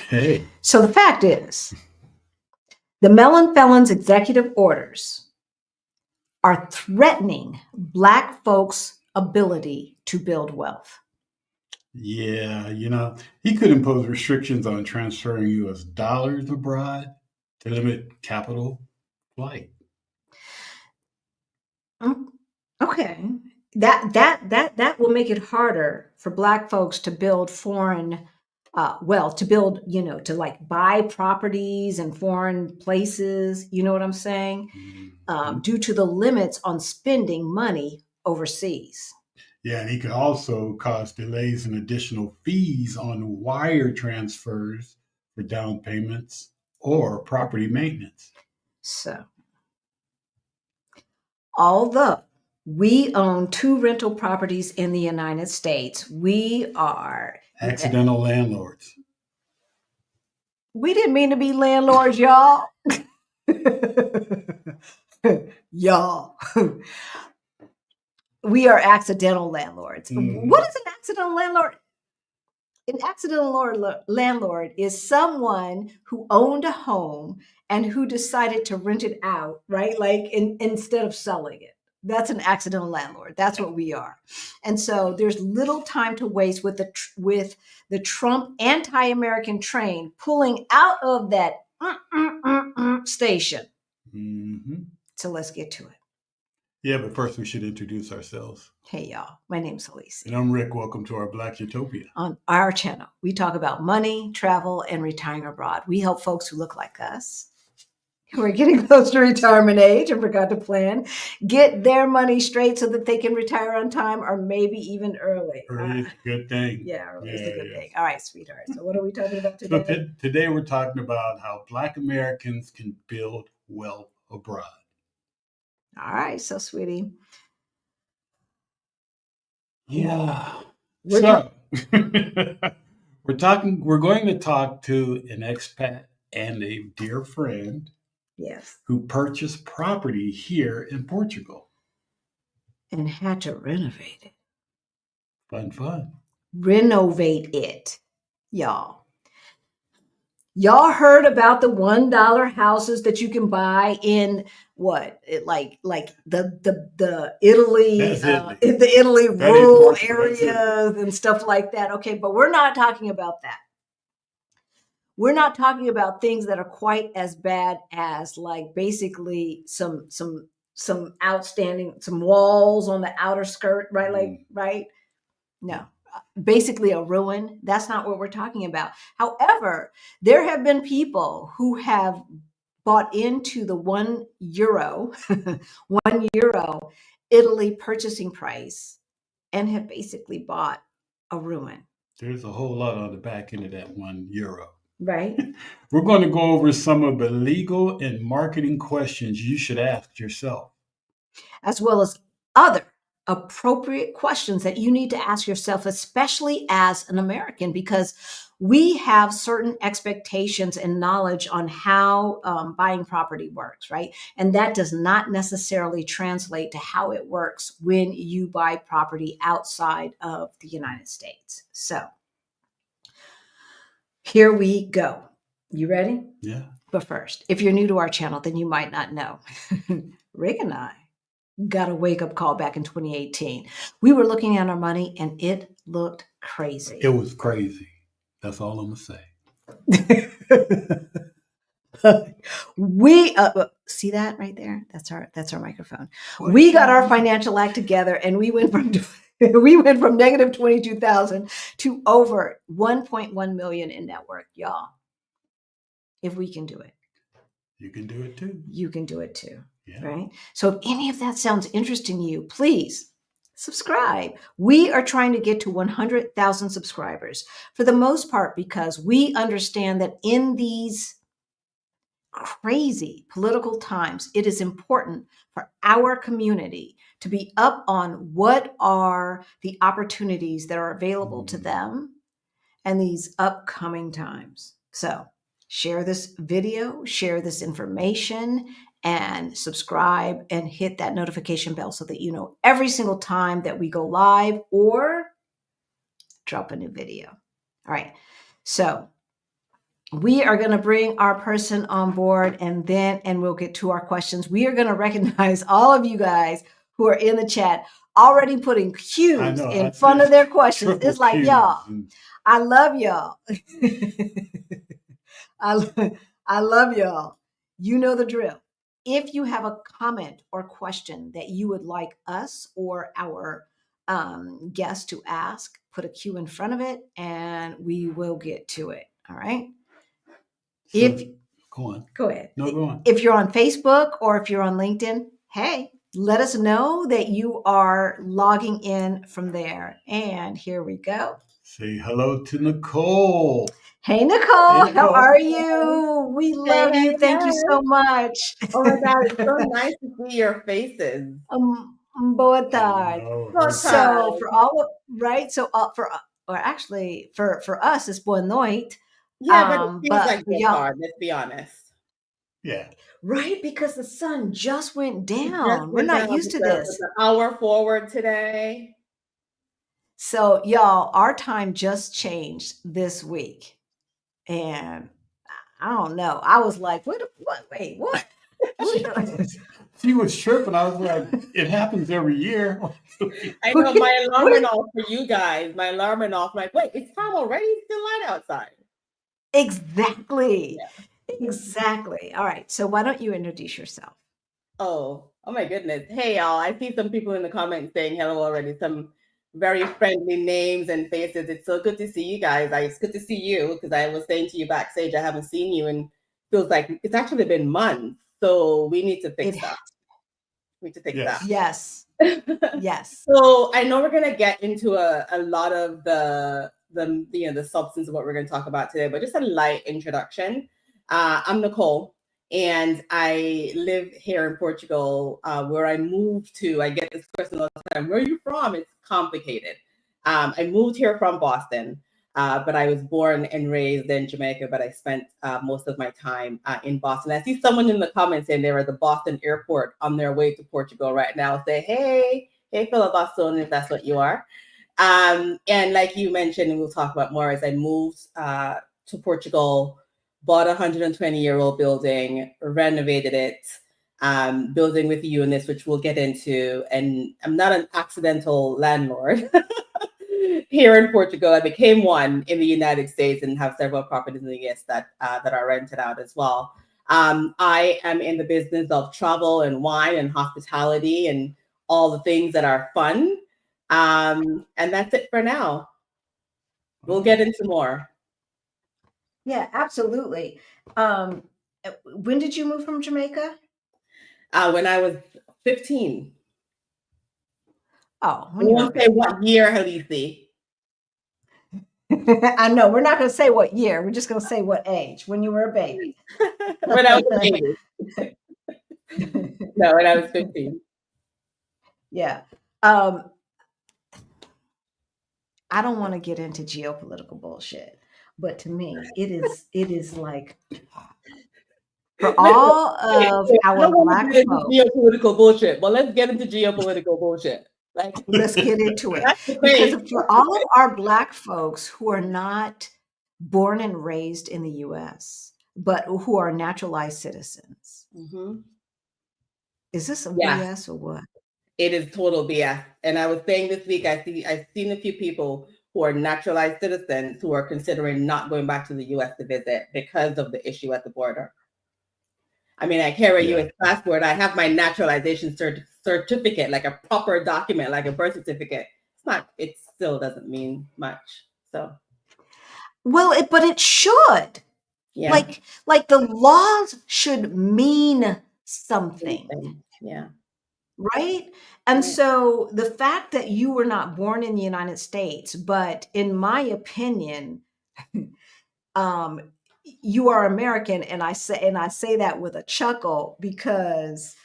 Hey. So the fact is, the Mellon Felons executive orders are threatening Black folks' ability to build wealth. Yeah, he could impose restrictions on transferring U.S. dollars abroad to limit capital flight. Okay. That will make it harder for Black folks to build foreign wealth, to build, to like buy properties in foreign places. You know what I'm saying? Due to the limits on spending money overseas. Yeah, and he could also cause delays and additional fees on wire transfers for down payments or property maintenance. So, although we own 2 rental properties in the United States, we are accidental landlords. We didn't mean to be landlords, y'all. Y'all. We are accidental landlords. What is an accidental landlord? An accidental landlord is someone who owned a home and who decided to rent it out, right? Like instead of selling it. That's an accidental landlord. That's what we are. And so there's little time to waste with the Trump anti-American train pulling out of that station. Mm-hmm. So let's get to it. Yeah, but first we should introduce ourselves. Hey, y'all. My name's Elise. And I'm Rick. Welcome to Our Black Utopia. On our channel, we talk about money, travel, and retiring abroad. We help folks who look like us, who are getting close to retirement age and forgot to plan, get their money straight so that they can retire on time or maybe even early. Early is a good thing. Yeah, early is a good thing. All right, sweetheart. So what are we talking about today? So today we're talking about how Black Americans can build wealth abroad. All right, so sweetie. Yeah. We're going to talk to an expat and a dear friend. Yes. Who purchased property here in Portugal. And had to renovate it. Fun. Renovate it, y'all. Y'all heard about the $1 houses that you can buy in what? Like the Italy, in the Italy rural areas and stuff like that. Okay, but we're not talking about that. We're not talking about things that are quite as bad as like basically some outstanding, some walls on the outer skirt, right? Like, right? No. Basically a ruin. That's not what we're talking about. However, there have been people who have bought into the €1 €1 Italy purchasing price and have basically bought a ruin. There's a whole lot on the back end of that €1. Right. We're going to go over some of the legal and marketing questions you should ask yourself, as well as other appropriate questions that you need to ask yourself, especially as an American, because we have certain expectations and knowledge on how buying property works, right? And that does not necessarily translate to how it works when you buy property outside of the United States. So here we go. You ready? Yeah. But first, if you're new to our channel, then you might not know. Rick and I got a wake-up call back in 2018. We were looking at our money and it looked crazy. It was crazy. That's all I'm gonna say. We see that right there? That's our microphone. We got our financial act together and we went from negative 22,000 to over 1.1 million in net worth, y'all. If we can do it, you can do it too. You can do it too. Yeah. Right? So if any of that sounds interesting to you, please subscribe. We are trying to get to 100,000 subscribers for the most part because we understand that in these crazy political times, it is important for our community to be up on what are the opportunities that are available to them and these upcoming times. So share this video, share this information, and subscribe and hit that notification bell so that you know every single time that we go live or drop a new video. All right. So we are going to bring our person on board, and we'll get to our questions. We are going to recognize all of you guys who are in the chat already putting Q's in front of their questions. It's like, Q's y'all, and I love y'all. I love y'all. You know the drill. If you have a comment or question that you would like us or our guest to ask, put a Q in front of it and we will get to it. All right. Go ahead. No, go on. If you're on Facebook or if you're on LinkedIn, hey, let us know that you are logging in from there. And here we go. Say hello to Nicole. Hey, Nicole, how are you? We love you. Thank you so much. Oh my God, it's so nice to see your faces. Boa tarde. So for all of, right? So or actually for us, it's boa noite. Yeah, but it feels like boa tarde, let's be honest. Yeah. Right, because the sun just went down. We're not used to this. It's an hour forward today. So y'all, our time just changed this week. And I don't know. I was like, wait, what? She was tripping. I was like, it happens every year. I know, my alarm went off for you guys. My alarm went off. I'm like, wait, it's time already? It's still light outside. Exactly. Yeah. Exactly. All right. So why don't you introduce yourself? Oh my goodness. Hey, y'all. I see some people in the comments saying hello already. Some very friendly names and faces. It's so good to see you guys. It's good to see you because I was saying to you backstage, I haven't seen you and feels like it's actually been months. So we need to fix that. We need to fix that. Yes. Yes. So I know we're gonna get into a lot of the substance of what we're gonna talk about today, but just a light introduction. I'm Nicole. And I live here in Portugal, where I moved to. I get this question all the time. Where are you from? It's complicated. I moved here from Boston, but I was born and raised in Jamaica, but I spent most of my time in Boston. I see someone in the comments saying they're at the Boston airport on their way to Portugal right now. Say, hey, fellow Boston, if that's what you are. And like you mentioned, and we'll talk about more, as I moved to Portugal, bought a 120-year-old building, renovated it, building with units, which we'll get into. And I'm not an accidental landlord. Here in Portugal, I became one in the United States and have several properties in the US that are rented out as well. I am in the business of travel and wine and hospitality and all the things that are fun. And that's it for now. We'll get into more. Yeah, absolutely. When did you move from Jamaica? When I was 15. Oh, we won't say what year, Halisi. I know we're not going to say what year. We're just going to say what age. When you were a baby. When I was a baby. No, when I was 15. Yeah. I don't want to get into geopolitical bullshit, but to me, it is like for all of our Black folks. Geopolitical bullshit, but let's get into geopolitical bullshit. Let's get into it. Because for all of our Black folks who are not born and raised in the U.S., but who are naturalized citizens, is this a BS or what? It is total BS. And I was saying this week, I've seen a few people who are naturalized citizens who are considering not going back to the U.S. to visit because of the issue at the border. I mean, I carry a U.S. passport. I have my naturalization certificate, like a proper document, like a birth certificate. It still doesn't mean much. So, well, but it should. Yeah. Like the laws should mean something. Yeah. Right? And so the fact that you were not born in the United States, but in my opinion, you are American, and I say that with a chuckle because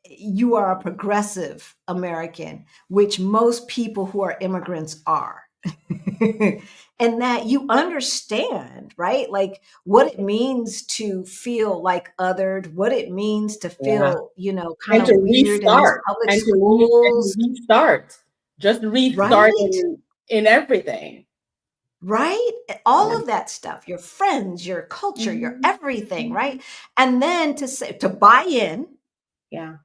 you are a progressive American, which most people who are immigrants are. And that you understand, right? Like what it means to feel like othered, what it means to feel, kind of weird in these public schools. Restart. Just restart in everything. right? All of that stuff, your friends, your culture, your everything, right? And then to buy in Yeah.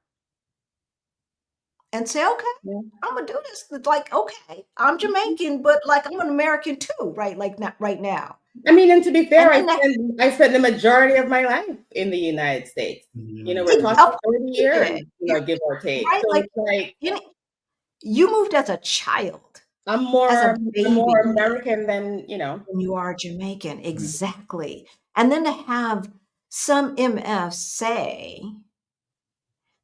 and say, okay, Yeah. I'm gonna do this. It's like, okay, I'm Jamaican, but like I'm an American too, right? Like not right now. I mean, and to be fair, And then I spent the majority of my life in the United States. We're talking of course 30 you years, did. give or take. Right? So Like it's like you moved as a child, I'm as a more baby, American than, when you are Jamaican. Exactly. And then to have some MF say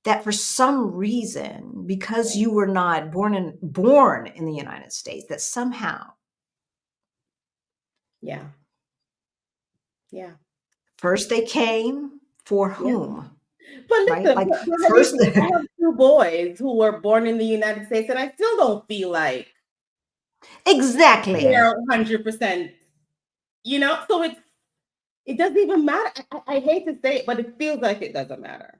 that for some reason, because you were not born in the United States, that somehow yeah. Yeah. first they came for Yeah. whom? But Right? listen, Like Renovation, first I have two boys who were born in the United States, and I still don't feel like exactly. they're 100%, so it doesn't even matter. I hate to say it, but it feels like it doesn't matter.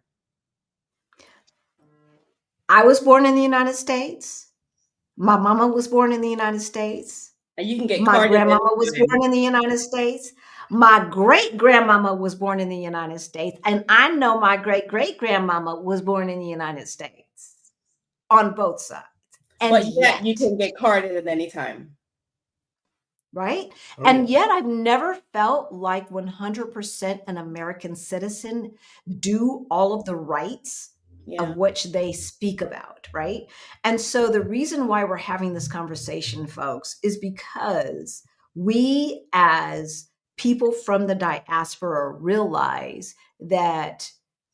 I was born in the United States. My mama was born in the United States. And you can get My carded grandmama was anytime. born in the United States. My great grandmama was born in the United States. And I know my great great grandmama was born in the United States on both sides. And But yet you yet, can get carded at any time. right? Oh, And yeah. yet I've never felt like 100% an American citizen do all of the rights Yeah. of which they speak about, right? And so the reason why we're having this conversation, folks, is because we as people from the diaspora realize that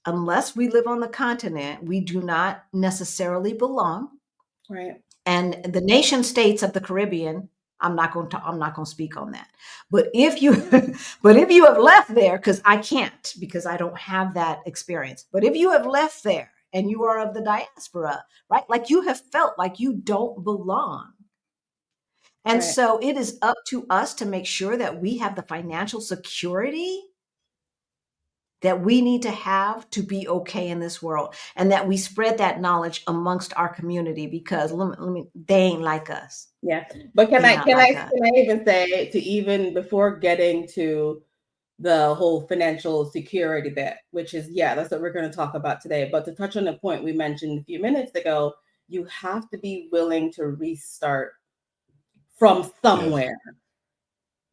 unless we live on the continent, we do not necessarily belong. Right. And the nation states of the Caribbean, I'm not going to speak on that. But if you but if you have left there, because I can't, because I don't have that experience, but if you have left there and you are of the diaspora, right, like you have felt like you don't belong. And Right. so it is up to us to make sure that we have the financial security that we need to have to be okay in this world, and that we spread that knowledge amongst our community, because let me they ain't like us. Yeah. But They not like us. can I even say, to even before getting to the whole financial security bit, which is, that's what we're going to talk about today. But to touch on the point we mentioned a few minutes ago, you have to be willing to restart from somewhere,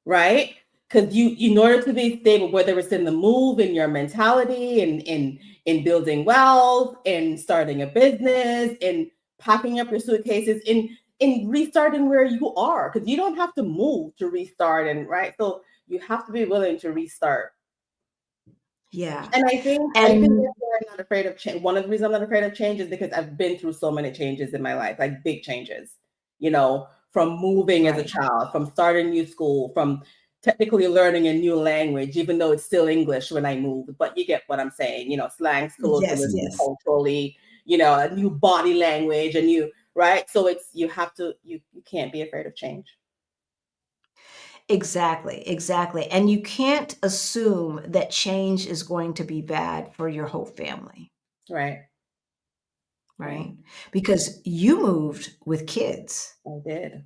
right? Because in order to be stable, whether it's in the move, in your mentality, in building wealth, in starting a business, in packing up your suitcases, in restarting where you are, because you don't have to move to restart, and right. So you have to be willing to restart. Yeah. And I think And that's why I'm not afraid of change. One of the reasons I'm not afraid of change is because I've been through so many changes in my life, like big changes, from moving as a right. child, from starting new school, from technically learning a new language, even though it's still English when I moved. But you get what I'm saying, slangs, Yes, colloquialism, yes. culturally, a new body language, a new, right? So you can't be afraid of change. Exactly, exactly. And you can't assume that change is going to be bad for your whole family, Right. right? Because you moved with kids. I did.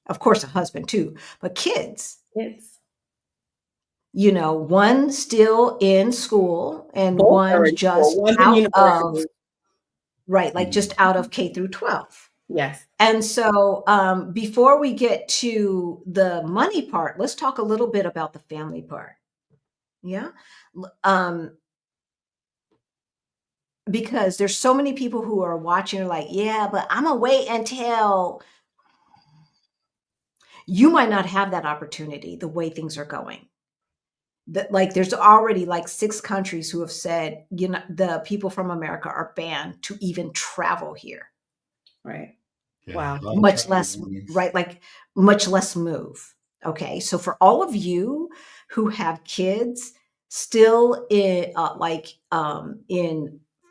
Of course, a husband too, but kids. Kids. One still in school and Both are one in school. just One's in out of, university. right, like just out of K through 12. Yes. And so before we get to the money part, let's talk a little bit about the family part. Yeah. Because there's so many people who are watching like, yeah, but I'm gonna wait until you might not have that opportunity the way things are going. That like there's already like 6 countries who have said, the people from America are banned to even travel here. Right. Yeah, Wow. Much less, right? Like much less move. Okay. So for all of you who have kids still in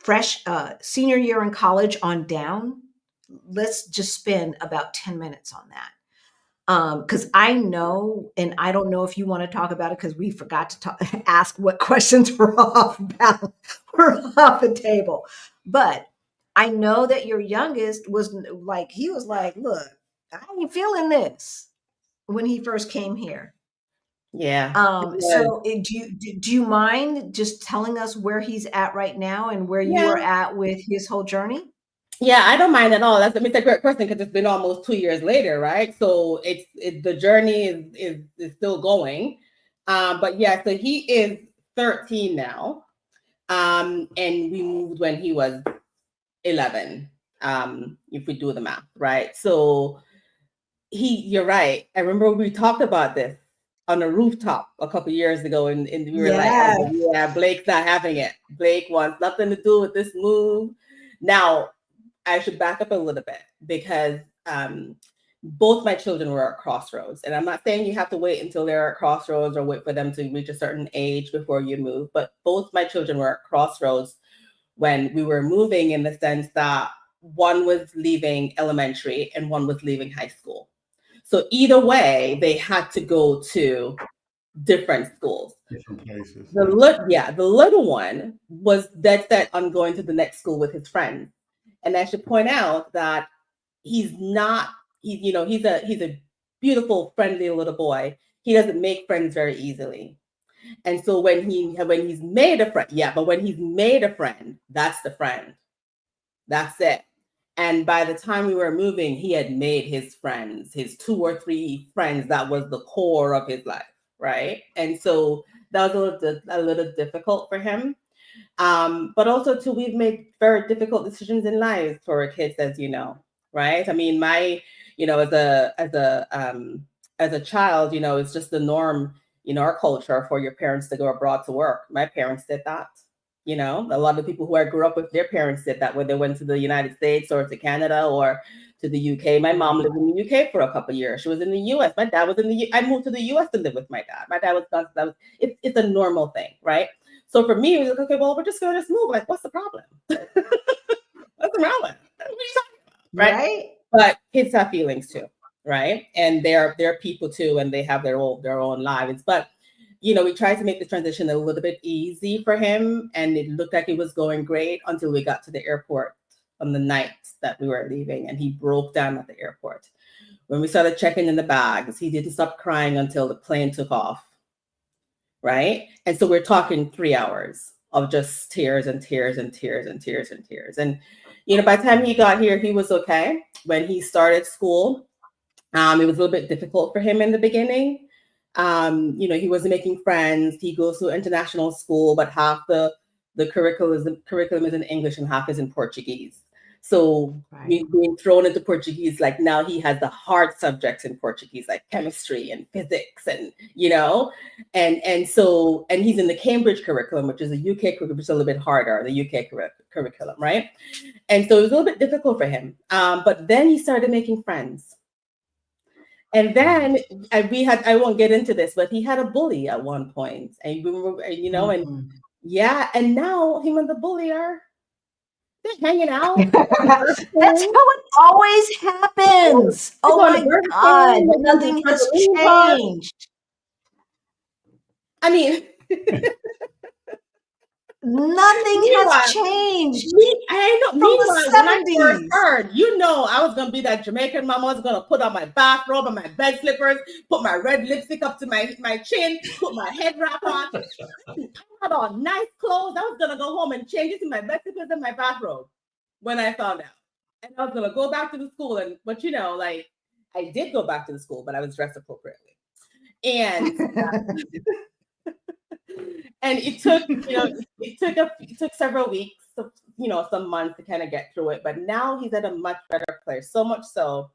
fresh senior year in college on down, let's just spend about 10 minutes on that. Because I know, and I don't know if you want to talk about it because we forgot to ask what questions were off the table. But I know that your youngest was like, he was like, look, I ain't feeling this. when he first came here. Yeah. So do you mind just telling us where he's at right now and where you Yeah. are at with his whole journey? Yeah, I don't mind at all. That's a great question because it's been almost 2 years later, right? So the journey is still going. But yeah, so he is 13 now. And we moved when he was 11. If we do the math, right? So you're right. I remember we talked about this on a rooftop a couple years ago, and we were like, Yes. oh, yeah, Blake's not having it. Blake wants nothing to do with this move. Now, I should back up a little bit because both my children were at crossroads. And I'm not saying you have to wait until they're at crossroads or wait for them to reach a certain age before you move, but both my children were at crossroads when we were moving, in the sense that one was leaving elementary and one was leaving high school. So either way, they had to go to different schools. Different places. The little one was dead set on going to the next school with his friends. And I should point out that he's a beautiful, friendly little boy. He doesn't make friends very easily. And so when he's made a friend, that's the friend. That's it. And by the time we were moving, he had made his friends, his 2 or 3 friends. That was the core of his life, right? And so that was a little difficult for him. But also too, we've made very difficult decisions in life for our kids, as you know, right? I mean, as a child, it's just the norm in our culture for your parents to go abroad to work. My parents did that. A lot of people who I grew up with, their parents did that, when they went to the United States or to Canada or to the UK. My mom lived in the UK for a couple of years. She was in the US. My dad was I moved to the US to live with my dad. My dad was it's a normal thing, right? So for me, it was like, okay, well, we're just going to move. Like, what's the problem? What's the problem? What are you talking about? Right? But kids have feelings too, right? And they're people too, and they have their own lives. But we tried to make the transition a little bit easy for him, and it looked like it was going great until we got to the airport on the night that we were leaving, and he broke down at the airport. When we started checking in the bags, he didn't stop crying until the plane took off. Right? And so we're talking 3 hours of just tears and tears and tears and tears and tears. And, by the time he got here, he was okay. When he started school, it was a little bit difficult for him in the beginning. He wasn't making friends. He goes to international school, but half the curriculum is in English and half is in Portuguese. So being thrown into Portuguese, like now he has the hard subjects in Portuguese, like chemistry and physics, and and he's in the Cambridge curriculum, which is a UK curriculum, which is a little bit harder, the UK curriculum, right? And so it was a little bit difficult for him. But then he started making friends. And then I won't get into this, but he had a bully at one point, and and now him and the bully are hanging out. That's how it always happens. Oh my God, nothing has changed. I mean, nothing has changed. I know. Meanwhile, when I first heard, I was gonna be that Jamaican mama. I was gonna put on my bathrobe and my bed slippers, put my red lipstick up to my chin, put my head wrap on. I had on nice clothes. I was gonna go home and change into my bed slippers and my bathrobe when I found out, and I was gonna go back to the school. But I did go back to the school, but I was dressed appropriately, and. And it took several weeks, some months to kind of get through it. But now he's at a much better place. So much so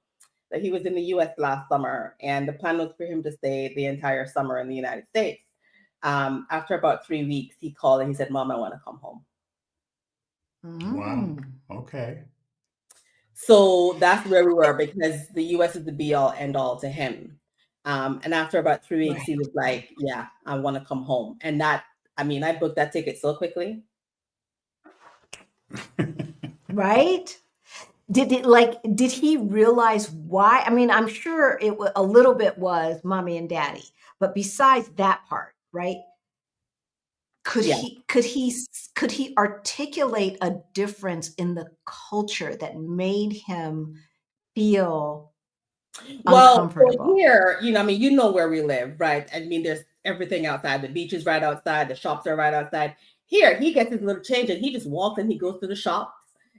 that he was in the U.S. last summer, and the plan was for him to stay the entire summer in the United States. After about 3 weeks, he called and he said, "Mom, I want to come home." Wow. Okay. So that's where we were, because the U.S. is the be all end all to him. And after about 3 weeks, he was like, "Yeah, I want to come home." And I booked that ticket so quickly. Right? Did he realize why? I mean, I'm sure a little bit was mommy and daddy, but besides that part, right? Could he articulate a difference in the culture that made him feel Well, so uncomfortable. here, I mean, you know where we live, right? I mean, there's everything outside. The beach is right outside. The shops are right outside. Here, he gets his little change and he just walks and he goes to the shops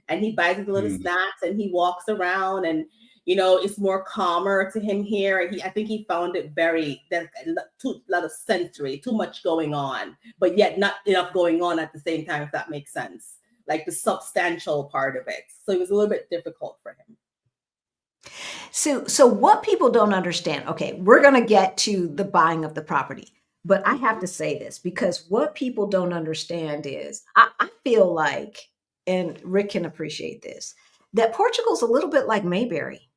and he buys his little Mm. snacks and he walks around and, it's more calmer to him here. And I think he found it there's a lot of sensory, too much going on, but yet not enough going on at the same time, if that makes sense. Like the substantial part of it. So it was a little bit difficult for him. So what people don't understand, okay, we're going to get to the buying of the property, but I have to say this because what people don't understand is I feel like, and Rick can appreciate this, that Portugal's a little bit like Mayberry,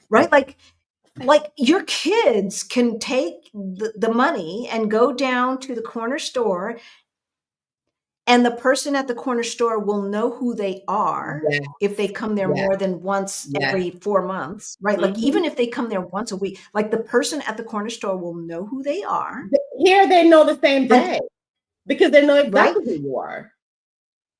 right? Like your kids can take the money and go down to the corner store, and the person at the corner store will know who they are Yeah. if they come there Yeah. more than once Yeah. every 4 months, right? Like even if they come there once a week, like the person at the corner store will know who they are. Here they know the same day because they know exactly Right? who you are.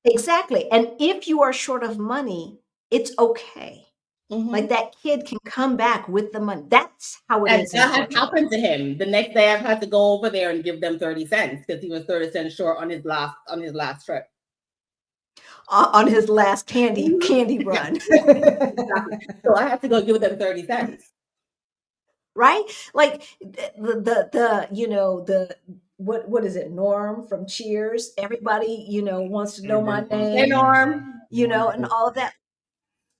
Exactly. And if you are short of money, it's okay. Like that kid can come back with the money. That's how it And is in that has Portugal. happened to him. The next day I've had to go over there and give them 30 cents because he was 30 cents short on his last trip. On his last candy run. Exactly. So I had to go give them 30 cents. Right? Like what is it? Norm from Cheers. Everybody, wants to know my name. Hey, Norm. And all of that.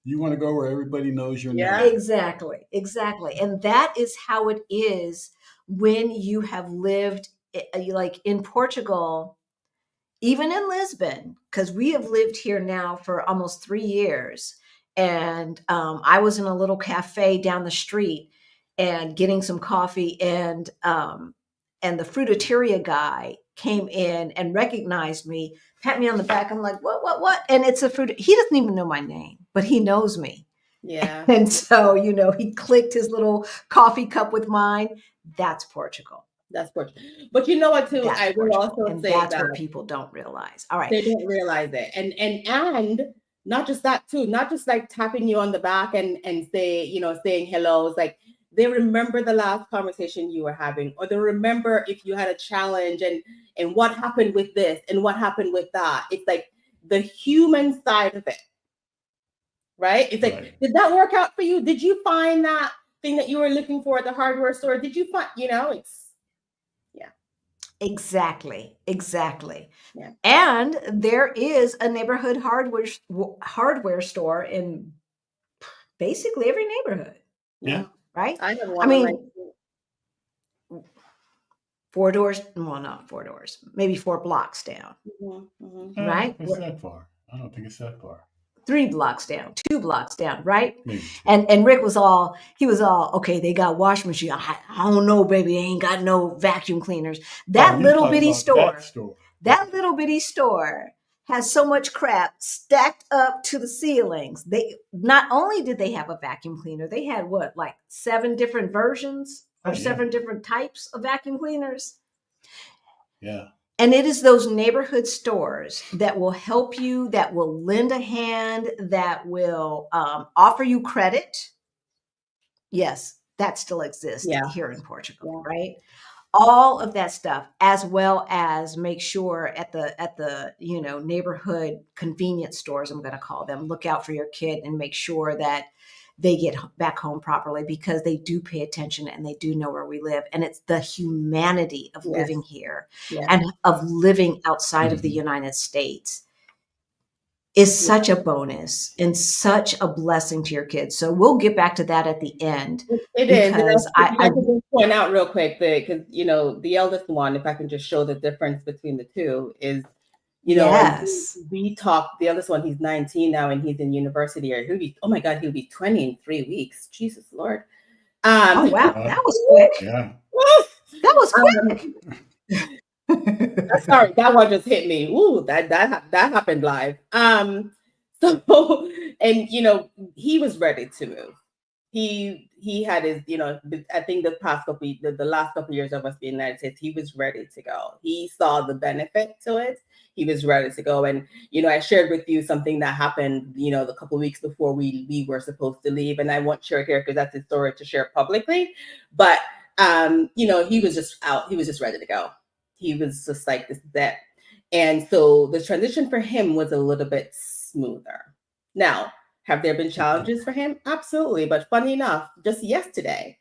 You want to go where everybody knows your name. Exactly. And that is how it is when you have lived like in Portugal, even in Lisbon, because we have lived here now for almost 3 years. And I was in a little cafe down the street and getting some coffee, and the fruiteria guy came in and recognized me, pat me on the back. I'm like, what? And it's a fruit. He doesn't even know my name, but he knows me. Yeah. And so, he clicked his little coffee cup with mine. That's Portugal. That's Portugal. But you know what, too? That's I will Portugal. also And say that's that what people don't realize. All right. they don't realize it. And not just that, too. Not just like tapping you on the back and saying hello. It's like they remember the last conversation you were having, or they remember if you had a challenge and what happened with this and what happened with that. It's like the human side of it. Right? It's like, Did that work out for you? Did you find that thing that you were looking for at the hardware store? Did you find, it's, yeah. Exactly. Yeah. And there is a neighborhood hardware store in basically every neighborhood. Yeah. Right? I have one. 4 doors. Well, not 4 doors. Maybe 4 blocks down. Right? It's that far. I don't think it's that far. 3 blocks down, 2 blocks down, right? And Rick was all, okay, they got washing machine. I don't know, baby. They ain't got no vacuum cleaners. That little bitty store, that little bitty store has so much crap stacked up to the ceilings. They not only did they have a vacuum cleaner, they had like 7 different versions or 7 different types of vacuum cleaners. Yeah. And it is those neighborhood stores that will help you, that will lend a hand, that will offer you credit. Yes, that still exists here in Portugal, right? All of that stuff, as well as make sure at the neighborhood convenience stores, I'm going to call them, look out for your kid and make sure that they get back home properly, because they do pay attention and they do know where we live. And it's the humanity of living here and of living outside of the United States is such a bonus and such a blessing to your kids. So we'll get back to that at the end. It is. Because I can just point out real quick because, the eldest one, if I can just show the difference between the two, is we talked, the eldest one, he's 19 now and he's in university, or he'll be 20 in 3 weeks. Jesus Lord. Oh, wow. That was quick. Yeah. That was quick. Sorry, that one just hit me. Ooh, that happened live. So, and he was ready to move. he had his, I think the last couple of years of us being in the United States, he was ready to go. He saw the benefit to it. He was ready to go. And, I shared with you something that happened, the couple of weeks before we were supposed to leave. And I won't share it here because that's his story to share publicly. But, he was just out. He was just ready to go. He was just like, this is it. And so the transition for him was a little bit smoother. Now, have there been challenges for him? Absolutely. But funny enough, just yesterday,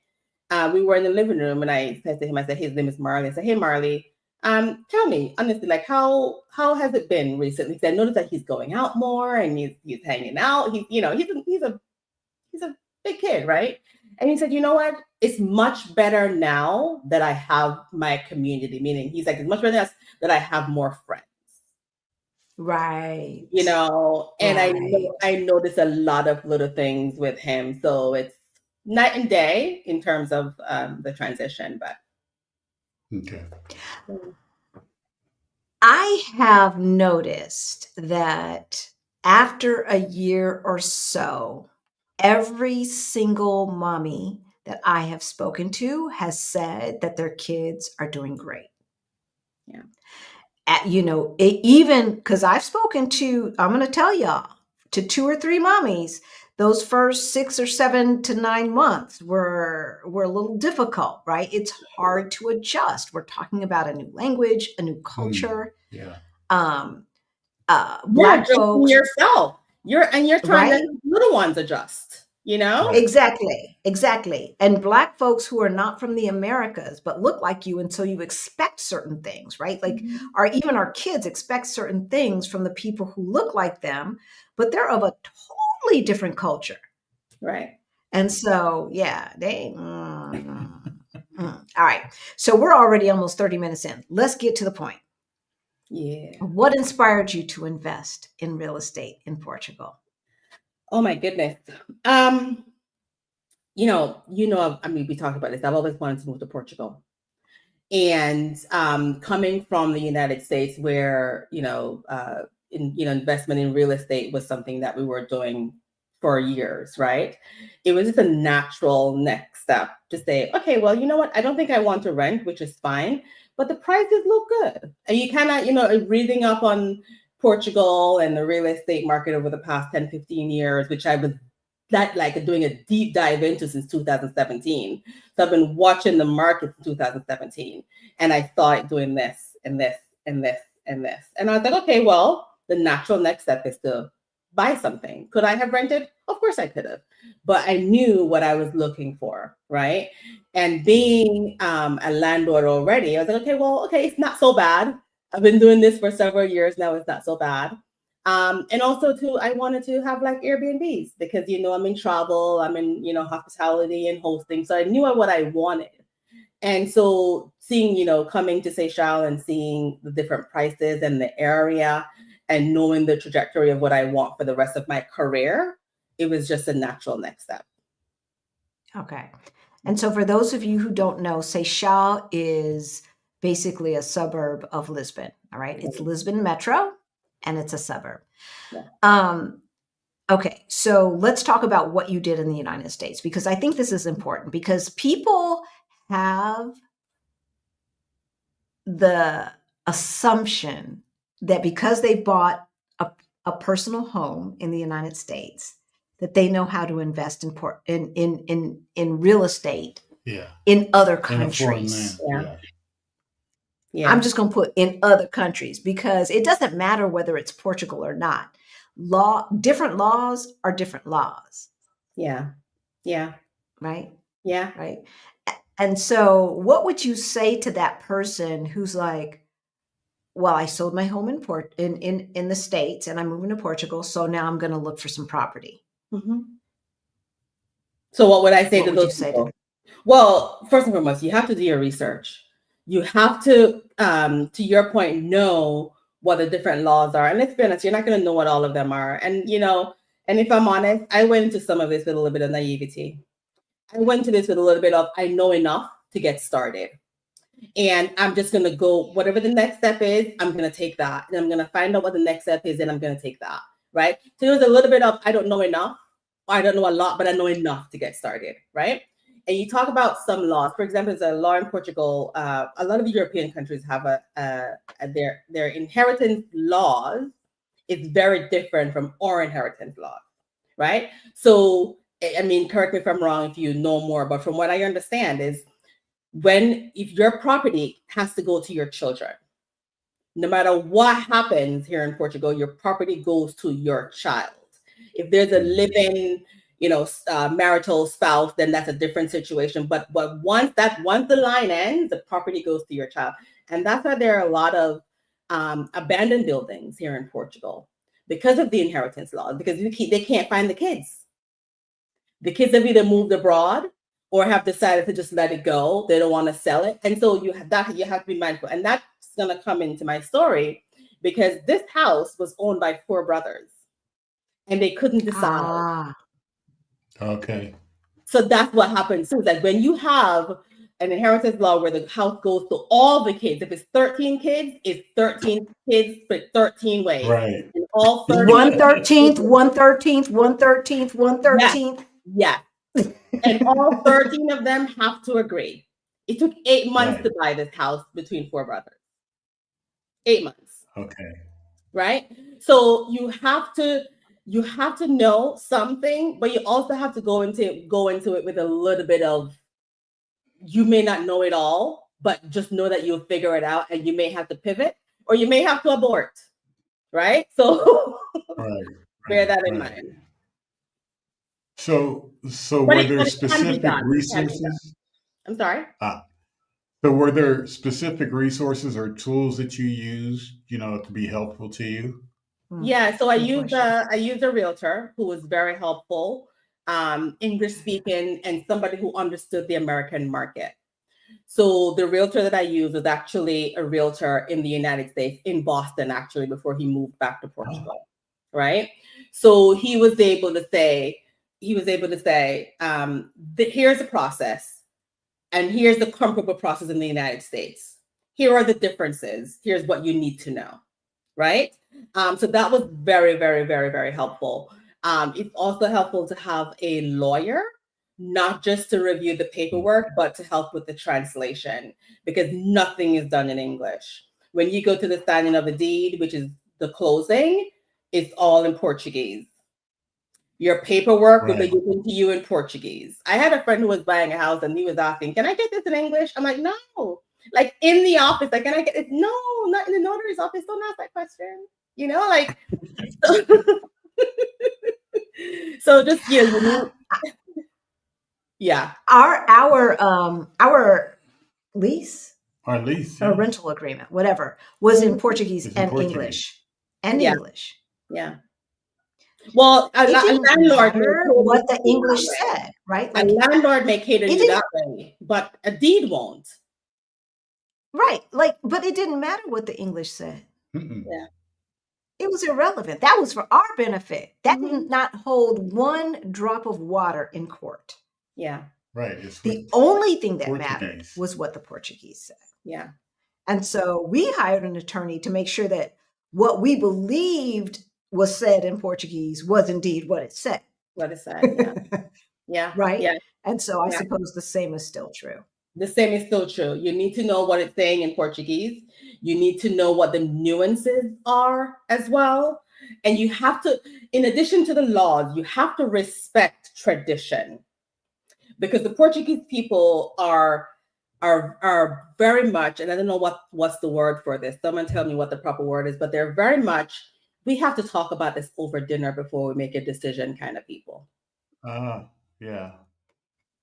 we were in the living room and I said to him, I said, his name is Marley. I said, hey, Marley, tell me honestly, like how has it been recently? Because I noticed that he's going out more and he's hanging out. He's a big kid, right? And he said, you know what? It's much better now that I have my community. Meaning, he's like, it's much better that I have more friends. Right. And right. I notice a lot of little things with him. So it's night and day in terms of the transition. But Okay. I have noticed that after a year or so, every single mommy that I have spoken to has said that their kids are doing great. Yeah. Even because I've spoken to, I'm going to tell y'all, to 2 or 3 mommies, those first 6 or 7 to 9 months were a little difficult, right? It's hard to adjust. We're talking about a new language, a new culture. Yeah. Black folks, yourself. You're trying right? to let little ones adjust. Right. Exactly. And Black folks who are not from the Americas, but look like you. And so you expect certain things, right? Like even our kids expect certain things from the people who look like them, but they're of a totally different culture. Right. And so, yeah, all right. So we're already almost 30 minutes in. Let's get to the point. Yeah. What inspired you to invest in real estate in Portugal? Oh my goodness. I mean, we talked about this. I've always wanted to move to Portugal. And coming from the United States where, investment in real estate was something that we were doing for years, right? It was just a natural next step to say, okay, well, you know what? I don't think I want to rent, which is fine, but the prices look good. And you kind of, reading up on Portugal and the real estate market over the past 10, 15 years, which I was doing a deep dive into since 2017. So I've been watching the market since 2017. And I started doing this and this and this and this. And I was like, okay, well, the natural next step is to buy something. Could I have rented? Of course I could have. But I knew what I was looking for, right? And being a landlord already, I was like, okay, it's not so bad. I've been doing this for several years now. It's not so bad. And also too, I wanted to have like Airbnbs because, I'm in travel, I'm in, hospitality and hosting. So I knew what I wanted. And so seeing, coming to Seychelles and seeing the different prices and the area and knowing the trajectory of what I want for the rest of my career, it was just a natural next step. Okay. And so for those of you who don't know, Seychelles is basically a suburb of Lisbon. All right. It's Lisbon Metro and it's a suburb. Yeah. Okay. So let's talk about what you did in the United States, because I think this is important because people have the assumption that because they bought a personal home in the United States, that they know how to invest in real estate in other countries. Yeah. I'm just going to put in other countries because it doesn't matter whether it's Portugal or not. Different laws are different laws. Yeah. Yeah. Right? Yeah. Right. And so what would you say to that person who's like, well, I sold my home in the States and I'm moving to Portugal, so now I'm going to look for some property. Mm-hmm. So what would I say to those people? Well, first and foremost, you have to do your research. You have to your point, know what the different laws are. And let's be honest, you're not going to know what all of them are. And, and if I'm honest, I went into some of this with a little bit of naivety. I went into this with a little bit of, I know enough to get started. And I'm just going to go, whatever the next step is, I'm going to take that. And I'm going to find out what the next step is, and I'm going to take that. Right. So there's a little bit of, I don't know enough. I don't know a lot, but I know enough to get started, right? And you talk about some laws. For example, there's a law in Portugal. A lot of European countries have their inheritance laws is very different from our inheritance laws, right? So, I mean, correct me if I'm wrong if you know more, but from what I understand is if your property has to go to your children, no matter what happens here in Portugal, your property goes to your child. If there's a living, marital spouse, then that's a different situation. But once the line ends, the property goes to your child, and that's why there are a lot of abandoned buildings here in Portugal because of the inheritance laws. Because they can't find the kids. The kids have either moved abroad or have decided to just let it go. They don't want to sell it, and so you have to be mindful. And that's going to come into my story because this house was owned by 4 brothers. And they couldn't decide. Okay. So that's what happens. So like when you have an inheritance law where the house goes to all the kids, if it's 13 kids, it's 13 kids but 13 ways. Right. And all 13. 1/13, 1/13, 1/13, 1/13. Yeah. And all 13 of them have to agree. It took 8 months to buy this house between 4 brothers. 8 months. Okay. Right? So you have to know something, but you also have to go into it with a little bit of, you may not know it all, but just know that you'll figure it out, and you may have to pivot or you may have to abort, right? So bear that in mind. So were there specific resources? I'm sorry? So were there specific resources or tools that you used, to be helpful to you? Yeah, so I used a realtor who was very helpful, English speaking, and somebody who understood the American market. So the realtor that I used was actually a realtor in the United States, in Boston, actually, before he moved back to Portugal, right? So he was able to say, here's the process, and here's the comparable process in the United States. Here are the differences. Here's what you need to know, right? So that was very, very, very, very helpful. It's also helpful to have a lawyer, not just to review the paperwork, but to help with the translation, because nothing is done in English. When you go to the signing of the deed, which is the closing, it's all in Portuguese. Your paperwork will be given to you in Portuguese. I had a friend who was buying a house and he was asking, can I get this in English? I'm like, no. Like in the office, like, can I get it? No, not in the notary's office. Don't ask that question. So just, yeah. Our lease, our lease, or rental agreement, whatever, was in Portuguese and English. English. Yeah. Well, a landlord matter what the English said, right? Like, a landlord may cater you that way, but a deed won't. Right. But it didn't matter what the English said. Yeah. It was irrelevant. That was for our benefit. That did not hold one drop of water in court. Yeah. Right. The only thing that mattered was what the Portuguese said. Yeah. And so we hired an attorney to make sure that what we believed was said in Portuguese was indeed what it said. What it said, yeah. Yeah. Right? Yeah. And so I suppose the same is still true. The same is still true. You need to know what it's saying in Portuguese. You need to know what the nuances are as well. And you have to, in addition to the laws, you have to respect tradition. Because the Portuguese people are very much, and I don't know what's the word for this. Someone tell me what the proper word is, but they're very much, we have to talk about this over dinner before we make a decision kind of people. Yeah.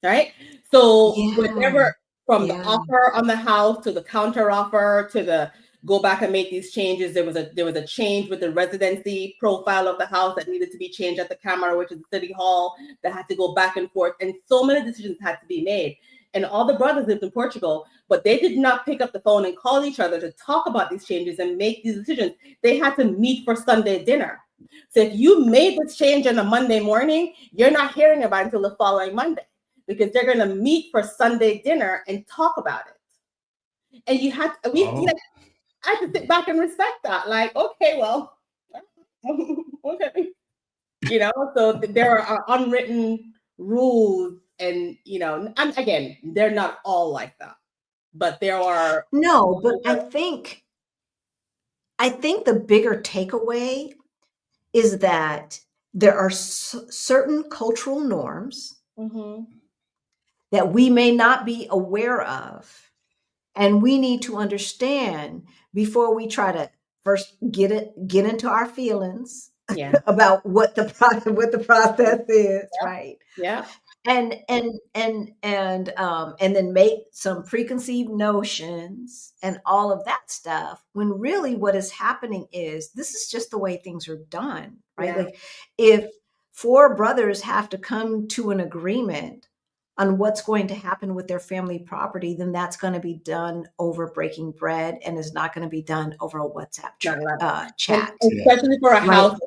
Right? So whenever, from the offer on the house to the counter offer to the go back and make these changes, there was a change with the residency profile of the house that needed to be changed at the Camera, which is the city hall, that had to go back and forth, and so many decisions had to be made. And all the brothers lived in Portugal, but they did not pick up the phone and call each other to talk about these changes and make these decisions. They had to meet for Sunday dinner. So if you made this change on a Monday morning, you're not hearing about it until the following Monday, because they're going to meet for Sunday dinner and talk about it. And you had to, I had to sit back and respect that. Like, okay, well, okay. So there are unwritten rules, and and again, they're not all like that, but there are. No, but I think the bigger takeaway is that there are certain cultural norms Mhm. that we may not be aware of, and we need to understand before we try to first get into our feelings Yeah. about what the process is, right? Yeah. And then make some preconceived notions and all of that stuff, when really what is happening is this is just the way things are done, right? Yeah. Like, if four brothers have to come to an agreement on what's going to happen with their family property, then that's going to be done over breaking bread, and is not going to be done over a WhatsApp chat. And especially for a house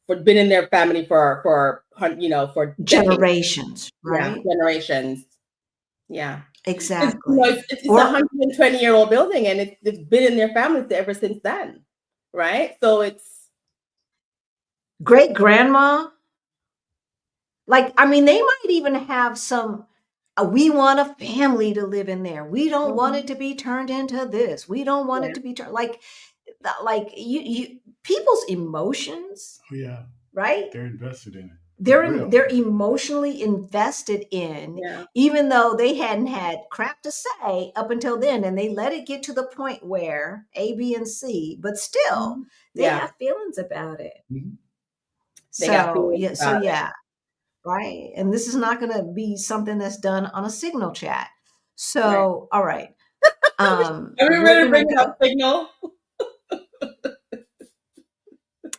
that's been in their family for decades. Generations, right? Yeah, generations. Yeah, exactly. It's a 120-year-old building, and it's been in their families ever since then, right? So it's great grandma. Like, I mean, they might even have some. We want a family to live in there. We don't want it to be turned into this. We don't want it to be turned like you people's emotions. Yeah, right. They're invested in it. They're emotionally invested in, even though they hadn't had crap to say up until then, and they let it get to the point where A, B, and C, but still they have feelings about it. Mm-hmm. Right. And this is not going to be something that's done on a Signal chat. So, all right. Are we ready to bring up Signal?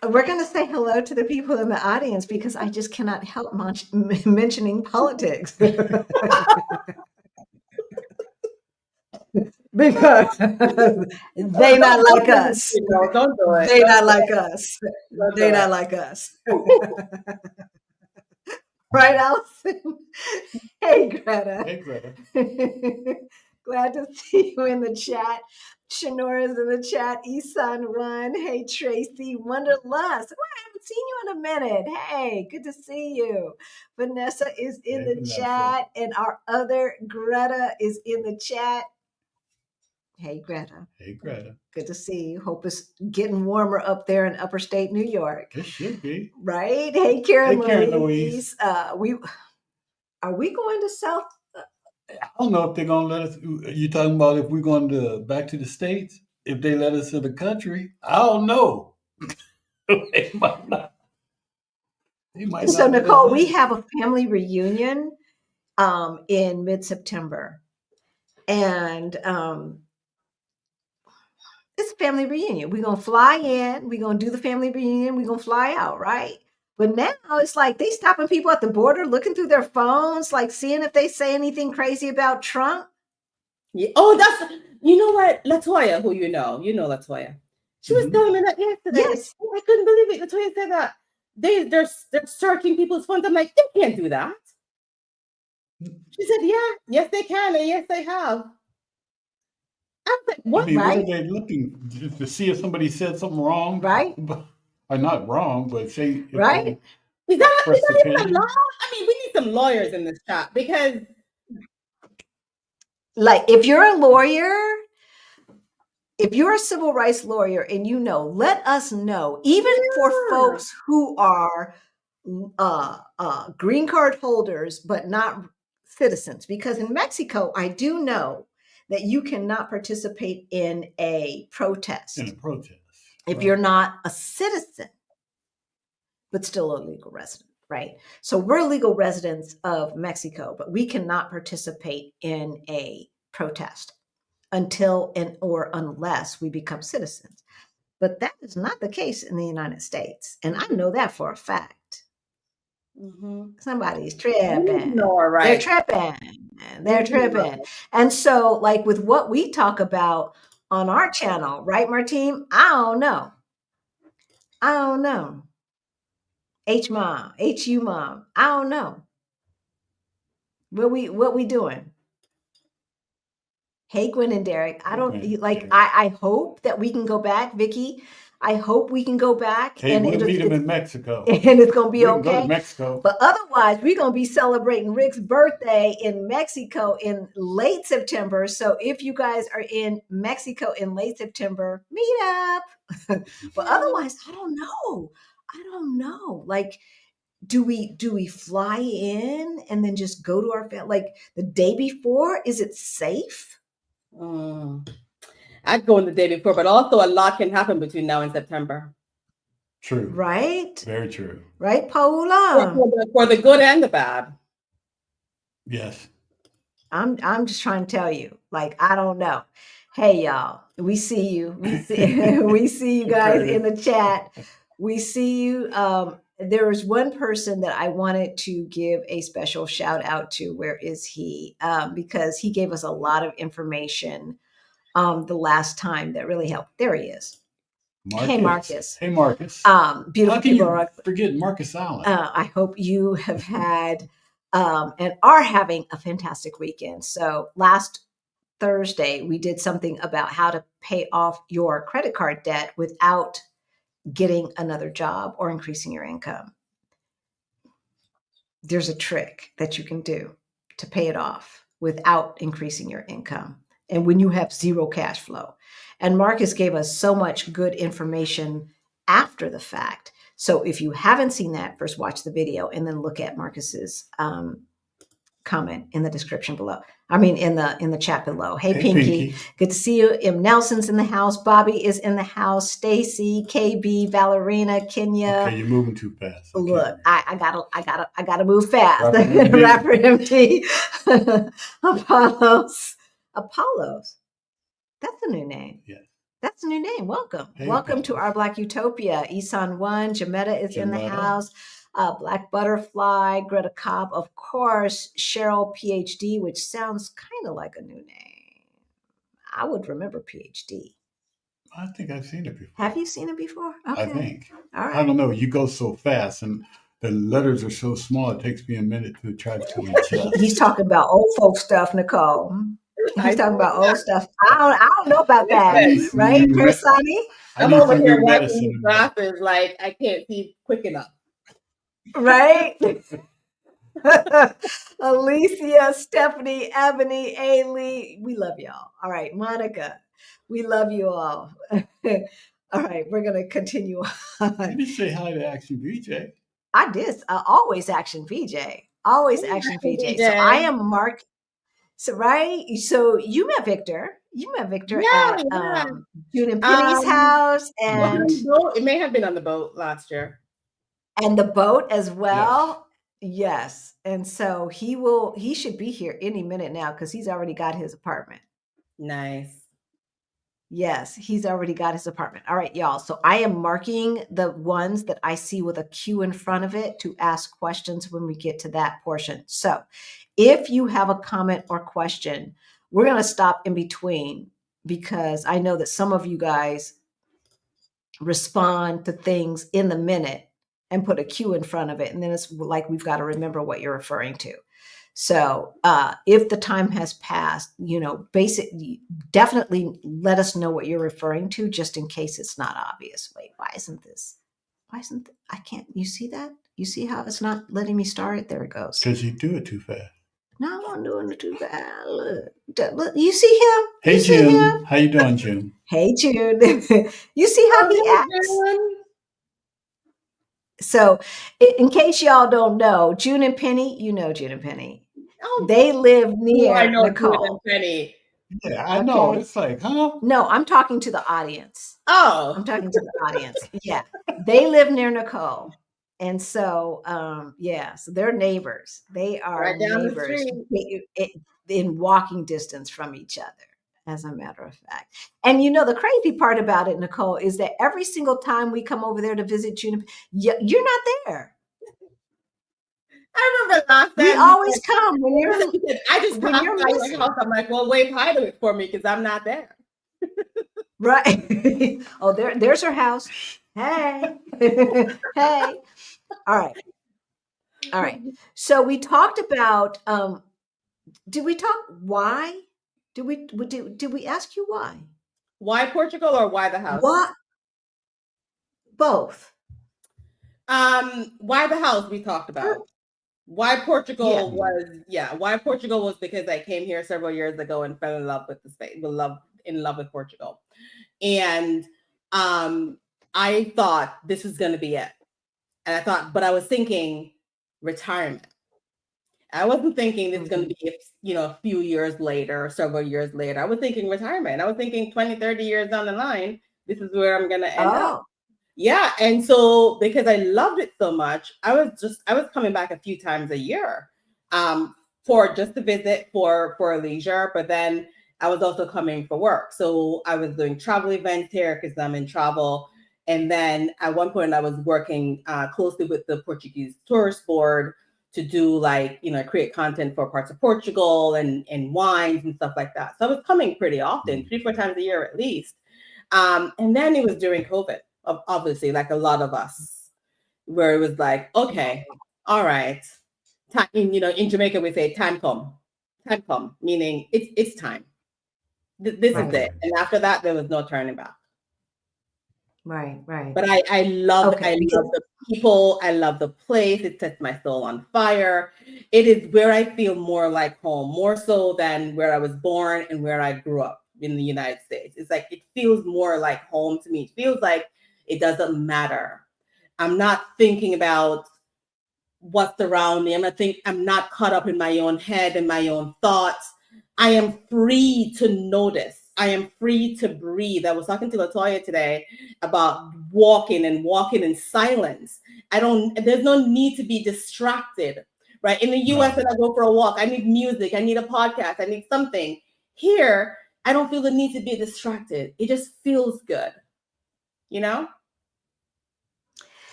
We're going to say hello to the people in the audience, because I just cannot help mentioning politics. Because they not like us. Don't do it. They not like us. They not like us. Right, Allison? Hey, Greta. Hey, Greta. Glad to see you in the chat. Shanora's in the chat. Isan Run. Hey, Tracy. Wonderlust. Well, I haven't seen you in a minute. Hey, good to see you. Vanessa is in the chat, and our other Greta is in the chat. Hey, Greta. Hey, Greta. Good to see you. Hope it's getting warmer up there in upper state New York. It should be. Right? Hey, Karen Louise. Are we going to South? I don't know if they're going to let us. You talking about if we're going back to the States? If they let us in the country? I don't know. They might not. So, Nicole, we have a family reunion in mid-September. And it's a family reunion. We're going to fly in. We're going to do the family reunion. We're going to fly out, right? But now it's like they stopping people at the border, looking through their phones, like seeing if they say anything crazy about Trump. Yeah. Oh, that's, you know what? Latoya, who you know Latoya. She was telling me that yesterday. Yes. I couldn't believe it. Latoya said that they're searching people's phones. I'm like, they can't do that. She said, yeah, yes, they can, and yes, they have. I was like, what? I mean, what are they looking to see if somebody said something wrong? Right. Or not wrong, but say right. Is that even a law? I mean, we need some lawyers in this chat, because like, if you're a lawyer, if you're a civil rights lawyer, and let us know, even for folks who are green card holders but not citizens, because in Mexico, I do know that you cannot participate in a protest. If you're not a citizen, but still a legal resident, right? So we're legal residents of Mexico, but we cannot participate in a protest until or unless we become citizens. But that is not the case in the United States. And I know that for a fact. Somebody's tripping. They're tripping. They're tripping. And so, like, with what we talk about on our channel, right, Martine? I don't know. H-Mom, H-U Mom. I don't know. What we doing? Hey, Gwen and Derek. I don't like. I hope that we can go back, Vicky. I hope we can go back Hey, and we'll meet him it's in Mexico. and it's gonna We be can go to okay. Mexico. But otherwise, we're gonna be celebrating Rick's birthday in Mexico in late September. So if you guys are in Mexico in late September, meet up. But otherwise, I don't know. I don't know. Like, do we fly in and then just go to our family like the day before? Is it safe? I'd go in the day before, but also a lot can happen between now and September. True. Right? Very true. Right, Paula? For the good and the bad. Yes. I'm just trying to tell you, like, I don't know. Hey y'all, we see you. We see we see you guys in the chat. We see you. There was one person that I wanted to give a special shout out to. Where is he? Because he gave us a lot of information the last time that really helped. There he is. Marcus. Hey Marcus. Hey Marcus. Beautiful How can people. you forget Marcus Allen? I hope you have had and are having a fantastic weekend. So last Thursday, we did something about how to pay off your credit card debt without getting another job or increasing your income. There's a trick that you can do to pay it off without increasing your income. And when you have zero cash flow. And Marcus gave us so much good information after the fact. So if you haven't seen that, first watch the video and then look at Marcus's comment in the description below. I mean, in the chat below. Hey, Pinky. Good to see you. M. Nelson's in the house. Bobby is in the house. Stacy, KB, Valerina, Kenya. Okay, you're moving too fast. Look, I gotta move fast. Rapper MD. Apollos. That's a new name. Yes. That's a new name. Welcome. Hey, Welcome Apollos. to Our Black Utopia. Isan One, Jametta is in the house. Black Butterfly, Greta Cobb, of course, Cheryl PhD, which sounds kind of like a new name. I would remember PhD. I think I've seen it before. Have you seen it before? Okay. I think. All right. I don't know. You go so fast and the letters are so small, it takes me a minute to try to adjust. He's talking about old folk stuff, Nicole. He's talking about old stuff. I don't know about that, right, Persani? I'm over here watching these glasses like I can't see quick enough. Right? Alicia, Stephanie, Ebony, Ailey, we love y'all. All right, Monica, we love you all. All right, we're going to continue on. You didn't say hi to Action VJ. I did. Always Action VJ. Always Action VJ. So I am Mark. So, right. So you met Victor. You met Victor at June and Penny's house. And it may have been on the boat last year. And the boat as well. Yes. And so he should be here any minute now because he's already got his apartment. Nice. Yes, he's already got his apartment. All right, y'all. So I am marking the ones that I see with a Q in front of it to ask questions when we get to that portion. So if you have a comment or question, we're going to stop in between because I know that some of you guys respond to things in the minute and put a Q in front of it. And then it's like we've got to remember what you're referring to. So if the time has passed, definitely let us know what you're referring to just in case it's not obvious. Wait, why isn't I can't, you see that? You see how it's not letting me start it? There it goes. Because you do it too fast. No, I'm doing it too fast. Look, you see him? Hey, June. How you doing, June? Hey, June. You see how he acts? So in case y'all don't know, June and Penny, you know June and Penny. Oh, they live near Nicole. June and Penny. Yeah, I know. It's like, huh? No, I'm talking to the audience. Oh. I'm talking to the audience. Yeah. They live near Nicole. And so, so they're neighbors. They are right down neighbors in walking distance from each other, as a matter of fact. And the crazy part about it, Nicole, is that every single time we come over there to visit June, you're not there. I remember last time. We always come when you're. I just when you're by your house. I'm like, well, wave hi to it for me because I'm not there. Right. Oh, there's her house. Hey. Hey. All right. So we talked about. Did we talk why? Did we ask you why? Why Portugal or why the house? What? Both. Why the house we talked about? Why Portugal Yeah. why Portugal was because I came here several years ago and fell in love with the space, in love with Portugal. And I thought this was going to be it. And I thought, but I was thinking retirement. I wasn't thinking this is going to be, a few years later, several years later. I was thinking retirement. I was thinking 20, 30 years down the line, this is where I'm going to end up. Yeah. And so because I loved it so much, I was coming back a few times a year for just to visit for leisure. But then I was also coming for work. So I was doing travel events here because I'm in travel. And then at one point I was working closely with the Portuguese Tourist Board to do create content for parts of Portugal and wines and stuff like that. So I was coming pretty often, 3-4 times a year at least. And then it was during COVID, obviously, like a lot of us, where it was like, okay, all right. Time, in Jamaica, we say time come, meaning it's time. This is it. And after that, there was no turning back. Right. But I love the people. I love the place. It sets my soul on fire. It is where I feel more like home, more so than where I was born and where I grew up in the United States. It's like, it feels more like home to me. It feels like it doesn't matter. I'm not thinking about what's around me. I'm not caught up in my own head and my own thoughts. I am free to notice. I am free to breathe. I was talking to Latoya today about walking in silence. There's no need to be distracted, right? In the US, when I go for a walk, I need music, I need a podcast, I need something. Here, I don't feel the need to be distracted. It just feels good,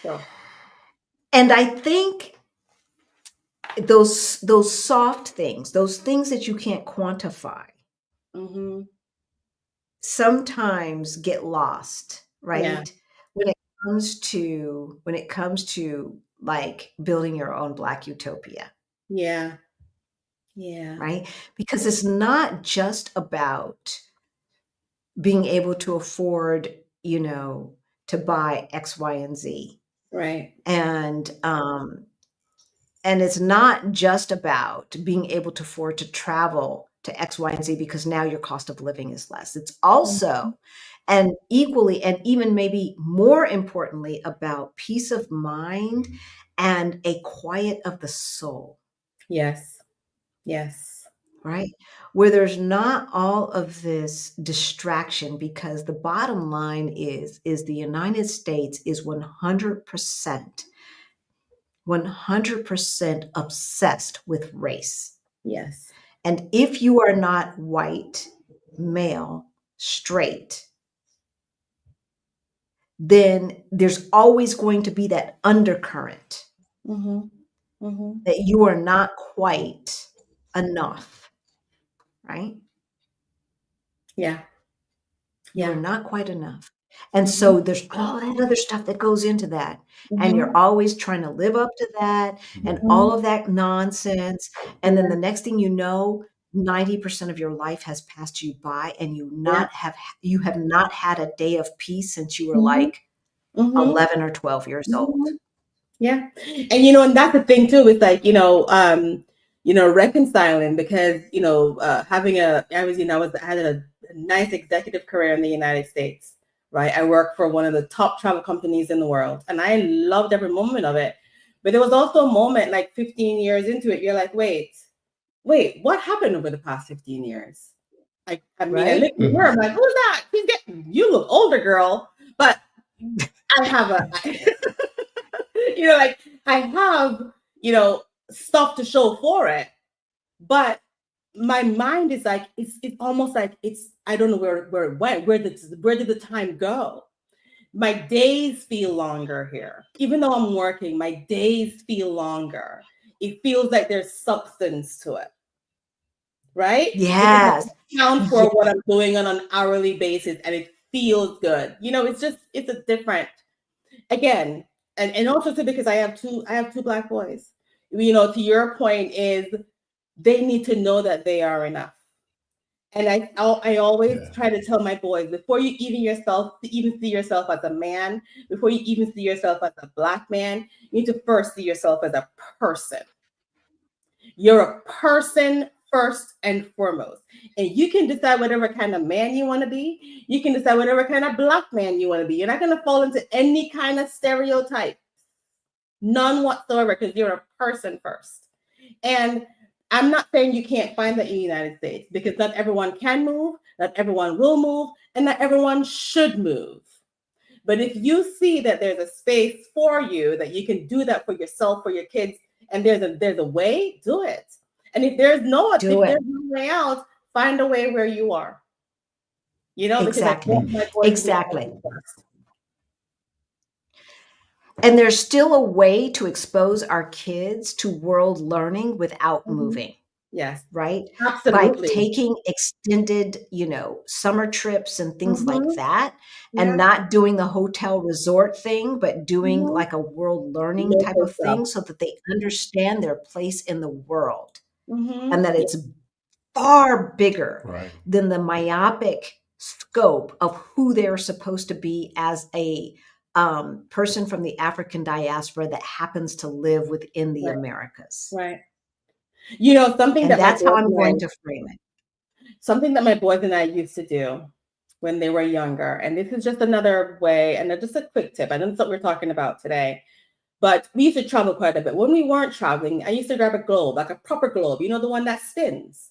So. And I think those soft things, those things that you can't quantify, sometimes get lost, right? Yeah. When it comes to like building your own Black utopia. Yeah. Right? Because it's not just about being able to afford, to buy X, Y, and Z. Right. And it's not just about being able to afford to travel to X, Y, and Z because now your cost of living is less. It's also, and equally, and even maybe more importantly, about peace of mind and a quiet of the soul. Yes. Right? Where there's not all of this distraction, because the bottom line is the United States is 100% obsessed with race. Yes. And if you are not white, male, straight, then there's always going to be that undercurrent that you are not quite enough, right? Yeah. You're not quite enough. And so there's all that other stuff that goes into that. And you're always trying to live up to that and all of that nonsense. And then the next thing you know, 90% of your life has passed you by, and you have not had a day of peace since you were like 11 or 12 years old. Yeah. And and that's the thing too, is like, reconciling, because I had a nice executive career in the United States, right? I worked for one of the top travel companies in the world, and I loved every moment of it. But there was also a moment like 15 years into it, you're like, wait, what happened over the past 15 years? I look in her, I'm like, who's that? You look older, girl. But I have I have, stuff to show for it. But my mind is like, it's almost like I don't know where it went. Where did the time go? My days feel longer here. Even though I'm working, my days feel longer. It feels like there's substance to it. Right? Yes. Count for what I'm doing on an hourly basis, and it feels good. It's a different, again, and also too, because I have two Black boys. To your point, is they need to know that they are enough. And I always Yeah. try to tell my boys, before you even see yourself as a man, before you even see yourself as a Black man, you need to first see yourself as a person. You're a person first and foremost. And you can decide whatever kind of man you want to be. You can decide whatever kind of Black man you want to be. You're not going to fall into any kind of stereotype. None whatsoever, because you're a person first. And I'm not saying you can't find that in the United States, because not everyone can move, not everyone will move, and not everyone should move. But if you see that there's a space for you, that you can do that for yourself, for your kids, and there's a way, do it. And if there's no way out, find a way where you are. Because Exactly. I want my boys Exactly. to be first. And there's still a way to expose our kids to world learning without moving. Yes. Right? Absolutely. By taking extended, summer trips and things like that, and not doing the hotel resort thing, but doing like a world learning type of thing, so that they understand their place in the world, and that it's far bigger than the myopic scope of who they're supposed to be as a person from the African diaspora that happens to live within the Americas. Right. Something And that's how I'm going to frame it. Something that my boys and I used to do when they were younger, and this is just another way, and just a quick tip. I know that's what we're talking about today, but we used to travel quite a bit. When we weren't traveling, I used to grab a globe, like a proper globe, the one that spins,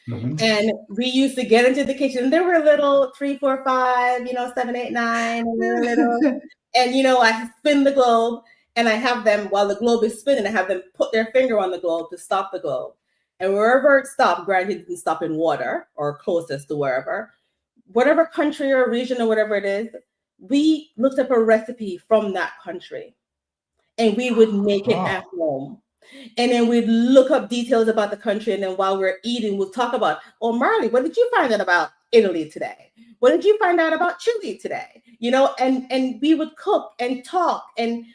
and we used to get into the kitchen. There were little 3, 4, 5, 7, 8, 9, and we were little, and I spin the globe, and I have them, while the globe is spinning, I have them put their finger on the globe to stop the globe. And wherever it stopped, granted, it didn't stop in water or closest to wherever, whatever country or region or whatever it is, we looked up a recipe from that country, and we would make it at home. And then we'd look up details about the country. And then while we're eating, we'll talk about, oh, Marley, what did you find out about Italy today? What did you find out about Chile today? And we would cook and talk, and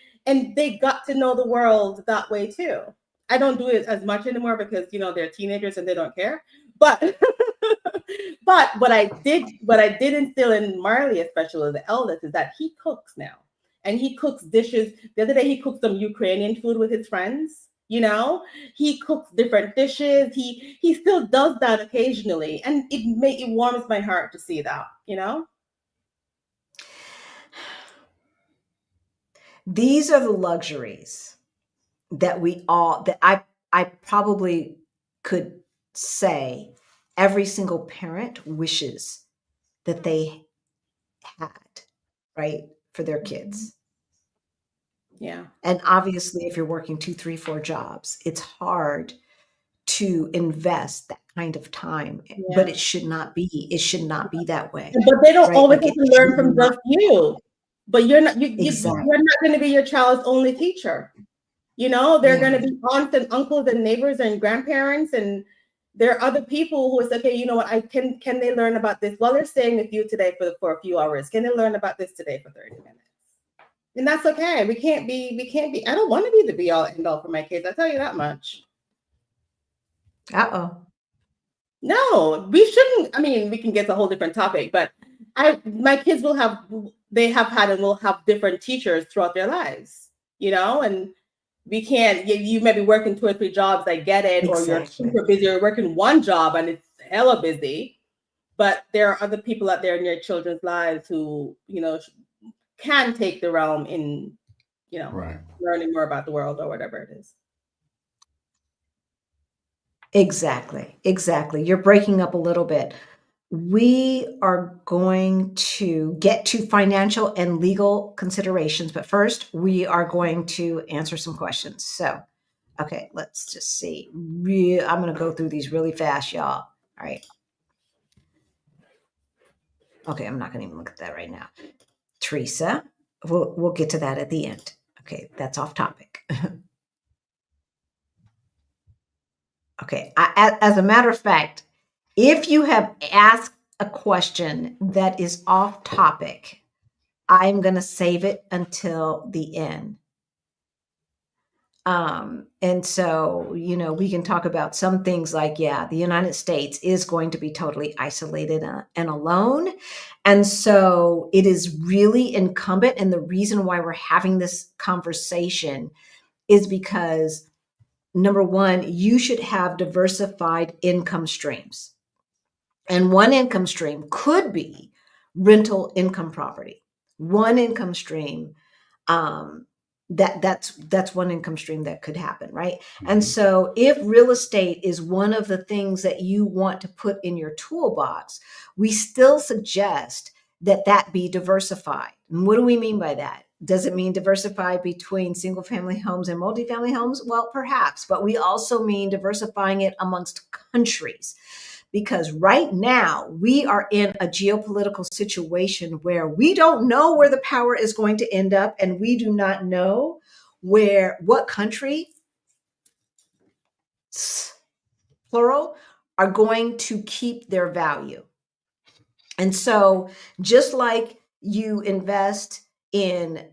they got to know the world that way too. I don't do it as much anymore because, they're teenagers and they don't care. But but what I did instill in Marley, especially the eldest, is that he cooks now. And he cooks dishes. The other day he cooked some Ukrainian food with his friends. He cooks different dishes. He still does that occasionally. And it warms my heart to see that, These are the luxuries that I probably could say every single parent wishes that they had, right, for their kids. Yeah. And obviously, if you're working 2, 3, 4 jobs, it's hard to invest that kind of time, but it should not be. It should not be that way. But they don't always have to learn from just you. But you're not you're not going to be your child's only teacher. They're going to be aunts and uncles and neighbors and grandparents, and there are other people who is okay. You know what? Can they learn about this while they're staying with you today for a few hours? Can they learn about this today for 30 minutes? And that's okay. We can't be. I don't want to be the be all end all for my kids. I tell you that much. No, we shouldn't. I mean, we can get to a whole different topic, but my kids will have different teachers throughout their lives, and we can't, you may be working 2 or 3 jobs, I get it, or you're super busy, or working one job and it's hella busy, but there are other people out there in your children's lives who, can take the realm in, learning more about the world or whatever it is. Exactly. You're breaking up a little bit. We are going to get to financial and legal considerations, but first we are going to answer some questions. So, okay, let's just see. I'm going to go through these really fast, y'all. All right. Okay, I'm not going to even look at that right now. Teresa, we'll get to that at the end. Okay, that's off topic. Okay, as a matter of fact, if you have asked a question that is off topic, I'm going to save it until the end. And so, you know, we can talk about some things like, yeah, the United States is going to be totally isolated and alone. And so it is really incumbent. And the reason why we're having this conversation is because, number one, you should have diversified income streams. And one income stream could be rental income property. One income stream, that's one income stream that could happen, right? And so if real estate is one of the things that you want to put in your toolbox, we still suggest that that be diversified. And what do we mean by that? Does it mean diversified between single family homes and multifamily homes? Well, perhaps, but we also mean diversifying it amongst countries. Because right now we are in a geopolitical situation where we don't know where the power is going to end up, and we do not know what country, plural, are going to keep their value. And so just like you invest in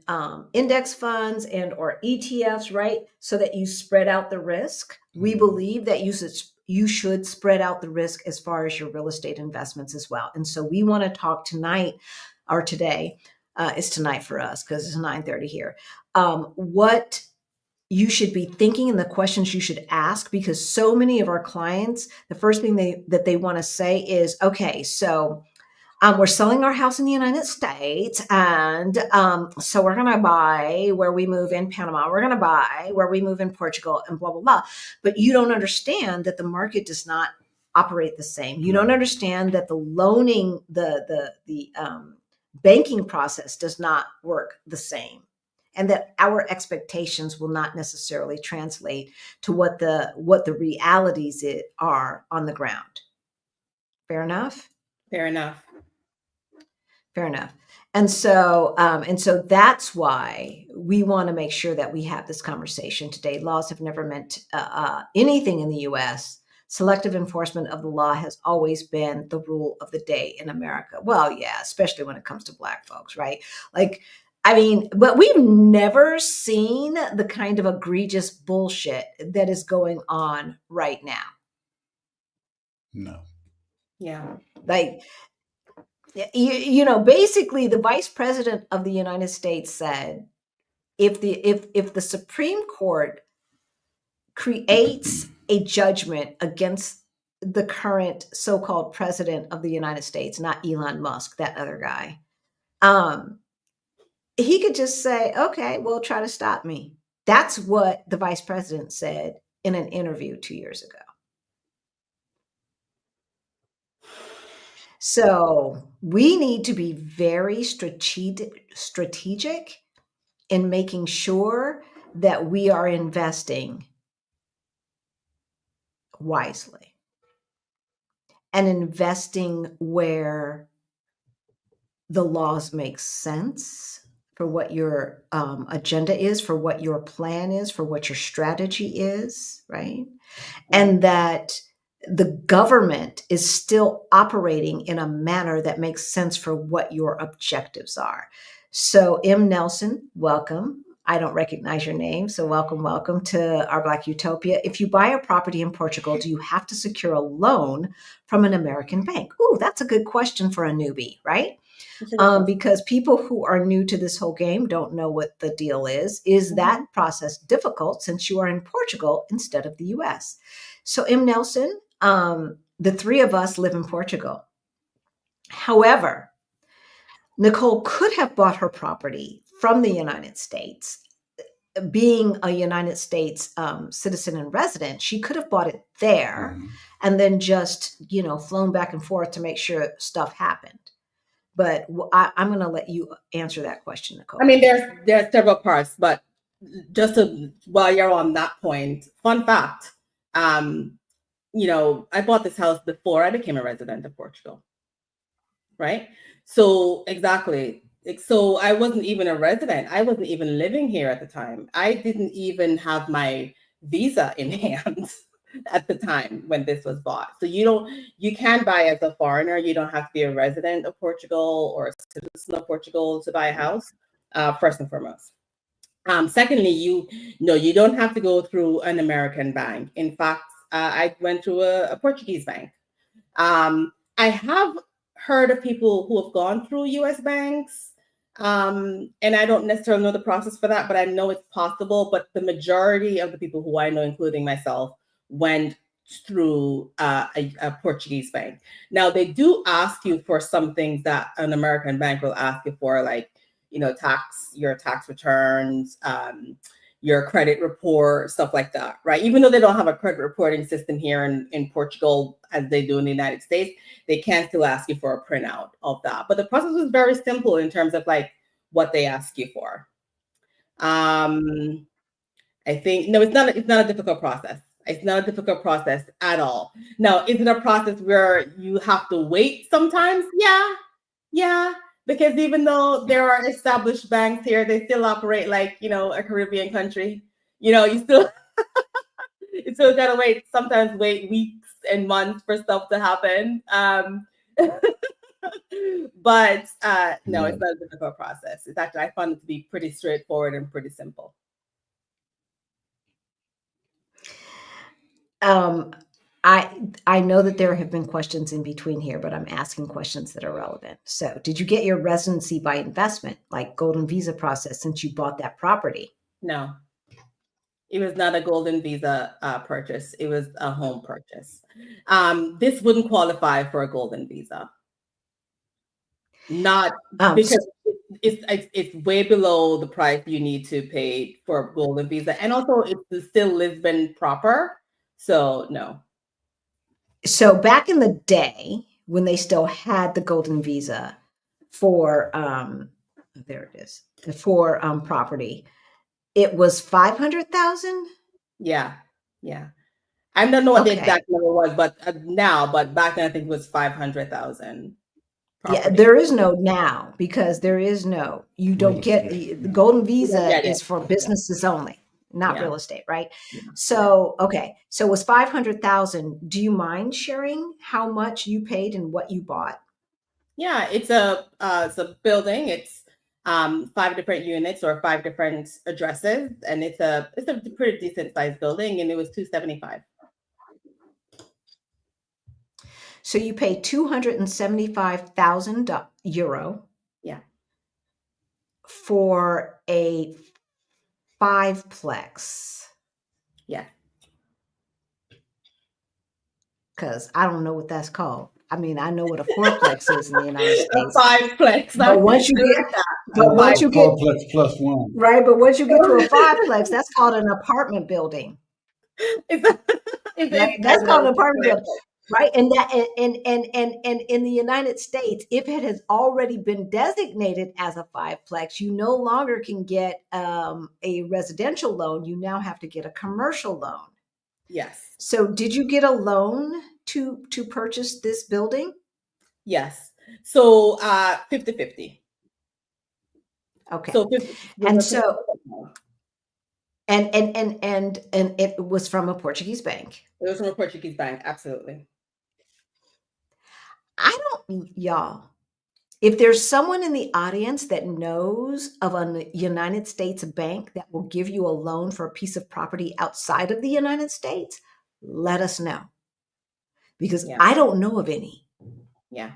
index funds and or ETFs, right? So that you spread out the risk. We believe that you should spread out the risk as far as your real estate investments as well. And so we want to talk tonight, or today, it's tonight for us because it's 9:30 here, what you should be thinking and the questions you should ask, because so many of our clients, the first thing that they want to say is, okay, so we're selling our house in the United States. And so we're going to buy where we move in Panama. We're going to buy where we move in Portugal and blah, blah, blah. But you don't understand that the market does not operate the same. You don't understand that the loaning, the banking process does not work the same. And that our expectations will not necessarily translate to what the realities are on the ground. Fair enough? Fair enough. Fair enough. And so that's why we want to make sure that we have this conversation today. Laws have never meant anything in the U.S. Selective enforcement of the law has always been the rule of the day in America. Well, yeah, especially when it comes to Black folks, right? Like, I mean, but we've never seen the kind of egregious bullshit that is going on right now. No. Yeah. Like, you know, basically the vice president of the United States said, if the Supreme Court creates a judgment against the current so-called president of the United States, not Elon Musk, that other guy, he could just say, okay, well, try to stop me. That's what the vice president said in an interview 2 years ago. So we need to be very strategic in making sure that we are investing wisely and investing where the laws make sense for what your agenda is, for what your plan is, for what your strategy is, right? And that the government is still operating in a manner that makes sense for what your objectives are. So M. Nelson, welcome. I don't recognize your name, so welcome to Our Black Utopia. If you buy a property in Portugal, do you have to secure a loan from an American bank? Ooh, that's a good question for a newbie, right? Because people who are new to this whole game don't know what the deal is. Is that process difficult since you are in Portugal instead of the US? So M. Nelson, the three of us live in Portugal. However, Nicole could have bought her property from the United States. Being a United States citizen and resident, she could have bought it there and then just, you know, flown back and forth to make sure stuff happened. But I'm going to let you answer that question, Nicole. I mean, there's several parts, but just while you're on that point, fun fact, you know, I bought this house before I became a resident of Portugal, right? So exactly. So I wasn't even a resident. I wasn't even living here at the time. I didn't even have my visa in hand at the time when this was bought. So you can buy as a foreigner. You don't have to be a resident of Portugal or a citizen of Portugal to buy a house, first and foremost. Secondly, you don't have to go through an American bank. In fact, I went through a Portuguese bank. I have heard of people who have gone through US banks, and I don't necessarily know the process for that, but I know it's possible. But the majority of the people who I know, including myself, went through a Portuguese bank. Now, they do ask you for some things that an American bank will ask you for, like, your tax returns, your credit report, stuff like that, right? Even though they don't have a credit reporting system here in Portugal as they do in the United States, they can still ask you for a printout of that. But the process was very simple in terms of like what they ask you for. I think, no, it's not a difficult process. It's not a difficult process at all. Now, is it a process where you have to wait sometimes? Yeah. Because even though there are established banks here, they still operate like, a Caribbean country. You still gotta sometimes wait weeks and months for stuff to happen. But no, it's not a difficult process. It's actually, I found it to be pretty straightforward and pretty simple. I know that there have been questions in between here, but I'm asking questions that are relevant. So, did you get your residency by investment, like Golden Visa process, since you bought that property? No, it was not a Golden Visa purchase. It was a home purchase. This wouldn't qualify for a Golden Visa. Not because it's way below the price you need to pay for a Golden Visa, and also it's still Lisbon proper. So no. So back in the day when they still had the Golden Visa for there it is, for property, it was 500,000. Yeah. I don't know what the Okay. exact number was, but back then I think it was 500,000. Yeah, there is no now, because there is no, you don't get the Golden Visa is for businesses only, not real estate, right? So, okay. So it was 500,000. Do you mind sharing how much you paid and what you bought? Yeah, it's a building. It's 5 different units or 5 different addresses, and it's a pretty decent sized building, and it was 275. So you pay 275,000 euro. Yeah. For a 5-plex. Yeah. Because I don't know what that's called. I mean, I know what a 4-plex is in the United States. A 5-plex. But once you get, fourplex plus one. Right, but once you get to a 5-plex, that's called an apartment building. That's called an apartment building. Right. And that and in the United States, if it has already been designated as a 5-plex, you no longer can get a residential loan. You now have to get a commercial loan. Yes. So did you get a loan to purchase this building? Yes. So 50-50. Okay. So and it was from a Portuguese bank. It was from a Portuguese bank, absolutely. Y'all, if there's someone in the audience that knows of a United States bank that will give you a loan for a piece of property outside of the United States, let us know. Because I don't know of any. Yeah.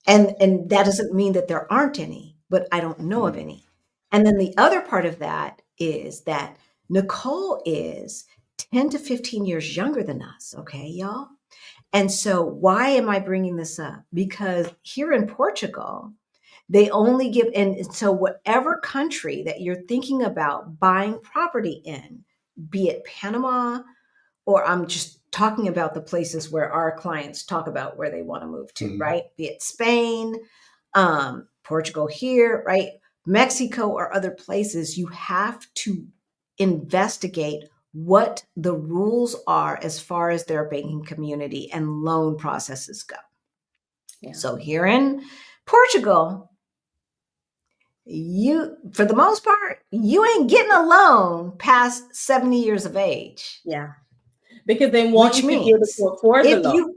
And that doesn't mean that there aren't any, but I don't know of any. And then the other part of that is that Nicole is 10 to 15 years younger than us. Okay, y'all. And so why am I bringing this up? Because here in Portugal, they only give, and so whatever country that you're thinking about buying property in, be it Panama, or I'm just talking about the places where our clients talk about where they want to move to, right? Be it Spain, Portugal here, right? Mexico or other places, you have to investigate what the rules are as far as their banking community and loan processes go. Yeah. So here in Portugal, for the most part, you ain't getting a loan past 70 years of age. Yeah. Because they want you to be able to afford the loan.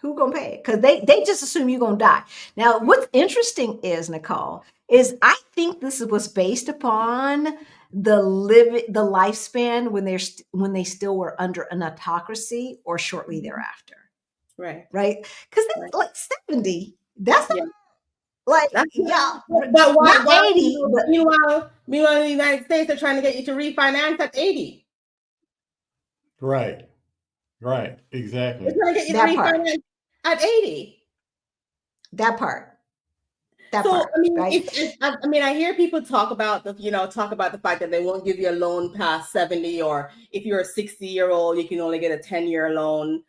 Who gonna pay it? Because they just assume you're gonna die. Now, what's interesting is, Nicole, is I think this was based upon the lifespan when they still were under an autocracy or shortly thereafter, Right. right? Because Right. like 70, that's Yeah. like That's yeah, but why? not 80, but Meanwhile, in the United States, they're trying to get you to refinance at 80. Right. Right. They're Exactly. trying to get you to that part, refinance at 80. that part, that So part, I mean, right? I mean, I hear people talk about the fact that they won't give you a loan past 70, or if you're a 60-year-old, you can only get a 10-year loan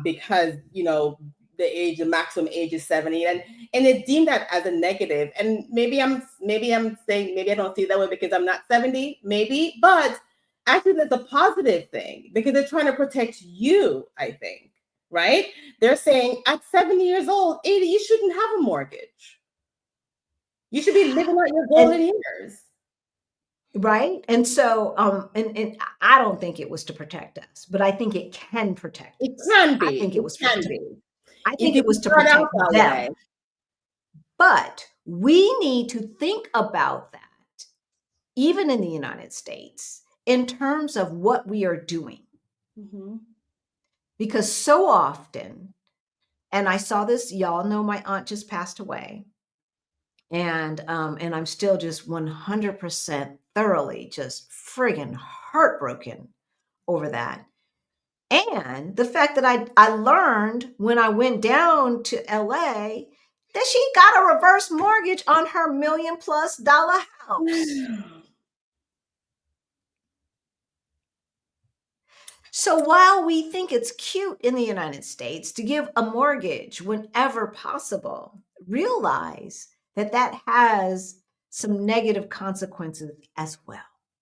because the maximum age is 70, and it's deemed that as a negative. And maybe I'm saying maybe I don't see it that way because I'm not 70, maybe, but actually that's a positive thing because they're trying to protect you, I think, right? They're saying at 70 years old, 80, you shouldn't have a mortgage. You should be living out your golden And years. right, and so and I don't think it was to protect us, but I think it can protect It us. can I be. think it It was can protect. be. I If think you it was to start out protect that them. way. But we need to think about that, even in the United States, in terms of what we are doing. Mm-hmm. Because so often, and I saw this, y'all know my aunt just passed away. And I'm still just 100% thoroughly just friggin' heartbroken over that. And the fact that I learned when I went down to LA that she got a reverse mortgage on her $1 million+ house. So while we think it's cute in the United States to give a mortgage whenever possible, realize that that has some negative consequences as well.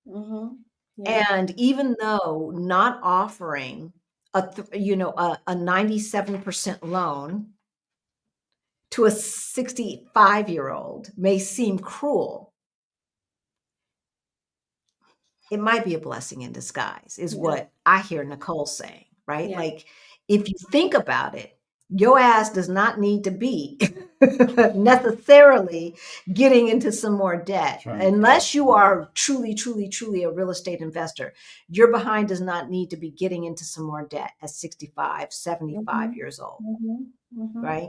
Mm-hmm. Yeah. And even though not offering a 97% loan to a 65-year-old may seem cruel, it might be a blessing in disguise, is Yeah. what I hear Nicole saying, right? Yeah. Like, if you think about it, your ass does not need to be necessarily getting into some more debt. Trying to Unless you pay. are truly, truly, truly a real estate investor, your behind does not need to be getting into some more debt at 65, 75 Mm-hmm. years old, Mm-hmm. Mm-hmm. right?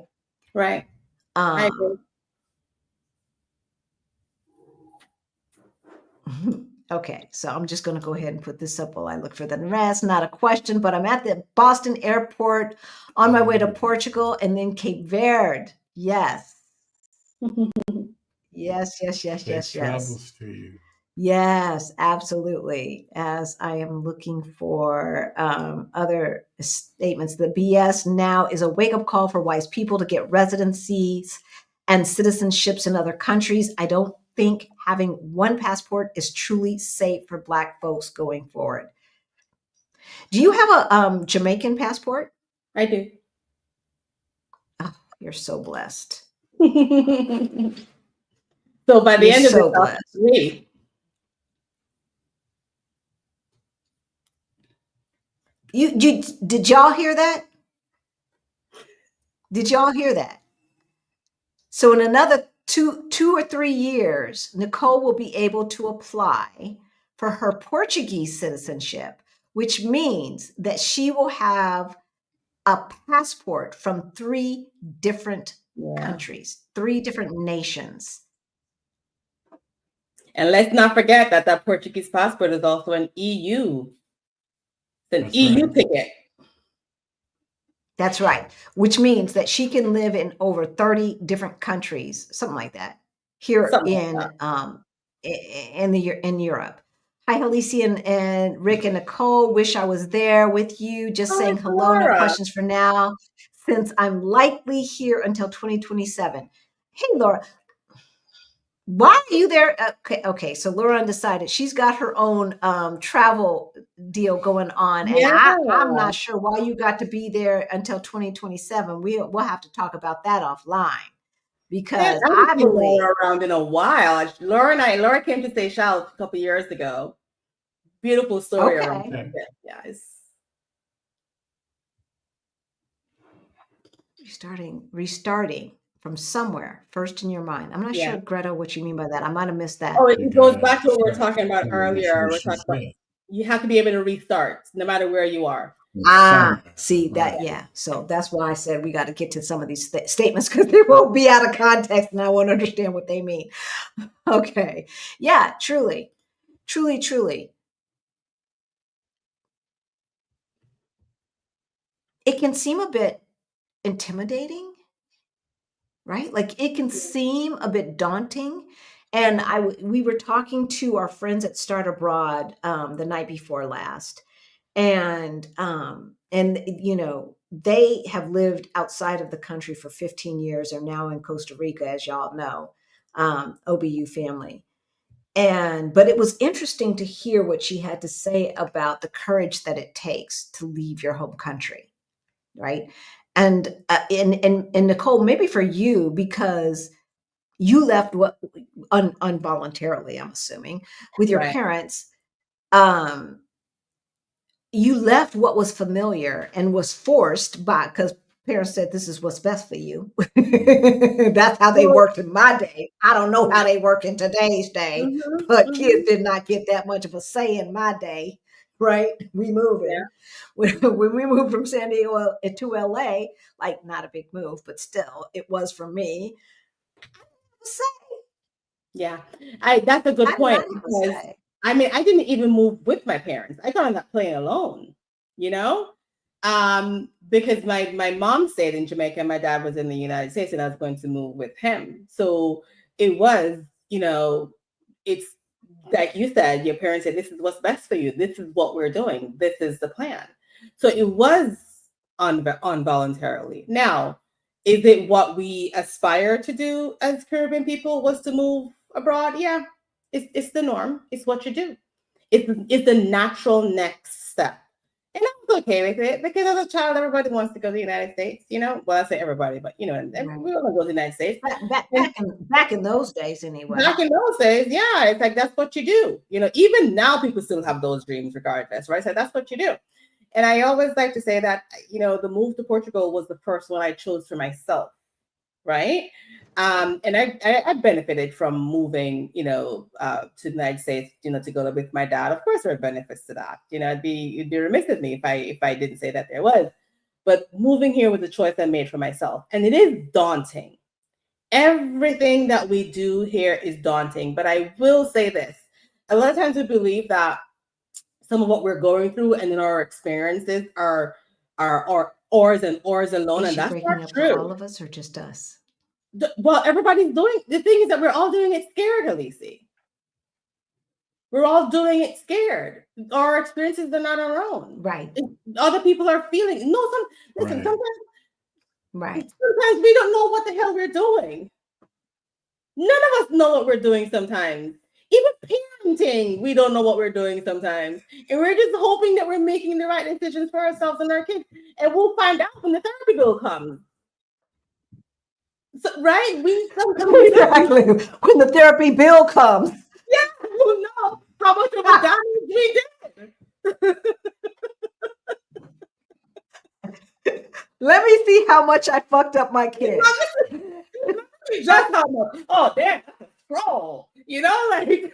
Right. I agree. Okay, so I'm just going to go ahead and put this up while I look for the rest. Not a question, but I'm at the Boston airport on my way to Portugal and then Cape Verde. Yes. Yes, yes, yes, Safe yes, yes. travels to you. Yes, absolutely. As I am looking for other statements, the BS now is a wake up call for wise people to get residencies and citizenships in other countries. I don't think having one passport is truly safe for Black folks going forward. Do you have a Jamaican passport? I do. Oh, you're so blessed. So by the You're end of this, so I'll blessed. be Did y'all hear that? Did y'all hear that? So in another two or 3 years, Nicole will be able to apply for her Portuguese citizenship, which means that she will have a passport from 3 different countries, 3 different nations. And let's not forget that Portuguese passport is also an EU. It's an That's EU right. ticket. That's right, which means that she can live in over 30 different countries, something like that, here Something like that. in Europe. Hi, Halisi and Rick and Nicole. Wish I was there with you. Just saying Hi, hello. No Laura. questions for now, since I'm likely here until 2027. Hey, Laura. Why are you there? Okay. So Laura undecided. She's got her own travel deal going on, and Yeah. I'm not sure why you got to be there until 2027. We'll have to talk about that offline because I I haven't seen believe. Laura around in a while. Laura came to Seychelles a couple years ago. Beautiful story around Okay. it. Yeah, it's Restarting. from somewhere first in your mind. I'm not Yeah. sure, Greta, what you mean by that. I might have missed that. Oh, it It goes back to what we were does. talking about earlier. We're She talking about said. you have to be able to restart no matter where you are. See that? Right. Yeah. So that's why I said we got to get to some of these statements because they will be out of context and I won't understand what they mean. Okay. Yeah, truly, truly, truly. It can seem a bit intimidating, right? Like it can seem a bit daunting. And we were talking to our friends at Start Abroad the night before last, and you know, they have lived outside of the country for 15 years. Are now in Costa Rica, as y'all know, OBU family. But it was interesting to hear what she had to say about the courage that it takes to leave your home country, right? And Nicole, maybe for you, because you left involuntarily, I'm assuming, with your Right. parents. You left what was familiar and was forced by, because parents said this is what's best for you. That's how they Well, worked in my day. I don't know how they work in today's day, but kids did not get that much of a say in my day, right? We moving. When we moved from San Diego to LA, like not a big move, but still it was for me. Yeah, that's a good I did point not have a because say. I mean I didn't even move with my parents. I got on that plane alone, you know, because my mom stayed in Jamaica and my dad was in the United States and I was going to move with him. So it was, you know, it's like you said, your parents said, this is what's best for you. This is what we're doing. This is the plan. So it was involuntarily. Now, is it what we aspire to do as Caribbean people was to move abroad? Yeah, it's the norm. It's what you do. It's the natural next step. And I was okay with it because as a child, everybody wants to go to the United States, you know? Well, I say everybody, but you know, Right. we want to go to the United States. Back in those days, anyway. Back in those days, yeah, it's like that's what you do. You know, even now people still have those dreams regardless, right? So that's what you do. And I always like to say that, you know, the move to Portugal was the first one I chose for myself, right? And I benefited from moving, you know, to the United States, you know, to go with my dad. Of course, there are benefits to that. You know, it'd be remiss of me if I didn't say that there was. But moving here was a choice I made for myself, and it is daunting. Everything that we do here is daunting. But I will say this: a lot of times we believe that some of what we're going through and in our experiences are ours and ours alone, Is and she that's breaking not up for all true. of us or just us? Well, everybody's doing the thing is that we're all doing it scared, Elise. We're all doing it scared. Our experiences are not our own. Right. Other people are feeling. No, listen. Right. Sometimes we don't know what the hell we're doing. None of us know what we're doing sometimes. Even parenting, we don't know what we're doing sometimes. And we're just hoping that we're making the right decisions for ourselves and our kids. And we'll find out when the therapy bill comes. So, right? We sometimes Exactly. When the therapy bill comes. yeah, we'll know how much of a damage we did. Let me see how much I fucked up my kids. Just how much. Oh, damn, that's a scroll. You know, like.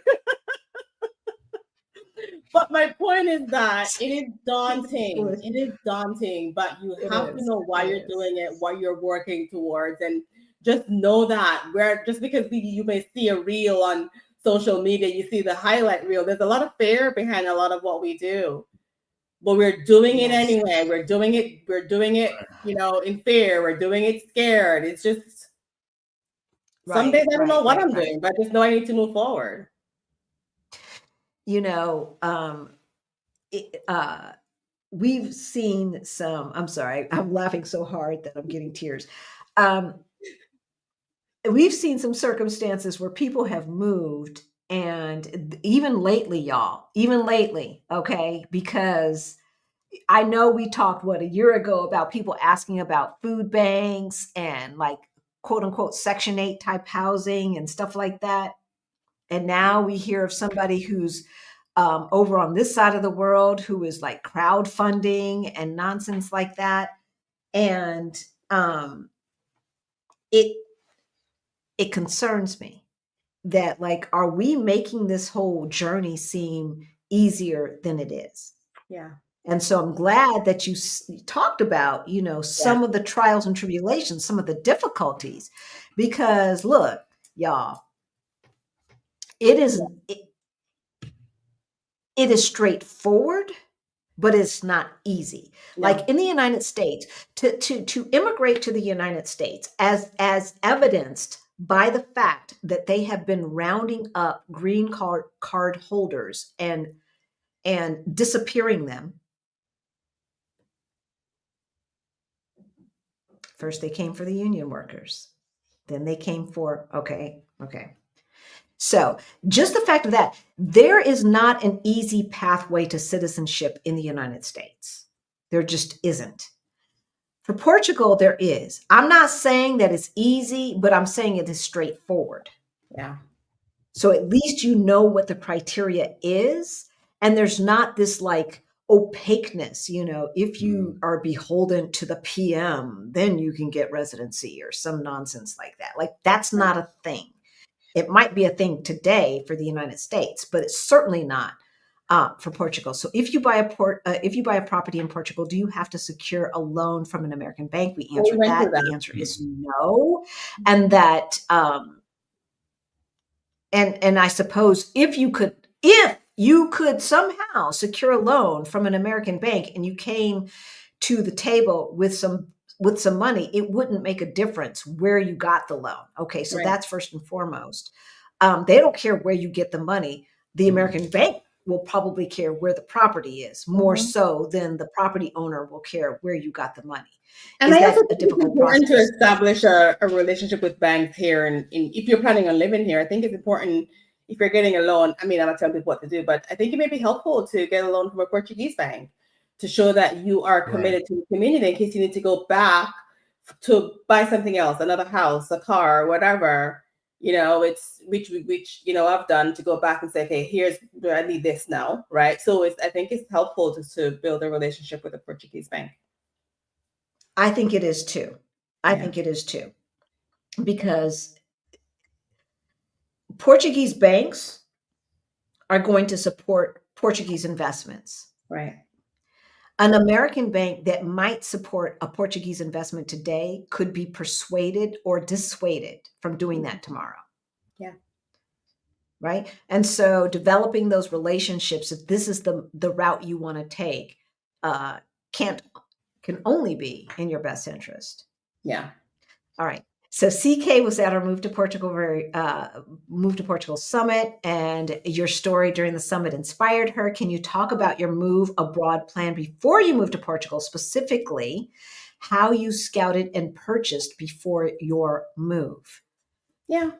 But my point is that it is daunting. It is daunting, but you have to know why you're doing it, what you're working towards, and just know that just because you may see a reel on social media, you see the highlight reel. There's a lot of fear behind a lot of what we do, but we're doing it anyway. We're doing it. You know, in fear. We're doing it scared. It's just some days I don't know what I'm doing, but I just know I need to move forward. You know, we've seen some. I'm sorry, I'm laughing so hard that I'm getting tears. We've seen some circumstances where people have moved, and even lately, y'all, okay, because I know we talked a year ago about people asking about food banks and like quote unquote Section 8 type housing and stuff like that. And now we hear of somebody who's over on this side of the world who is like crowdfunding and nonsense like that. And it it concerns me that, like, are we making this whole journey seem easier than it is? Yeah. And so I'm glad that you talked about, some of the trials and tribulations, some of the difficulties, because look, y'all, it is straightforward, but it's not easy. No. Like in the United States, to immigrate to the United States, as evidenced by the fact that they have been rounding up green card holders and disappearing them. First, they came for the union workers. Then they came for, okay. So just the fact of that, there is not an easy pathway to citizenship in the United States. There just isn't. For Portugal, there is. I'm not saying that it's easy, but I'm saying it is straightforward. Yeah. So at least you know what the criteria is, and there's not this like opaqueness, if you are beholden to the PM, then you can get residency or some nonsense like that. Like that's not a thing. It might be a thing today for the United States, but it's certainly not for Portugal. So if you buy a property in Portugal, do you have to secure a loan from an American bank? We answered that. The answer is no, and that and I suppose if you could somehow secure a loan from an American bank and you came to the table with some money, it wouldn't make a difference where you got the loan. Okay, so that's first and foremost. They don't care where you get the money. The American bank will probably care where the property is, more so than the property owner will care where you got the money. And I also think it's important to establish a relationship with banks here. And if you're planning on living here, I think it's important if you're getting a loan. I mean, I'm not telling people what to do, but I think it may be helpful to get a loan from a Portuguese bank to show that you are committed to the community in case you need to go back to buy something else, another house, a car, whatever. It's which I've done to go back and say, okay, I need this now, right? So I think it's helpful to build a relationship with a Portuguese bank. I think it is too. Because Portuguese banks are going to support Portuguese investments. Right. An American bank that might support a Portuguese investment today could be persuaded or dissuaded from doing that tomorrow. Yeah. Right. And so developing those relationships, if this is the route you want to take, can only be in your best interest. Yeah. All right. So CK was at our Move to Portugal summit, and your story during the summit inspired her. Can you talk about your move abroad plan before you moved to Portugal, specifically how you scouted and purchased before your move? Yeah,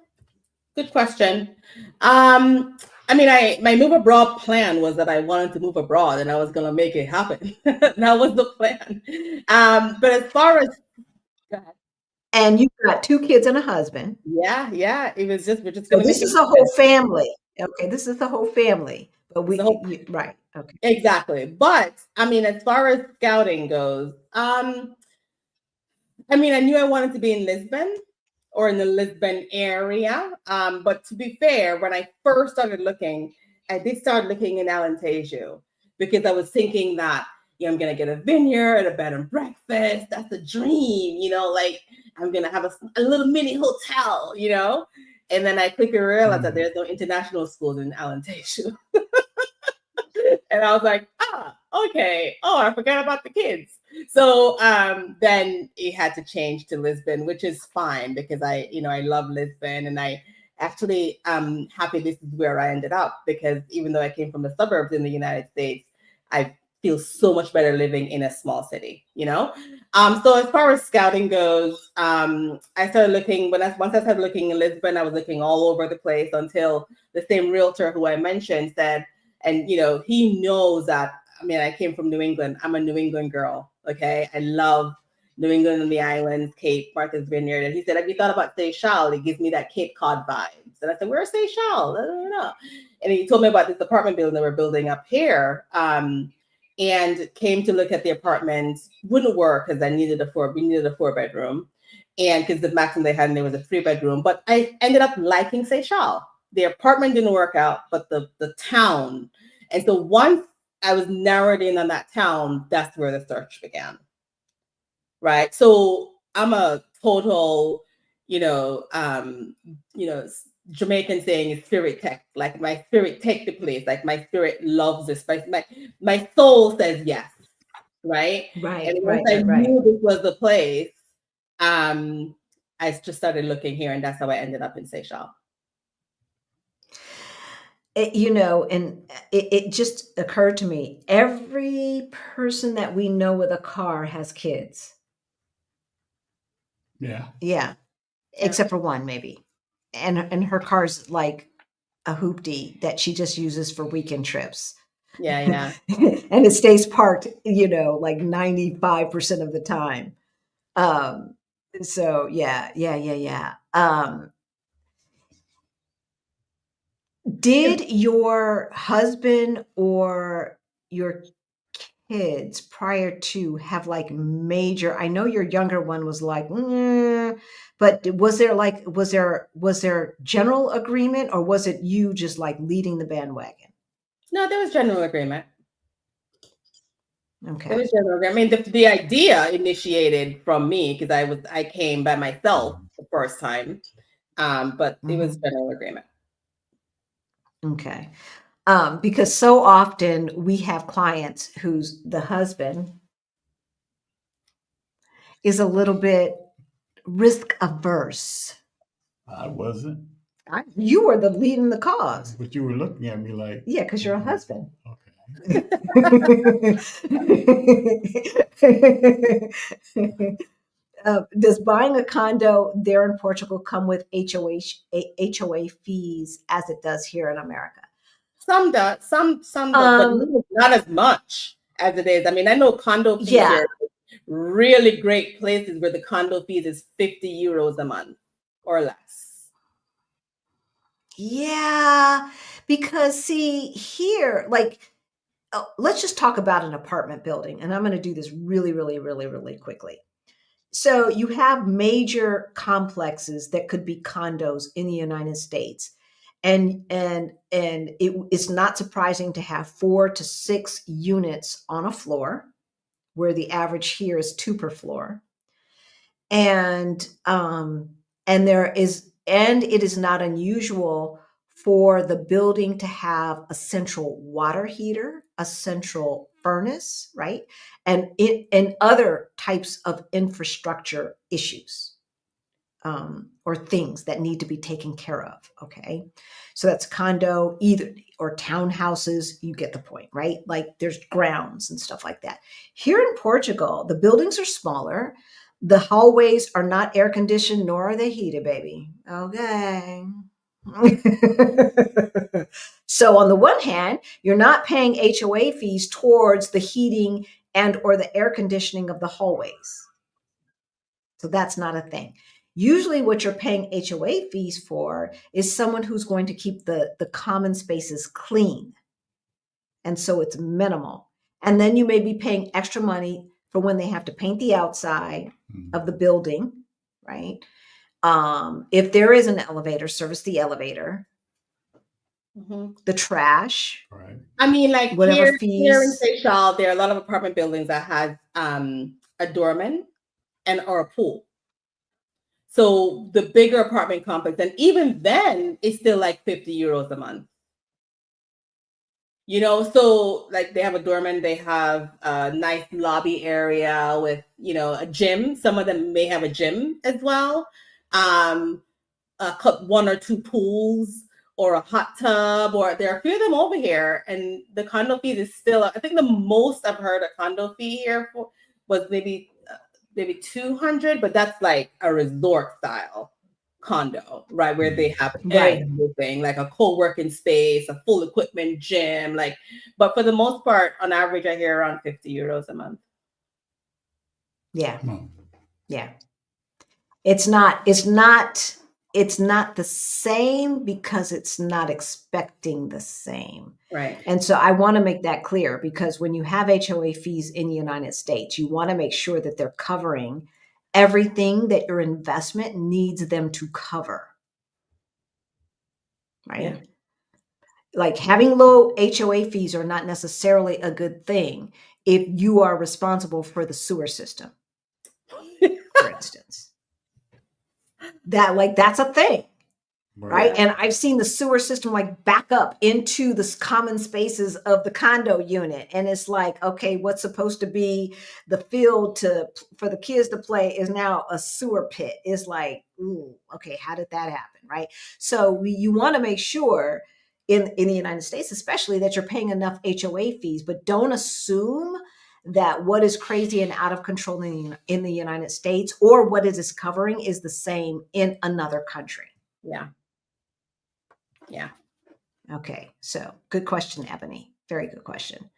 good question. My move abroad plan was that I wanted to move abroad and I was going to make it happen. That was the plan. But as far as go ahead. And you've got 2 kids and a husband. Yeah. It was we're just So going to this is a whole family. Okay, this is the whole family. But right. Okay. Exactly. But as far as scouting goes, I knew I wanted to be in Lisbon or in the Lisbon area. But to be fair, when I first started looking, I did start looking in Alentejo because I was thinking that I'm gonna get a vineyard, a bed and breakfast. That's a dream, like I'm gonna have a little mini hotel, And then I quickly realized that there's no international schools in Alentejo. And I was like, okay. Oh, I forgot about the kids. So then it had to change to Lisbon, which is fine because I love Lisbon, and I actually am happy this is where I ended up, because even though I came from the suburbs in the United States, I feel so much better living in a small city, So as far as scouting goes, I started looking, once I started looking in Lisbon, I was looking all over the place until the same realtor who I mentioned said, and he knows that, I came from New England. I'm a New England girl. Okay. I love New England and the islands, Cape, Martha's Vineyard. And he said, have you thought about Seychelles? It gives me that Cape Cod vibes. And I said, where's Seychelles? I don't know. And he told me about this apartment building that we're building up here. And came to look at the apartment. Wouldn't work because we needed a 4-bedroom. and because the maximum they had in there was a 3-bedroom. But I ended up liking Seychelles. The apartment didn't work out, but the town. And so once I was narrowed in on that town, that's where the search began. Right. So I'm a total, Jamaican saying is spirit tech. Like my spirit take the place. Like my spirit loves this. My soul says yes. Right. Right. And once I knew this was the place, I just started looking here, and that's how I ended up in Seychelles. It just occurred to me, every person that we know with a car has kids. Yeah. Except for one, maybe. And her car's like a hoopty that she just uses for weekend trips. Yeah. And it stays parked, like 95% of the time. So yeah. Did your husband or your kids prior to have like major, I know your younger one was like, but was there general agreement, or was it you just like leading the bandwagon? No, there was general agreement. Okay. There was general agreement. I mean, the idea initiated from me because I came by myself the first time, but it was general agreement. Okay. Because so often we have clients whose the husband is a little bit risk averse. I wasn't. You were the leading the cause. But you were looking at me like, yeah, because you're a husband. Okay. Does buying a condo there in Portugal come with HOA fees as it does here in America? Some does, some but not as much as it is. I mean, I know condo fees are really great places where the condo fees is 50 euros a month or less. Yeah, because see here, like, let's just talk about an apartment building, and I'm going to do this really, really, really, really quickly. So you have major complexes that could be condos in the United States. And it's not surprising to have 4 to 6 units on a floor, where the average here is 2 per floor. And it is not unusual for the building to have a central water heater, a central furnace, right? And other types of infrastructure issues, or things that need to be taken care of. Okay. So that's condo or townhouses. You get the point, right? Like there's grounds and stuff like that. Here in Portugal, the buildings are smaller. The hallways are not air conditioned, nor are they heated, baby. Okay. So on the one hand, you're not paying HOA fees towards the heating and or the air conditioning of the hallways. So that's not a thing. Usually what you're paying HOA fees for is someone who's going to keep the common spaces clean. And so it's minimal. And then you may be paying extra money for when they have to paint the outside of the building, right? If there is an elevator, service the elevator, the trash. Right. I mean, like whatever here in fees. Seychelles, there are a lot of apartment buildings that has a doorman or a pool. So the bigger apartment complex, and even then, it's still like 50 euros a month. So like they have a doorman, they have a nice lobby area with, a gym. Some of them may have a gym as well. 1 or 2 pools or a hot tub, or there are a few of them over here. And the condo fees is still, I think the most I've heard a condo fee here for was maybe 200, but that's like a resort style condo, right? Where they have everything, like a co-working space, a full equipment gym, but for the most part, on average, I hear around 50 euros a month. Yeah. Yeah. It's not the same because it's not expecting the same. Right. And so I want to make that clear, because when you have HOA fees in the United States, you want to make sure that they're covering everything that your investment needs them to cover. Right? Yeah. Like having low HOA fees are not necessarily a good thing if you are responsible for the sewer system, for instance. That's a thing. Right. And I've seen the sewer system like back up into the common spaces of the condo unit. And it's like, okay, what's supposed to be the field for the kids to play is now a sewer pit. It's like, ooh, okay, how did that happen? Right. So you want to make sure in the United States, especially, that you're paying enough HOA fees, but don't assume that what is crazy and out of control in the United States or what it is covering is the same in another country. Yeah. Yeah. Okay, so good question, Ebony. Very good question.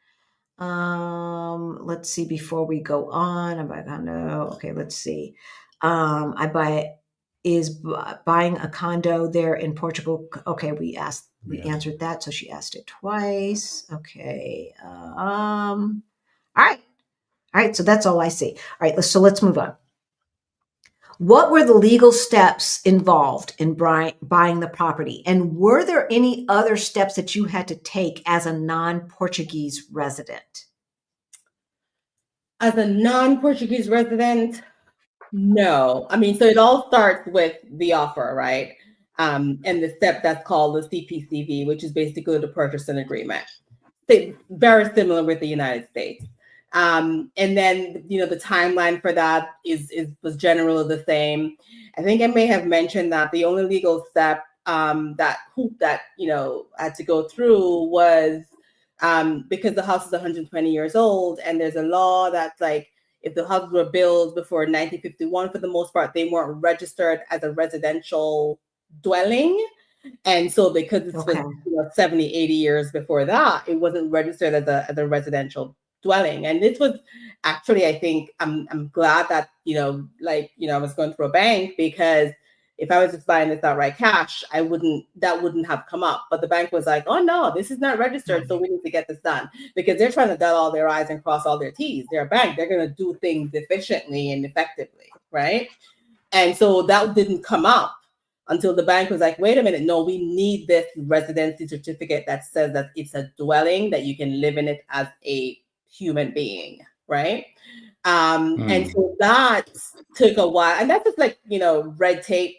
Let's see before we go on. I buy a condo. Okay, let's see. Buying a condo there in Portugal. Okay, we answered that. So she asked it twice. Okay. All right. So that's all I see. All right. So let's move on. What were the legal steps involved in buying the property? And were there any other steps that you had to take as a non-Portuguese resident? As a non-Portuguese resident, no. I mean, so it all starts with the offer, right? And the step that's called the CPCV, which is basically the purchase and agreement. Very similar with the United States. And then, the timeline for that was generally the same. I think I may have mentioned that the only legal step that had to go through was because the house is 120 years old, and there's a law that's like, if the houses were built before 1951, for the most part, they weren't registered as a residential dwelling. And so because this was 70, 80 years before that, it wasn't registered as a residential dwelling. And this was actually, I think, I'm glad that, I was going through a bank, because if I was just buying this outright cash, that wouldn't have come up. But the bank was like, oh no, this is not registered, so we need to get this done, because they're trying to dot all their I's and cross all their T's. They're a bank. They're going to do things efficiently and effectively, right? And so that didn't come up until the bank was like, wait a minute, no, we need this residency certificate that says that it's a dwelling, that you can live in it as a human being, right? And so that took a while. And that's just like, red tape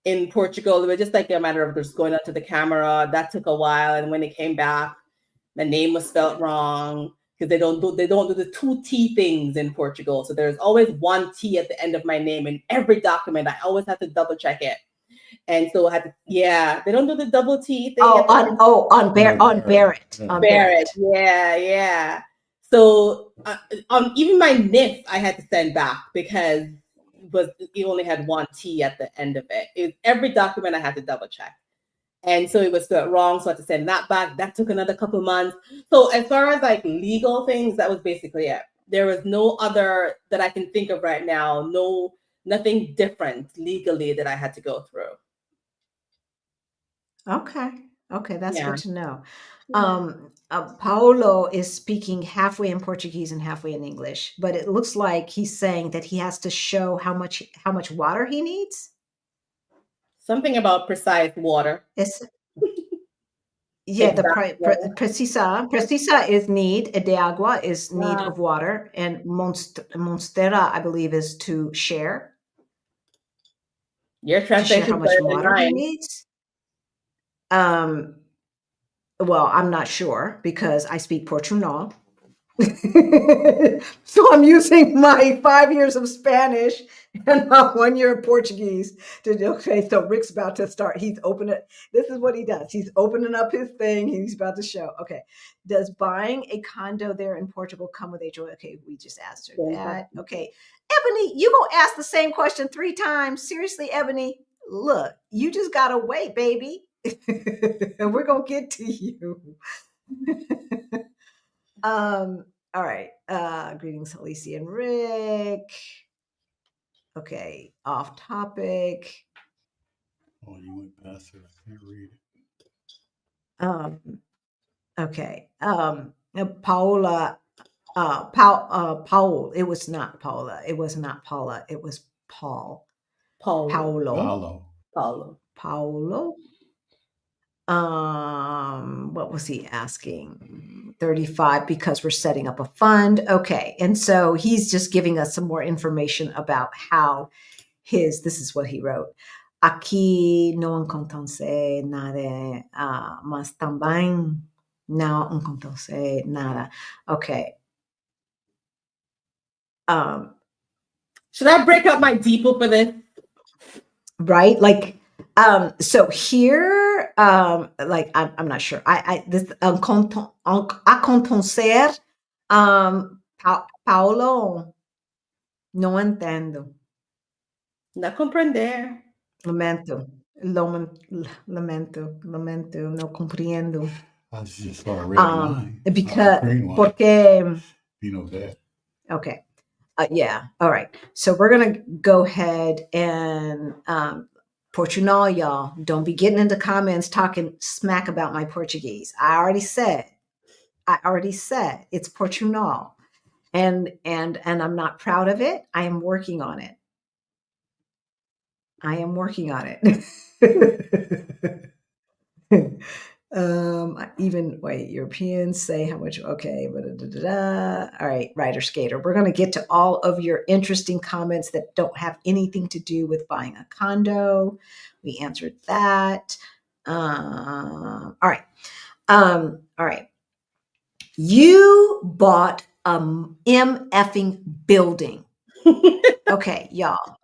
in Portugal. It was just like a matter of just going up to the camera. That took a while. And when it came back, my name was spelled wrong, because they don't do the 2 T things in Portugal. So there's always 1 T at the end of my name in every document. I always have to double check it. And so I had to, they don't do the double T thing. On Barrett. Barrett. Yeah. So even my NIF I had to send back, because it only had 1 T at the end of it. Every document I had to double check. And so it was spelled wrong, so I had to send that back. That took another couple of months. So as far as like legal things, that was basically it. There was no other that I can think of right now. Nothing different legally that I had to go through. Okay, that's good to know. Paulo is speaking halfway in Portuguese and halfway in English, but it looks like he's saying that he has to show how much water he needs. Something about precise water. Precisa is need de agua, is need of water, and monstera, I believe, is to share. Your translation, how much water he needs. Well, I'm not sure, because I speak Portugal. So I'm using my 5 years of Spanish and my 1 year of Portuguese okay, so Rick's about to start. He's opening. This is what he does. He's opening up his thing. He's about to show. Okay. Does buying a condo there in Portugal come with HOA? Okay, we just asked her that. Okay. Ebony, you gonna ask the same question 3 times? Seriously, Ebony? Look, you just gotta wait, baby. And we're gonna get to you. All right. Greetings, Alicia and Rick. Okay, off topic. Oh, you went past it. I can't read it. Okay. Paola Paul. It was not Paula. It was not Paula. It was Paul. Paulo. Paolo. Paulo. Paolo. What was he asking? 35 because we're setting up a fund. Okay. And so he's just giving us some more information about how this is what he wrote. Aqui não encontrei nada, mas também não encontrei nada. Okay. Should I break up my depot for this? Right? Like, so here, like, I'm not sure. This acontecer, Paulo, não entendo. No comprender. Lamento, não compreendo. I just saw a red line. Because, green line. porque, You know that. okay. Yeah. All right. So we're going to go ahead and, Portugal, y'all, don't be getting into comments talking smack about my Portuguese. I already said it's Portugal, and I'm not proud of it. I am working on it. Even wait, Europeans say how much, okay, all right, Rider Skater. We're going to get to all of your interesting comments that don't have anything to do with buying a condo. We answered that. All right. You bought a MFing building. Okay, y'all.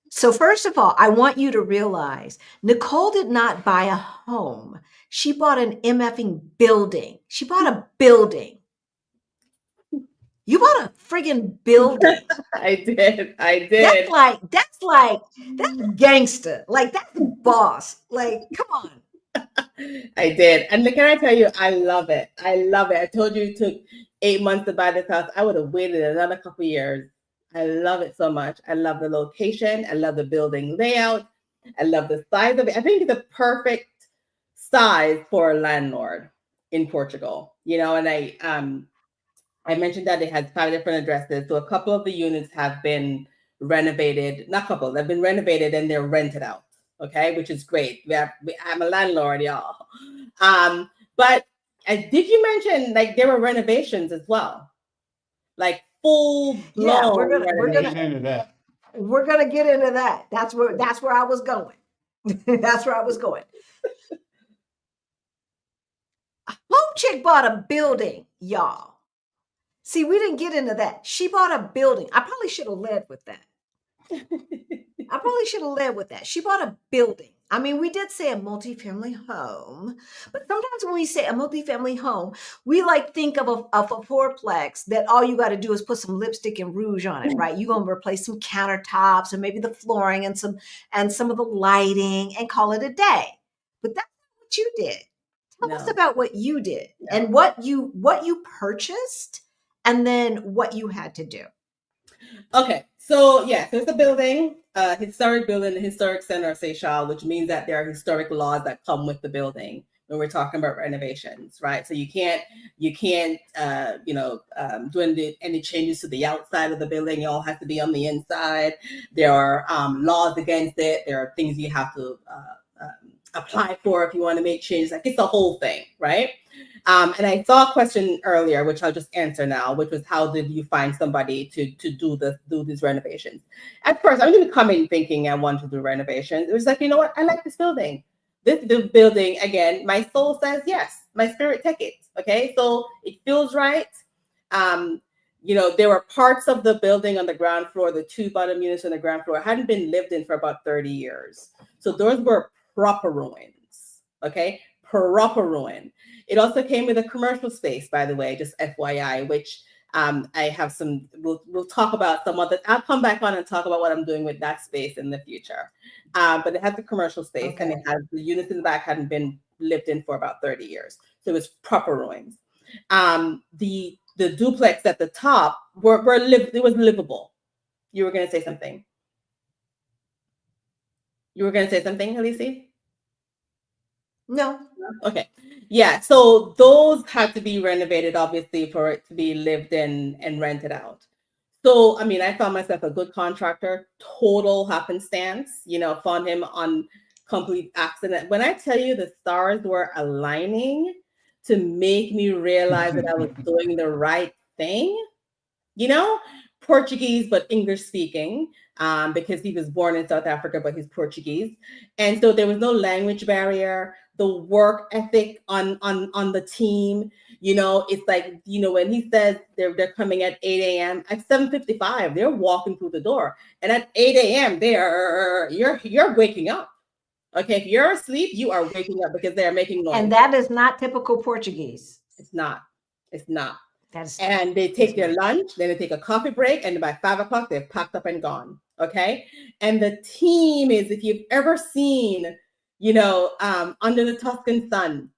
So first of all, I want you to realize Nicole did not buy a home. She bought an MFing building. She bought a building. You bought a friggin' building. I did. That's gangster. Like, that's boss. Like, come on. I did. And can I tell you, I love it. I told you it took 8 months to buy this house. I would have waited another couple of years. I love it so much. I love the location. I love the building layout. I love the size of it. I think it's a perfect size for a landlord in Portugal. You know, and I mentioned that it has 5 different addresses. So a couple of the units have been renovated. Not a couple, they've been renovated and they're rented out. Okay, which is great. I'm a landlord, y'all. But did you mention like there were renovations as well? Like full blown. Yeah, we're gonna get into that. We're gonna get into that. That's where I was going. That's where I was going. Home chick bought a building, y'all. See, we didn't get into that. She bought a building. I probably should have led with that. She bought a building. I mean, we did say a multifamily home, but sometimes when we say a multifamily home, we like think of a fourplex that all you got to do is put some lipstick and rouge on it, right? You're gonna replace some countertops and maybe the flooring and some of the lighting and call it a day. But that's not what you did. Tell us about what you did and what you purchased, and then what you had to do. Okay, so yeah, there's a building, historic building, the historic center of Seychelles, which means that there are historic laws that come with the building when we're talking about renovations, right? So you can't do any changes to the outside of the building. It all has to be on the inside. There are laws against it. There are things you have to apply for if you want to make changes. Like, it's the whole thing, right? And I saw a question earlier, which I'll just answer now, which was, how did you find somebody to do these renovations? At first, I didn't come in thinking I wanted to do renovations. It was like, you know what? I like this building. This building, again, my soul says yes. My spirit takes it. Okay, so it feels right. There were parts of the building on the ground floor, the 2 bottom units on the ground floor hadn't been lived in for about 30 years. So those were proper ruins. Okay, proper ruin. It also came with a commercial space, by the way, just FYI, which I have some, we'll talk about some other, I'll come back on and talk about what I'm doing with that space in the future. But it has the commercial space, and it has the units in the back hadn't been lived in for about 30 years. So it was proper ruins. The duplex at the top it was livable. You were going to say something. You were going to say something, Alicia? No. Okay. Yeah, so those had to be renovated, obviously, for it to be lived in and rented out. So, I mean, I found myself a good contractor, total happenstance, found him on complete accident. When I tell you the stars were aligning to make me realize that I was doing the right thing, you know, Portuguese, but English speaking, because he was born in South Africa, but he's Portuguese. And so there was no language barrier. The work ethic on the team, it's like, when he says they're coming at 8 a.m., at 7:55, they're walking through the door. And at 8 a.m., you're waking up. Okay, if you're asleep, you are waking up because they're making noise. And that is not typical Portuguese. It's not. It's not. That's And they take their lunch, then they take a coffee break, and by 5 o'clock, they've packed up and gone. Okay. And the team is, if you've ever seen, Under the Tuscan Sun,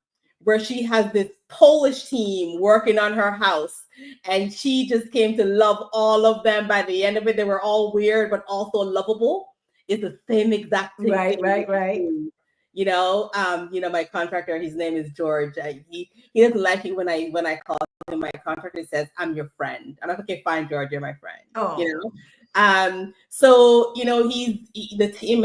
where she has this Polish team working on her house, and she just came to love all of them. By the end of it, they were all weird, but also lovable. It's the same exact thing. Right. My contractor, his name is George. He doesn't like it when I call him my contractor. Says, "I'm your friend." I'm like, "Okay, fine, George, you're my friend." Oh. So the team,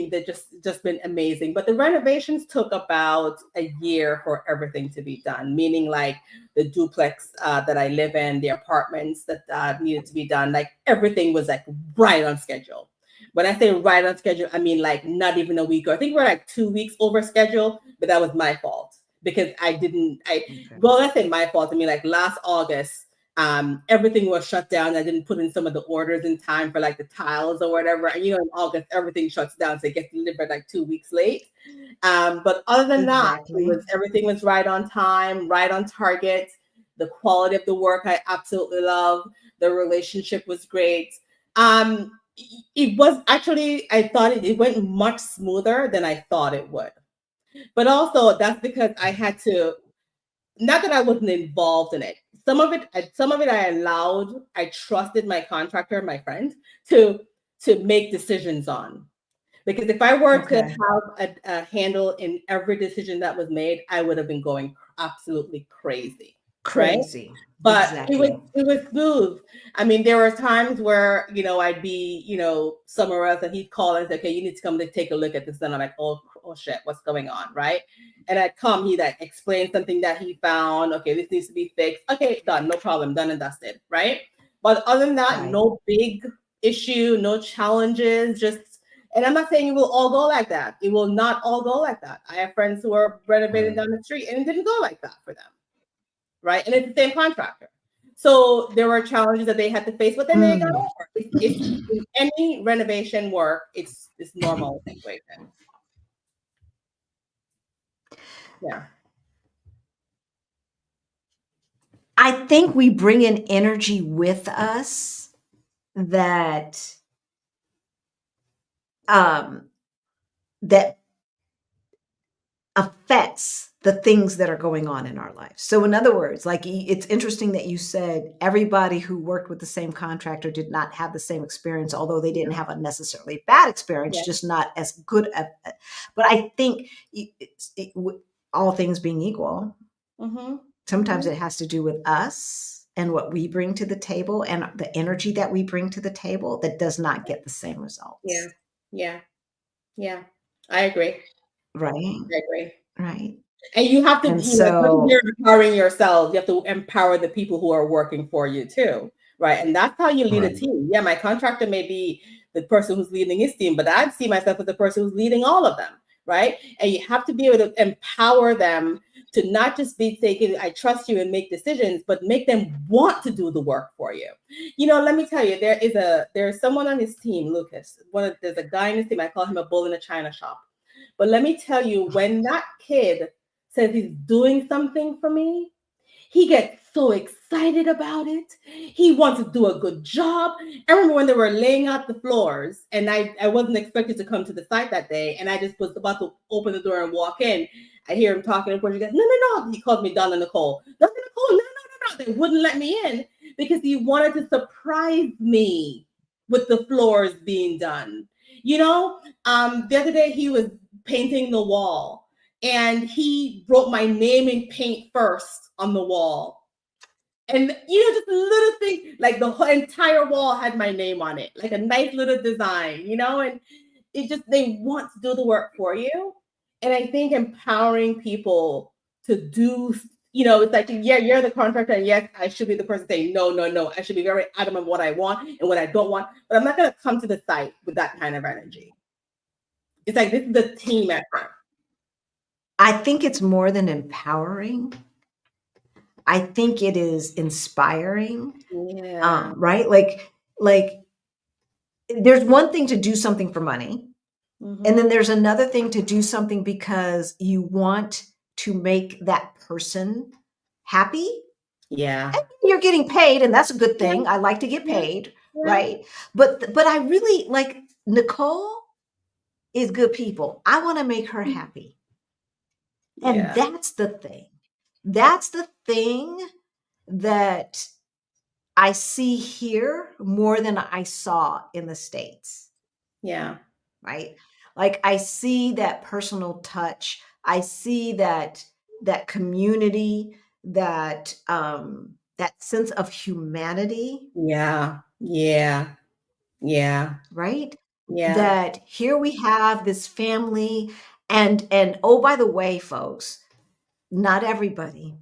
they've just been amazing. But the renovations took about a year for everything to be done, meaning like the duplex that I live in, the apartments that needed to be done, like everything was like right on schedule. When I say right on schedule, I mean like not even a week. I think we're like 2 weeks over schedule, but that was my fault because let's say my fault. I mean, like last August, everything was shut down. I didn't put in some of the orders in time for like the tiles or whatever. And in August, everything shuts down. So it gets delivered like 2 weeks late. But other than that, everything was right on time, right on target. The quality of the work, I absolutely love. The relationship was great. It was actually, I thought it went much smoother than I thought it would. But also that's because I had to, not that I wasn't involved in it. Some of it I trusted my contractor, my friend, to make decisions on. Because if I were to have a handle in every decision that was made, I would have been going absolutely crazy. Crazy. Right? But exactly. it was smooth. I mean, there were times where, I'd be, somewhere else and he'd call and say, "Okay, you need to come to take a look at this." And I'm like, oh shit, what's going on? Right. And I'd come, he'd like explain something that he found. Okay, this needs to be fixed. Okay, done, no problem, done and dusted. Right. But other than that, no big issue, no challenges, and I'm not saying it will all go like that. It will not all go like that. I have friends who are renovating down the street and it didn't go like that for them. Right. And it's the same contractor. So there were challenges that they had to face, but then they got over. It's in any renovation work, it's normal situation. Yeah. I think we bring an energy with us that that affects the things that are going on in our life. So in other words, like it's interesting that you said everybody who worked with the same contractor did not have the same experience, although they didn't have a necessarily bad experience, just not as good. But I think all things being equal, sometimes it has to do with us and what we bring to the table and the energy that we bring to the table that does not get the same results. Yeah. I agree. Right. I agree. Right. And you have to, you're empowering yourself. You have to empower the people who are working for you too. Right. And that's how you lead a team. Yeah. My contractor may be the person who's leading his team, but I'd see myself as the person who's leading all of them. Right. And you have to be able to empower them to not just be taking, "I trust you," and make decisions, but make them want to do the work for you. Let me tell you, there's someone on his team, Lucas. There's a guy in his team. I call him a bull in a china shop. But let me tell you, when that kid says he's doing something for me, he gets so excited about it. He wants to do a good job. I remember when they were laying out the floors and I wasn't expected to come to the site that day. And I just was about to open the door and walk in. I hear him talking in Portuguese. No. He called me Donna Nicole. Donna Nicole, no. They wouldn't let me in because he wanted to surprise me with the floors being done. The other day he was painting the wall and he wrote my name in paint first on the wall. And, just a little thing, like the whole entire wall had my name on it, like a nice little design, and they want to do the work for you. And I think empowering people to do, it's like, yeah, you're the contractor, and yes, I should be the person saying, no, I should be very adamant what I want and what I don't want, but I'm not going to come to the site with that kind of energy. It's like, this is the team effort. I think it's more than empowering. I think it is inspiring. Yeah. Right? Like there's one thing to do something for money. Mhm. And then there's another thing to do something because you want to make that person happy. Yeah. And you're getting paid, and that's a good thing. I like to get paid, right? But I really like Nicole is good people. I want to make her happy. And that's the thing. That's the thing that I see here more than I saw in the States. Yeah. Right? Like I see that personal touch. I see that community, that sense of humanity. Yeah. Right? Yeah. That here we have this family, and oh, by the way, folks, not everybody,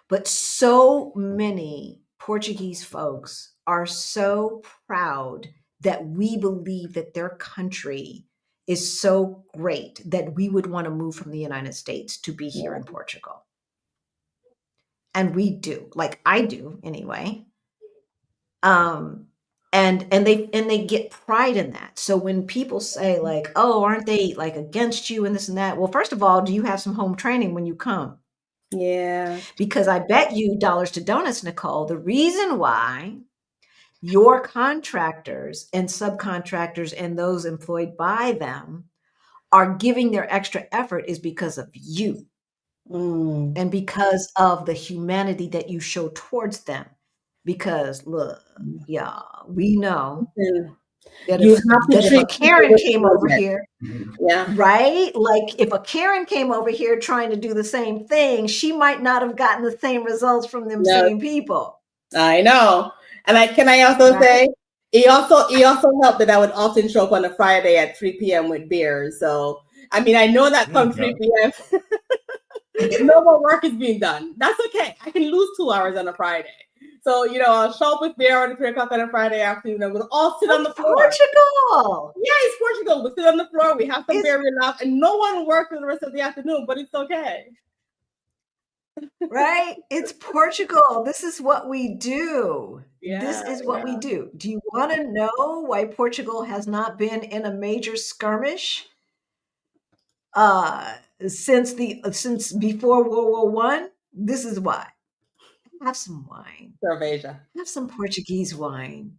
but so many Portuguese folks are so proud that we believe that their country is so great that we would want to move from the United States to be here in Portugal. And we do, like I do anyway. And they get pride in that. So when people say like, oh, aren't they like against you and this and that? Well, first of all, do you have some home training when you come? Yeah. Because I bet you dollars to donuts, Nicole, the reason why your contractors and subcontractors and those employed by them are giving their extra effort is because of you. And because of the humanity that you show towards them. Because look, y'all, we know that if a Karen came over here, right? Like if a Karen came over here trying to do the same thing, she might not have gotten the same results from them same people. I know. And can I also say, it also helped that I would often show up on a Friday at 3 p.m. with beers. So, I mean, I know that come 3 p.m. no more work is being done. That's okay. I can lose 2 hours on a Friday. So, I'll show up with beer at 3 o'clock on a Friday afternoon, and we'll all sit on the floor. Portugal. Yeah, it's Portugal. We sit on the floor, we have some beer, we laugh, and no one works for the rest of the afternoon, but it's okay. Right? It's Portugal. This is what we do. This is what we do. Do you want to know why Portugal has not been in a major skirmish since before World War I? This is why. Have some wine. Cerveja. Have some Portuguese wine,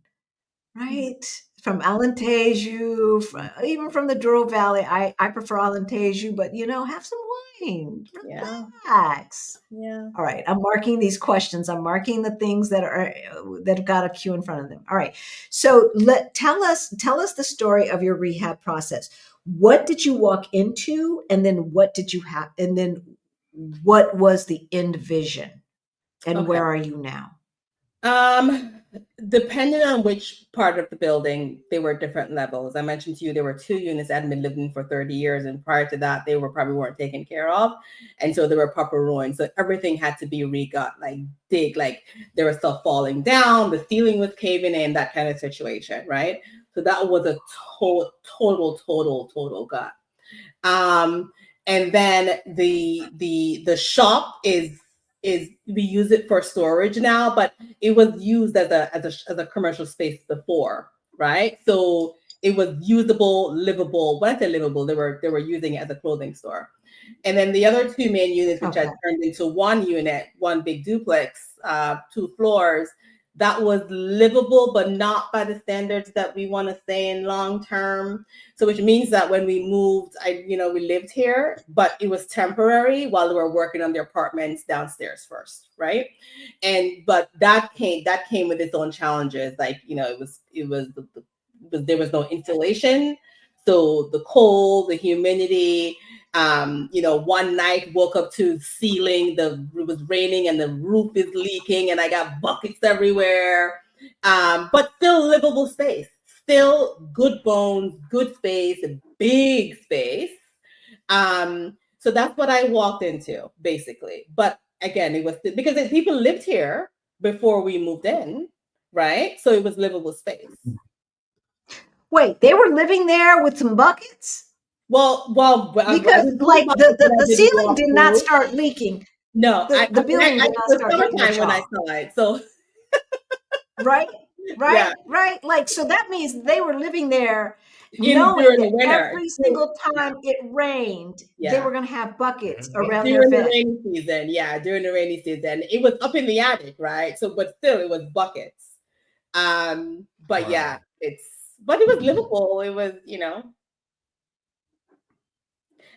right? From Alentejo, even from the Douro Valley. I prefer Alentejo, but have some wine. Relax. Yeah. All right. I'm marking these questions. I'm marking the things that have got a queue in front of them. All right. So tell us the story of your rehab process. What did you walk into, and then what did you have, and then what was the end vision, and where are you now? Depending on which part of the building, they were different levels. I mentioned to you there were 2 units that had been living for 30 years, and prior to that, they weren't taken care of, and so they were proper ruins. So everything had to be re-gut, like there was stuff falling down, the ceiling was caving in, that kind of situation, right? So that was a total gut. And then the shop is we use it for storage now, but it was used as a commercial space before, right? So it was usable, livable. When I say livable, they were using it as a clothing store. And then the other 2 main units, which I turned into 1 unit, 1 big duplex, 2 floors, that was livable, but not by the standards that we want to stay in long term. So which means that when we moved, we lived here, but it was temporary while they were working on their apartments downstairs first, right? But that came with its own challenges. Like, there was no insulation. So the cold, the humidity, one night woke up to ceiling, it was raining and the roof is leaking and I got buckets everywhere. But still livable space, still good bones, good space, a big space. So that's what I walked into basically. But again, it was because people lived here before we moved in, right? So it was livable space. Wait, they were living there with some buckets? Well, because like the ceiling did not start leaking. No, the building did not start leaking at when I saw it. So right. Yeah. Like, so that means they were living there knowing during the that winter. every single time it rained, they were going to have buckets around during their the bed. rainy season. Yeah, during the rainy season, it was up in the attic, right? So, but still, it was buckets. But yeah, but it was livable. It was,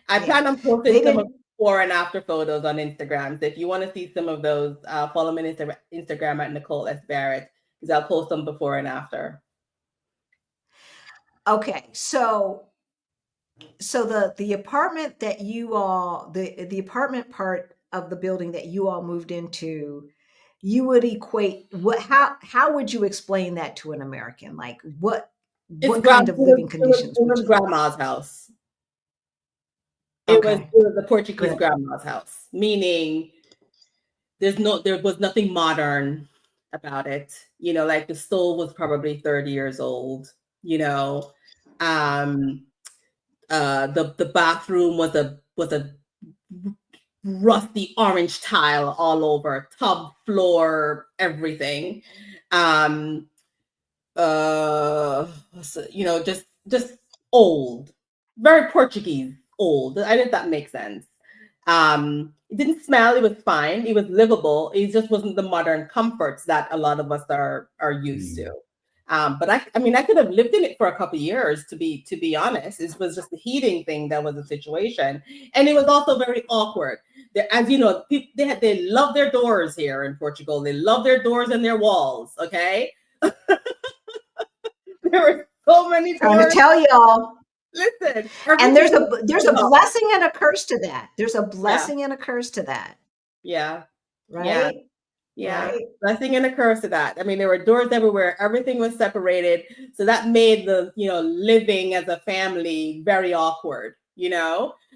I plan on posting some of before and after photos on Instagram. So if you want to see some of those, follow me on Instagram at Nicole S. Barrett, because I'll post them before and after. Okay, so the apartment that you all the apartment part of the building that you all moved into, you would equate how would you explain that to an American? Like what kind of living conditions? It was grandma's house. It was the Portuguese grandma's house, meaning there was nothing modern about it. Like the stove was probably 30 years old. The bathroom was a rusty orange tile all over, tub, floor, everything. Just old, very Portuguese old. I think that makes sense. It didn't smell. It was fine. It was livable. It just wasn't the modern comforts that a lot of us are used to. But I could have lived in it for a couple of years, to be honest. It was just the heating thing that was the situation, and it was also very awkward. As you know, they love their doors here in Portugal. They love their doors and their walls. Okay, there were so many doors. Trying to tell y'all. Listen, and there's a blessing and a curse to that. There's a blessing and a curse to that. Yeah. Right. Yeah. Right. Blessing and a curse to that. I mean, there were doors everywhere. Everything was separated. So that made the, living as a family very awkward,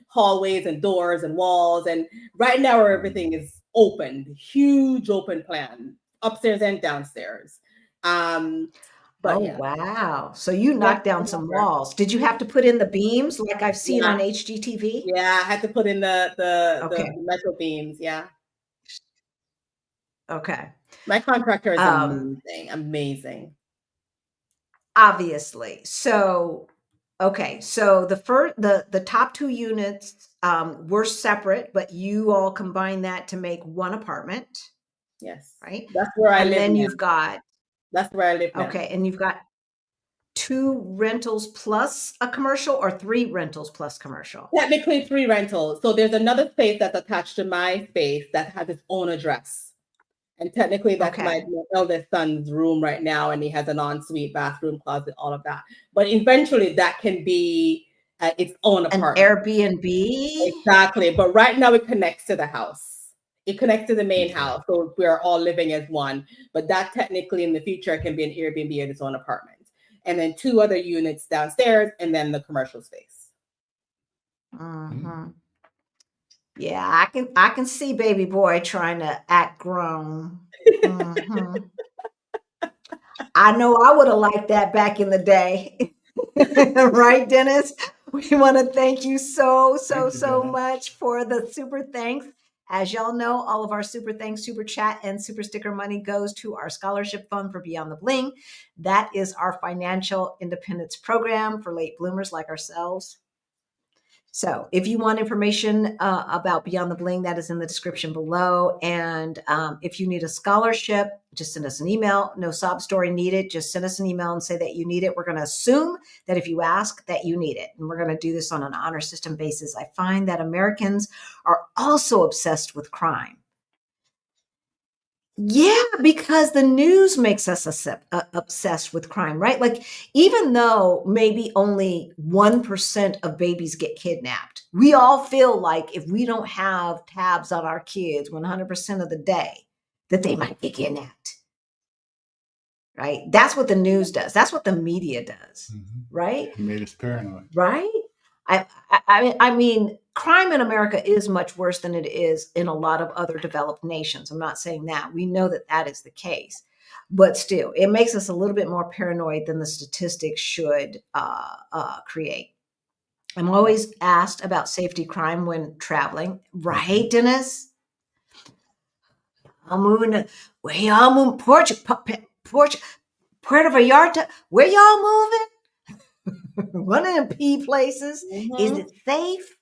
hallways and doors and walls. And right now where everything is open, huge open plan, upstairs and downstairs. Wow. So you knocked down some walls. Did you have to put in the beams like I've seen on HGTV? Yeah, I had to put in the metal beams. Yeah. Okay. My contractor is amazing. Obviously. So, okay. So the top two units were separate, but you all combined that to make one apartment. Yes. Right. That's where I live. And then you've got. That's where I live now. Okay. And you've got 2 rentals plus a commercial, or 3 rentals plus commercial? Technically 3 rentals. So there's another space that's attached to my space that has its own address. And technically that's my eldest son's room right now. And he has an ensuite, bathroom, closet, all of that. But eventually that can be its own apartment. An Airbnb? Exactly. But right now it connects to the house. It connects to the main house. So we're all living as one. But that technically in the future can be an Airbnb in its own apartment. And then 2 other units downstairs, and then the commercial space. Mm-hmm. Yeah, I can see baby boy trying to act grown. Mm-hmm. I know I would have liked that back in the day. Right, Dennis? We want to thank you so much for the super thanks. As y'all know, all of our super thanks, super chat, and super sticker money goes to our scholarship fund for Beyond the Bling. That is our financial independence program for late bloomers like ourselves. So if you want information about Beyond the Bling, that is in the description below. And if you need a scholarship, just send us an email. No sob story needed. Just send us an email and say that you need it. We're going to assume that if you ask that you need it. And we're going to do this on an honor system basis. I find that Americans are also obsessed with crime. Yeah, because the news makes us obsessed with crime, right? Like, even though maybe only 1% of babies get kidnapped, we all feel like if we don't have tabs on our kids 100% of the day, that they might get kidnapped, right? That's what the news does. That's what the media does, right? It made us paranoid. Right? I mean, crime in America is much worse than it is in a lot of other developed nations. I'm not saying that. We know that that is the case. But still, it makes us a little bit more paranoid than the statistics should create. I'm always asked about safety crime when traveling. Right, Dennis? I'm moving where y'all moving? Puerto Vallarta. Where y'all moving? One of them P places. Is it safe?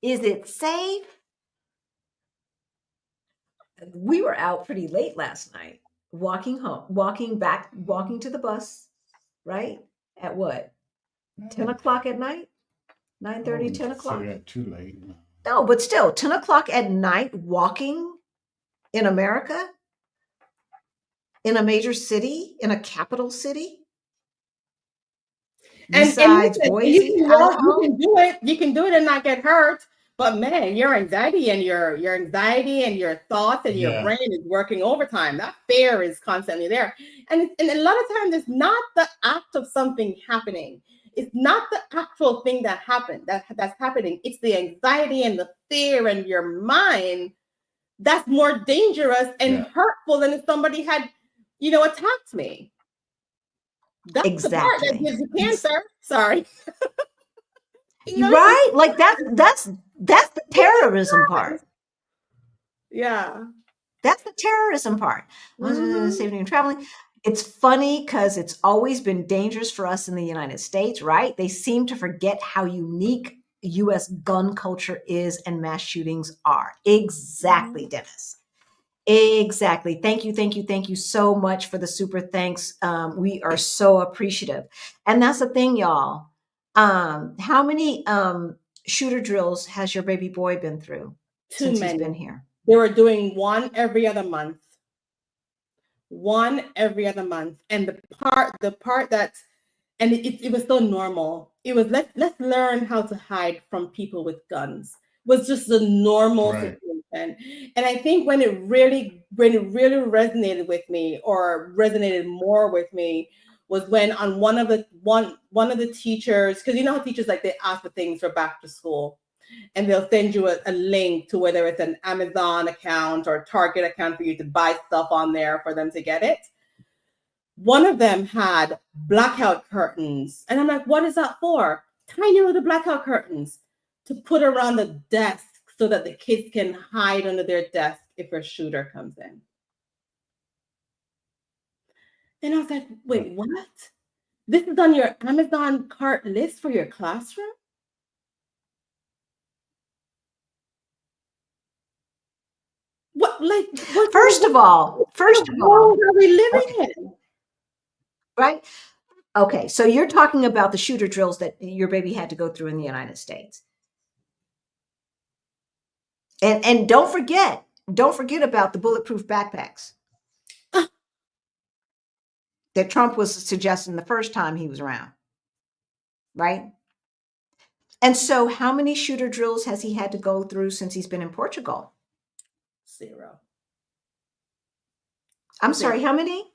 Is it safe? We were out pretty late last night, walking home, walking to the bus, right? At what? 10 o'clock at night? 9:30, 10 o'clock? Say that too late. No, but still, 10 o'clock at night, walking in America, in a major city, in a capital city. Besides listen, Boise, you can do it. You can do it and not get hurt. But man, your anxiety and your thoughts and your brain is working overtime. That fear is constantly there. And a lot of times it's not the act of something happening. It's not the actual thing that happened that's happening. It's the anxiety and the fear in your mind that's more dangerous and hurtful than if somebody had, attacked me. That's exactly the part that gives you cancer. Sorry. Right? Like that's the terrorism part. Yeah. That's the terrorism part. Safety and traveling. It's funny because it's always been dangerous for us in the United States, right? They seem to forget how unique US gun culture is and mass shootings are. Exactly, Dennis. Exactly. Thank you so much for the super thanks. We are so appreciative. And that's the thing, y'all. How many shooter drills has your baby boy been through since he's been here? They were doing one every other month. And the part that, and it was so normal. It was let's learn how to hide from people with guns. It was just the normal situation. And I think when it really resonated with me, or resonated more with me, was when on one of the teachers, because you know how teachers, like, they ask for things for back to school, and they'll send you a link to whether it's an Amazon account or Target account for you to buy stuff on there for them to get it. One of them had blackout curtains. And I'm like, what is that for? Tiny little blackout curtains to put around the desk so that the kids can hide under their desk if a shooter comes in. And I was like, wait, what? This is on your Amazon cart list for your classroom? First of all, are we living in? Right? Okay, so you're talking about the shooter drills that your baby had to go through in the United States. And don't forget about the bulletproof backpacks that Trump was suggesting the first time he was around. Right? And so how many shooter drills has he had to go through since he's been in Portugal? 0. I'm sorry, how many?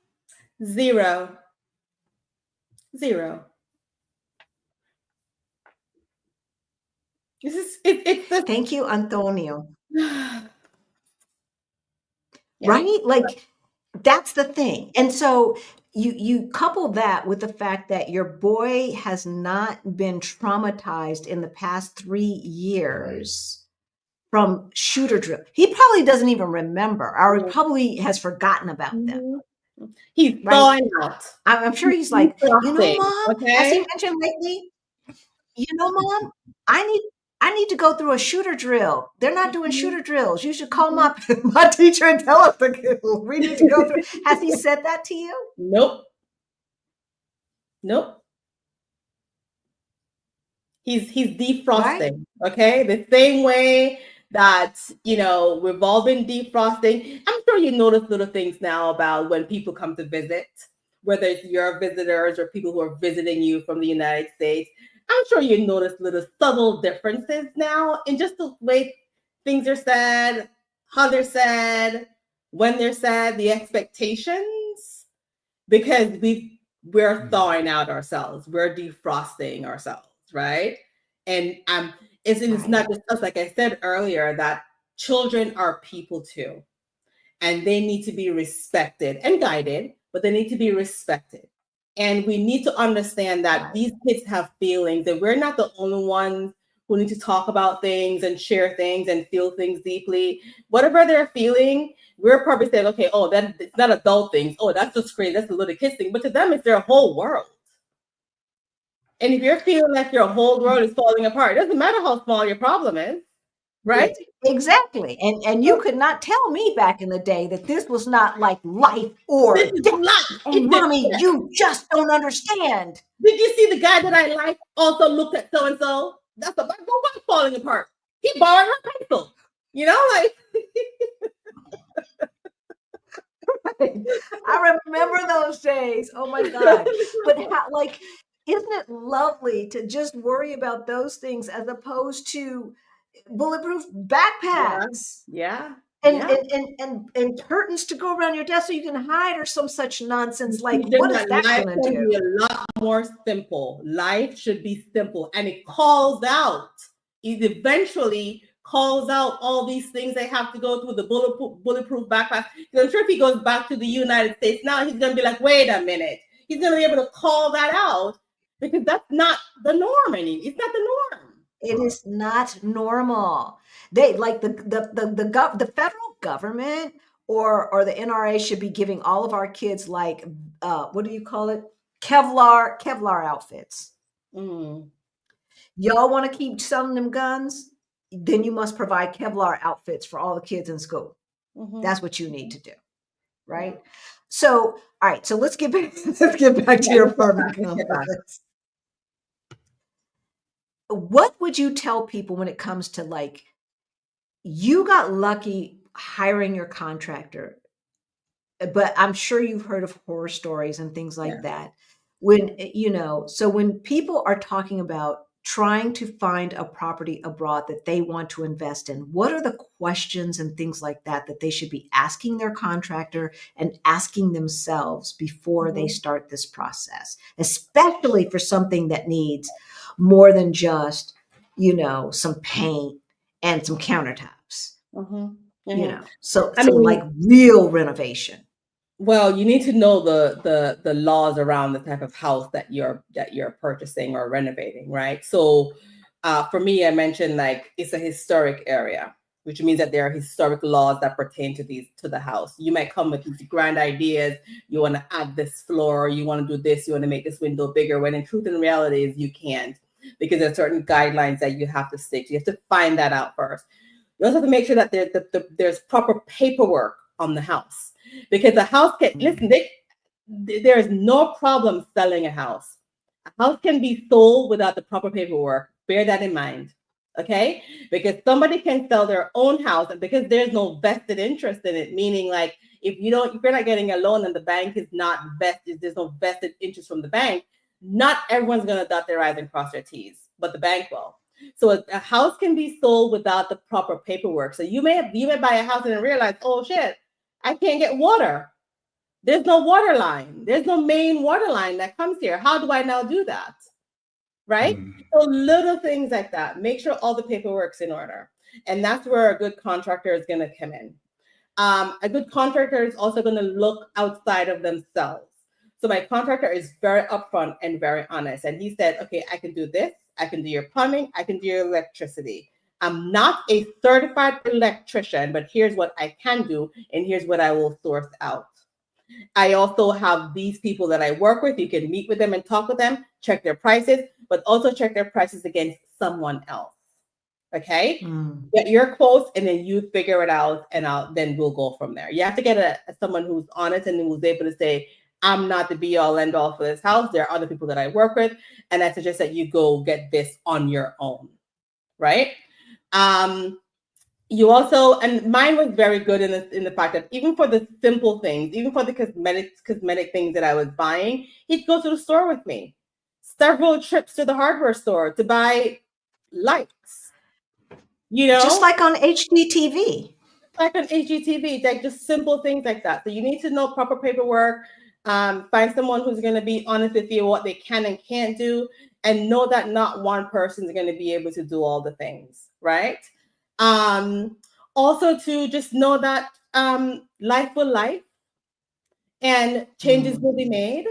0. Thank you, Antonio. Yeah. Right? Like, that's the thing. And so you couple that with the fact that your boy has not been traumatized in the past 3 years from shooter drill. He probably doesn't even remember, or probably has forgotten about them. He's thawing out. I'm sure he's like, Mom, has he mentioned lately? Mom, I need to go through a shooter drill. They're not doing shooter drills. You should call my teacher and tell us we need to go through. Has he said that to you? Nope. He's defrosting. Right? Okay, the same way that we've all been defrosting. I'm sure you notice little things now about when people come to visit, whether it's your visitors or people who are visiting you from the United States. I'm sure you notice little subtle differences now in just the way things are said, how they're said, when they're said, the expectations, because we're thawing out ourselves, we're defrosting ourselves, right? And it's not just us, like I said earlier, that children are people too, and they need to be respected and guided, but they need to be respected. And we need to understand that these kids have feelings, and we're not the only ones who need to talk about things and share things and feel things deeply. Whatever they're feeling, we're probably saying, okay, oh, that it's not adult things. Oh, that's just crazy. That's a little kid thing. But to them, it's their whole world. And if you're feeling like your whole world is falling apart, it doesn't matter how small your problem is, right? Exactly. And you could not tell me back in the day that this was not like life or This is death. life. And mommy, you just don't understand. Did you see the guy that I like also looked at so and so? That's the Bible falling apart. He borrowed her pencil. You know, like I remember those days. Oh my God. But how, like, isn't it lovely to just worry about those things as opposed to bulletproof backpacks? yeah. And curtains to go around your desk so you can hide, or some such nonsense. Like, what is that Life going to can do? be a lot more simple. Life should be simple, and it calls out. It eventually calls out all these things they have to go through the bulletproof backpack. I'm sure if he goes back to the United States now, he's going to be like, wait a minute. He's going to be able to call that out, because that's not the norm anymore. It's not the norm. It is not normal. They like the federal government or the NRA should be giving all of our kids, like, what do you call it? Kevlar outfits. Mm. Y'all want to keep selling them guns? Then you must provide Kevlar outfits for all the kids in school. Mm-hmm. That's what you need to do, right? So, all right. So let's get back to your apartment complex. What would you tell people when it comes to, like, you got lucky hiring your contractor, but I'm sure you've heard of horror stories and things like that. When, so when people are talking about trying to find a property abroad that they want to invest in, what are the questions and things like that they should be asking their contractor and asking themselves before they start this process, especially for something that needs more than just, some paint and some countertops, so like real renovation. Well, you need to know the laws around the type of house that you're purchasing or renovating, right? So for me, I mentioned, like, it's a historic area, which means that there are historic laws that pertain to the house. You might come with these grand ideas. You want to add this floor, you want to do this, you want to make this window bigger, when in truth and reality is you can't, because there are certain guidelines that you have to stick to. You have to find that out first. You also have to make sure that there's proper paperwork on the house. Because the house can, listen, there is no problem selling a house. A house can be sold without the proper paperwork. Bear that in mind, okay? Because somebody can sell their own house, and because there's no vested interest in it, meaning, like, if you're not getting a loan and the bank is not vested, there's no vested interest from the bank, not everyone's going to dot their I's and cross their T's, but the bank will. So a house can be sold without the proper paperwork. So you may buy a house and then realize, oh shit, I can't get water. There's no water line. There's no main water line that comes here. How do I now do that? Right? So little things like that. Make sure all the paperwork's in order. And that's where a good contractor is going to come in. A good contractor is also going to look outside of themselves. So my contractor is very upfront and very honest. And he said, okay, I can do this. I can do your plumbing. I can do your electricity. I'm not a certified electrician, but here's what I can do, and here's what I will source out. I also have these people that I work with. You can meet with them and talk with them, check their prices, but also check their prices against someone else. Okay? Get your quotes, and then you figure it out, and then we'll go from there. You have to get someone who's honest and who's able to say, I'm not the be all end all for this house. There are other people that I work with, and I suggest that you go get this on your own, right? You also, and mine was very good in the fact that even for the simple things, even for the cosmetic things that I was buying, he'd go to the store with me. Several trips to the hardware store to buy lights, you Just know, like on HGTV. like on HGTV, like just simple things like that. So you need to know proper paperwork, find someone who's going to be honest with you what they can and can't do, and know that not one person is going to be able to do all the things, right? Um, Also to just know that life will life and changes will be made,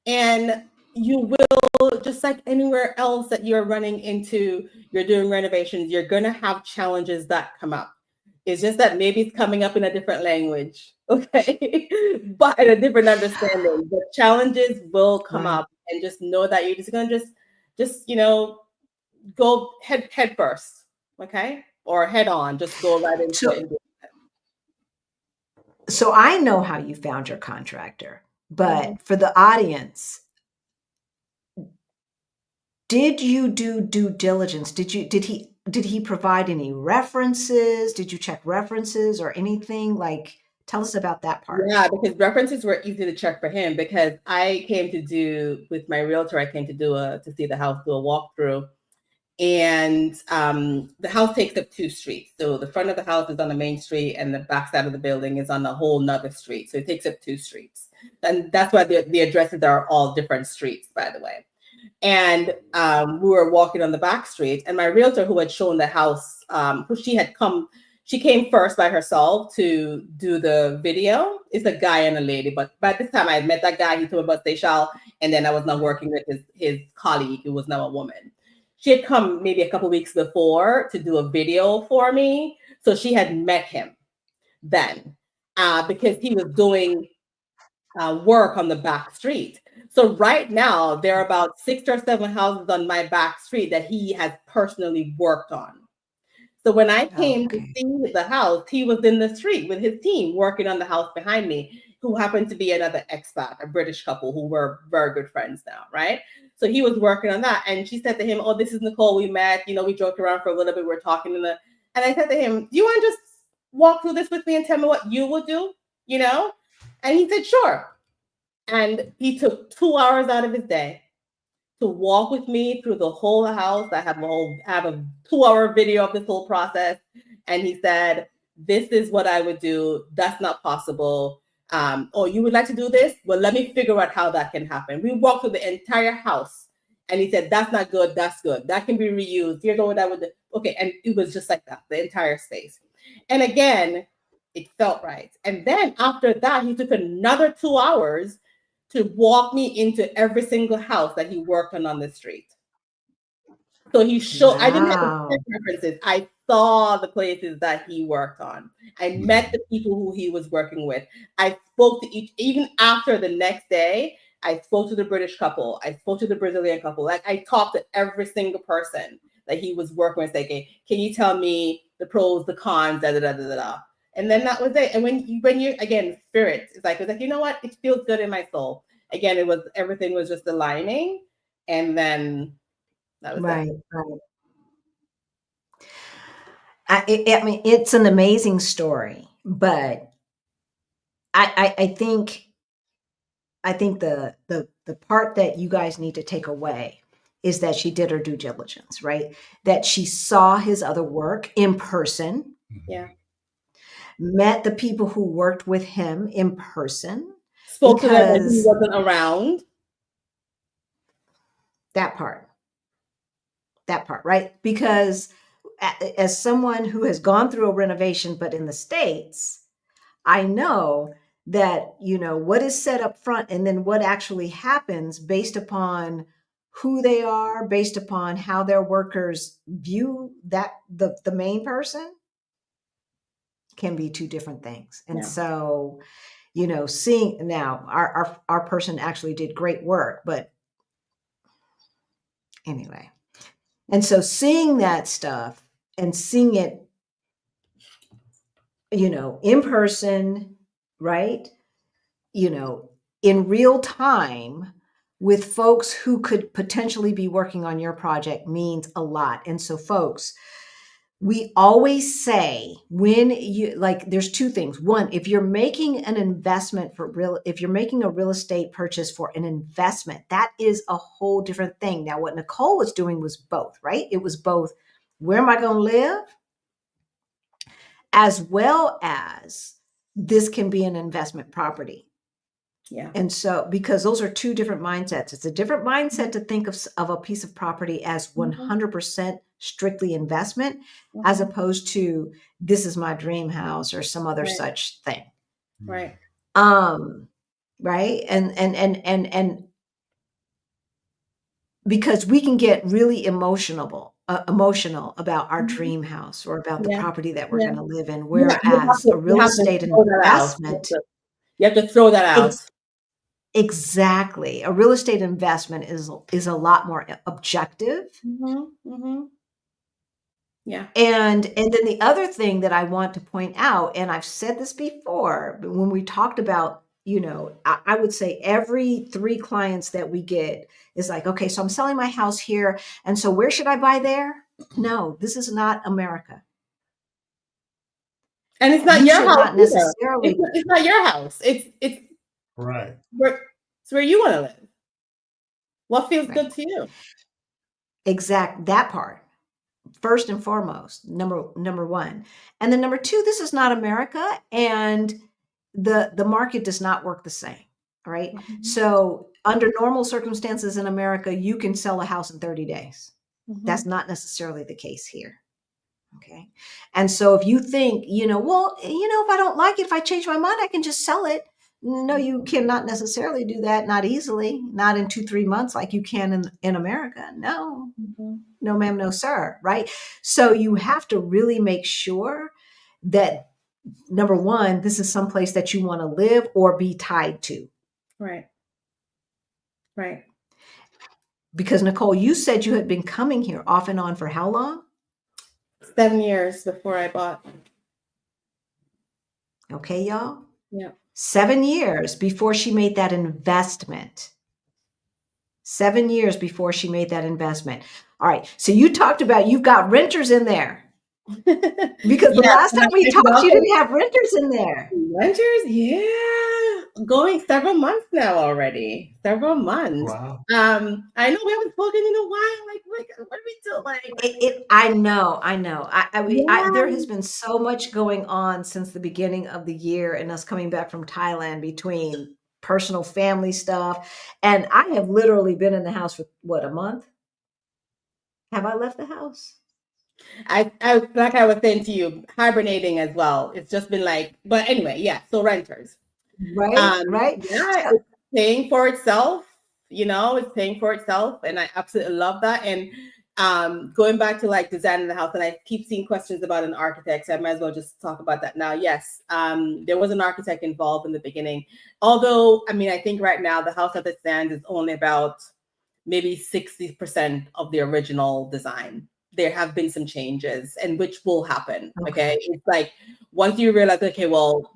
and you will, just like anywhere else that you're running into, you're doing renovations, you're going to have challenges that come up. It's just that maybe it's coming up in a different language, okay? But in a different understanding. The challenges will come Right. up, and just know that you're just gonna just go head first, okay? Or head on, just go right into it So and do so I know how you found your contractor, it. Mhm. but for the audience, did you do due diligence? Did he provide any references? Did you check references or anything? Like, tell us about that part. Yeah, because references were easy to check for him, because I came to do with my realtor, I came to to see the house, do a walkthrough. And the house takes up two streets. So the front of the house is on the main street, and the back side of the building is on a whole nother street. So it takes up two streets. And that's why the addresses are all different streets, by the way. And we were walking on the back street, and my realtor, who had shown the house, who she came first by herself to do the video. It's a guy and a lady, but by this time I had met that guy. He told me about Seychelles, and then I was now working with his colleague, who was now a woman. She had come maybe a couple weeks before to do a video for me, so she had met him then, because he was doing work on the back street. So right now, there are about 6 or 7 houses on my back street that he has personally worked on. So when I came to Okay. see the house, he was in the street with his team working on the house behind me, who happened to be another expat, a British couple who were very good friends now, right? So he was working on that. And she said to him, "Oh, this is Nicole. We met, we joked around for a little bit. We were talking and I said to him, "Do you want to just walk through this with me and tell me what you would do?" You know? And he said, "Sure." And he took 2 hours out of his day to walk with me through the whole house. I have a 2 hour video of this whole process. And he said, "This is what I would do. That's not possible. Oh, you would like to do this? Well, let me figure out how that can happen." We walked through the entire house, and he said, "That's not good. That's good. That can be reused. Here's what I would do." Okay. And it was just like that, the entire space. And again, it felt right. And then after that, he took another 2 hours to walk me into every single house that he worked on the street. So I didn't have to check Wow. references. I saw the places that he worked on. I met the people who he was working with. I spoke to even after the next day, I spoke to the British couple. I spoke to the Brazilian couple. Like, I talked to every single person that he was working with. Like, "Can you tell me the pros, the cons, da da da da da." And then that was it. And when you again, spirit, it's like, you know what? It feels good in my soul. Again, everything was just aligning, and then that was it. Right. Right. I mean, it's an amazing story, but I think the part that you guys need to take away is that she did her due diligence, right? That she saw his other work in person, Yeah. met the people who worked with him in person, Spoke to them when he because wasn't around. that part, right? Because as someone who has gone through a renovation, but in the States, I know that, what is set up front and then what actually happens based upon who they are, based upon how their workers view the main person, can be two different things. And Yeah. so, seeing now our person actually did great work, but anyway. And so seeing that stuff and seeing it, in person, right? In real time with folks who could potentially be working on your project means a lot. And so, folks, we always say when you like, there's two things. One, if you're making an investment if you're making a real estate purchase for an investment, that is a whole different thing. Now, what Nicole was doing was both, right? It was both, where am I going to live? As well as this can be an investment property. Yeah. And so, because those are two different mindsets, it's a different mindset to think of a piece of property as 100% strictly investment, as opposed to this is my dream house or some other such thing. Right. Right. And because we can get really emotional about our dream house or about the property that we're going to live in. Whereas a real estate investment, you have to throw that out. Exactly. A real estate investment is a lot more objective. Yeah. And then the other thing that I want to point out, and I've said this before, but when we talked about, I would say every 3 clients that we get is like, okay, so I'm selling my house here. And so where should I buy there? No, this is not America. And it's not your house. Not necessarily. It's not your house. It's right. It's where you want to live. What feels good to you? Exact, that part. First and foremost, number one. And then number 2, this is not America, and the market does not work the same. All right. So under normal circumstances in America, you can sell a house in 30 days. That's not necessarily the case here. Okay. And so if you think, well, if I don't like it, if I change my mind, I can just sell it. No, you cannot necessarily do that. Not easily, not in 2-3 months like you can in America. No, no, ma'am, no, sir. Right. So you have to really make sure that, number one, this is someplace that you want to live or be tied to. Right. Right. Because Nicole, you said you had been coming here off and on for how long? 7 years before I bought. Okay, y'all. Yeah. 7 years before she made that investment. 7 years before she made that investment. All right. So you talked about you've got renters in there. Because the last time we talked, you didn't have renters in there. Renters? Yeah. Going several months now already. Several months. Wow. I know we haven't spoken in a while. Like what do we do? I know. There has been so much going on since the beginning of the year and us coming back from Thailand, between personal family stuff. And I have literally been in the house for a month? Have I left the house? I like I was saying to you, hibernating as well. It's just been but anyway, yeah. So renters, right? Yeah, it's paying for itself. It's paying for itself, and I absolutely love that. And going back to designing the house, and I keep seeing questions about an architect, so I might as well just talk about that now. Yes, there was an architect involved in the beginning. Although, I think right now the house as it stands is only about maybe 60% of the original design. There have been some changes, and which will happen. Okay. It's once you realize,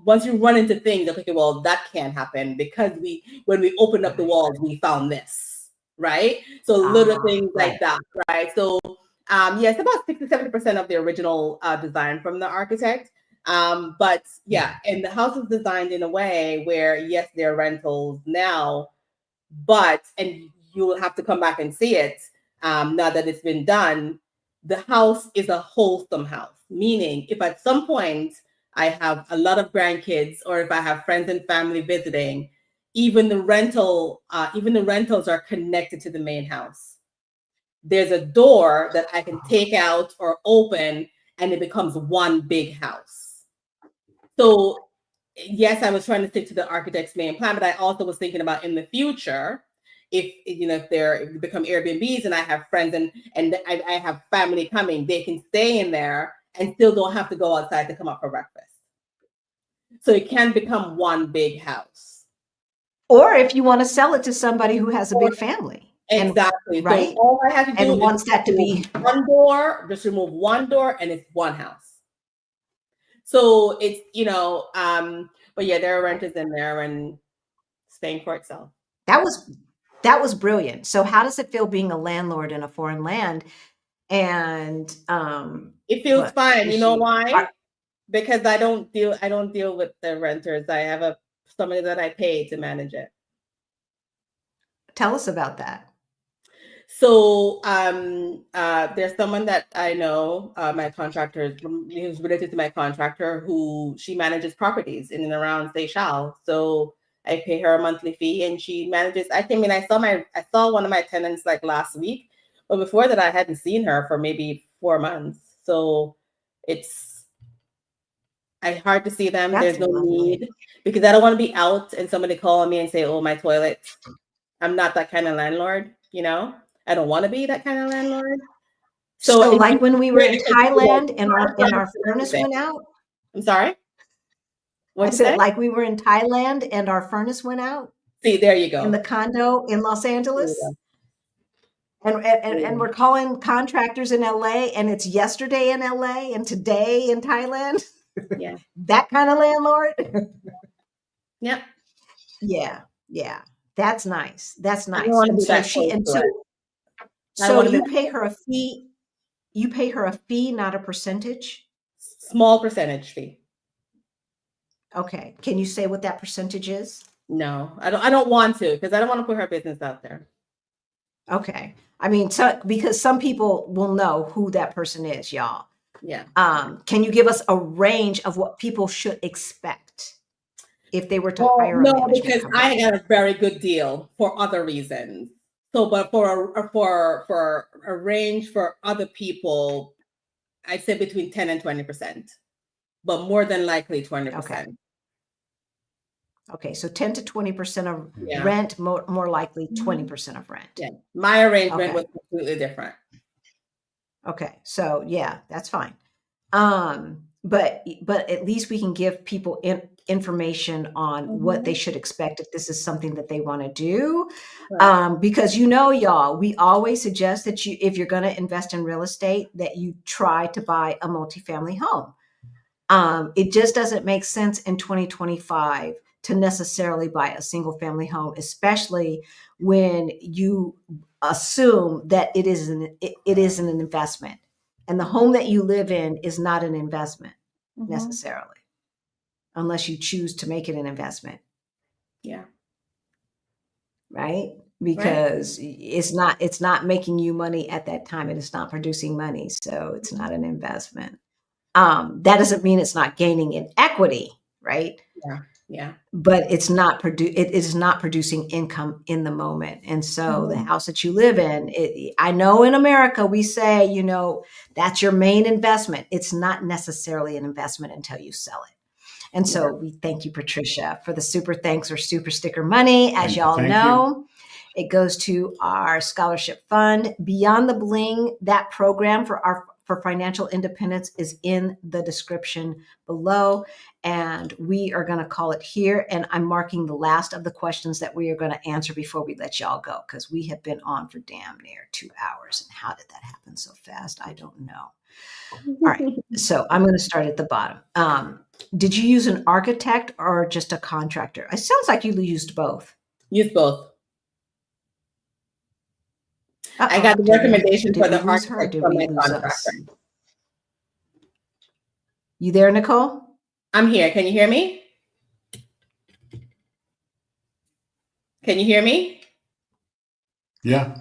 once you run into things, that can't happen because when we opened up the walls, we found this, right? So little things like that, right? So yes, about 60-70% of the original design from the architect. But yeah, and the house is designed in a way where, yes, there are rentals now, and you will have to come back and see it now that it's been done. The house is a wholesome house, meaning if at some point I have a lot of grandkids, or if I have friends and family visiting, even the rentals are connected to the main house. There's a door that I can take out or open, and it becomes one big house. So yes, I was trying to stick to the architect's main plan, but I also was thinking about in the future, if they become Airbnbs and I have friends and I have family coming, they can stay in there and still don't have to go outside to come up for breakfast. So it can become one big house. Or if you want to sell it to somebody who has a big family. Exactly. Right. So all I have to do and wants that to be one door, just remove one door, and it's one house. So it's, but yeah, there are renters in there and it's paying for itself. That was brilliant. So how does it feel being a landlord in a foreign land? And It feels what fine. is You know she? why? Because I don't deal with the renters. I have somebody that I pay to manage it. Tell us about that. So there's someone that I know, my contractor, who's related to my contractor, who she manages properties in and around Seychelles. So I pay her a monthly fee, and she manages. I saw one of my tenants like last week, but before that I hadn't seen her for maybe 4 months. So it's hard to see them. That's There's no lovely. need, because I don't want to be out and somebody call me and say, "Oh, my toilet." I'm not that kind of landlord, you know. I don't want to be that kind of landlord. So So like when we were in Thailand and our and furnace everything. went out. I'm sorry. I What'd you said say? like we were in Thailand and our furnace went out See, there you in the go. condo in Los There you Angeles. go. And we're calling contractors in LA, and it's yesterday in LA and today in Thailand. Yeah. That kind of landlord. Yep. Yeah, yeah. That's nice. That's I don't nice. want to And be so that close to it. I don't so want to be you that pay her a fee. You pay her a fee, not a percentage. small percentage fee. Okay. Can you say what that percentage is? No, I don't want to, because I don't want to put her business out there. Okay. I mean, so because some people will know who that person is, y'all. Yeah. Can you give us a range of what people should expect if they were to Well, hire a no, management because company? I got a very good deal for other reasons. So, but for a range for other people, I'd say between 10 and 20%, but more than likely 20%. Okay, so 10 to 20% of Yeah. rent, more likely 20% of rent. Yeah. My arrangement Okay. was completely different. Okay, so yeah, that's fine. But at least we can give people information on what they should expect if this is something that they want to do. Right. Because y'all, we always suggest that if you're going to invest in real estate, that you try to buy a multifamily home. It just doesn't make sense in 2025 to necessarily buy a single family home, especially when you assume that it is an investment, and the home that you live in is not an investment necessarily, unless you choose to make it an investment. Yeah. Right? Because it's not making you money at that time, and it's not producing money, so it's not an investment. That doesn't mean it's not gaining in equity, right? Yeah. Yeah. But it is not producing income in the moment. And so the house that you live in, I know in America we say, that's your main investment. It's not necessarily an investment until you sell it. And so we thank you, Patricia, for the super thanks or super sticker money. As y'all know, it goes to our scholarship fund. Beyond the Bling, that program for financial independence is in the description below. And we are going to call it here. And I'm marking the last of the questions that we are going to answer before we let y'all go, because we have been on for damn near 2 hours. And how did that happen so fast? I don't know. All right. So I'm going to start at the bottom. Did you use an architect or just a contractor? It sounds like you used both. Use both. I got the recommendation for the architect from my contractor. You there, Nicole? I'm here. Can you hear me? Can you hear me? Yeah.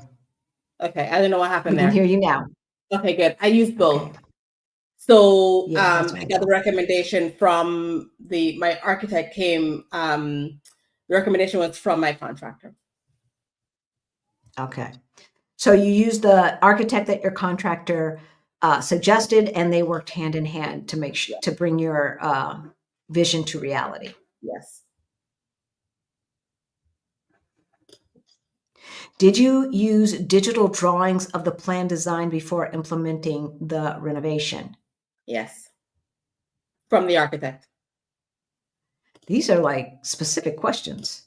Okay. I don't know what happened there. We can hear you now. Okay, good. I used both. Okay. So Yeah, I got the recommendation from my architect came, the recommendation was from my contractor. Okay. So you used the architect that your contractor suggested, and they worked hand in hand to to bring your vision to reality. Yes. Did you use digital drawings of the plan design before implementing the renovation? Yes. From the architect. These are like specific questions.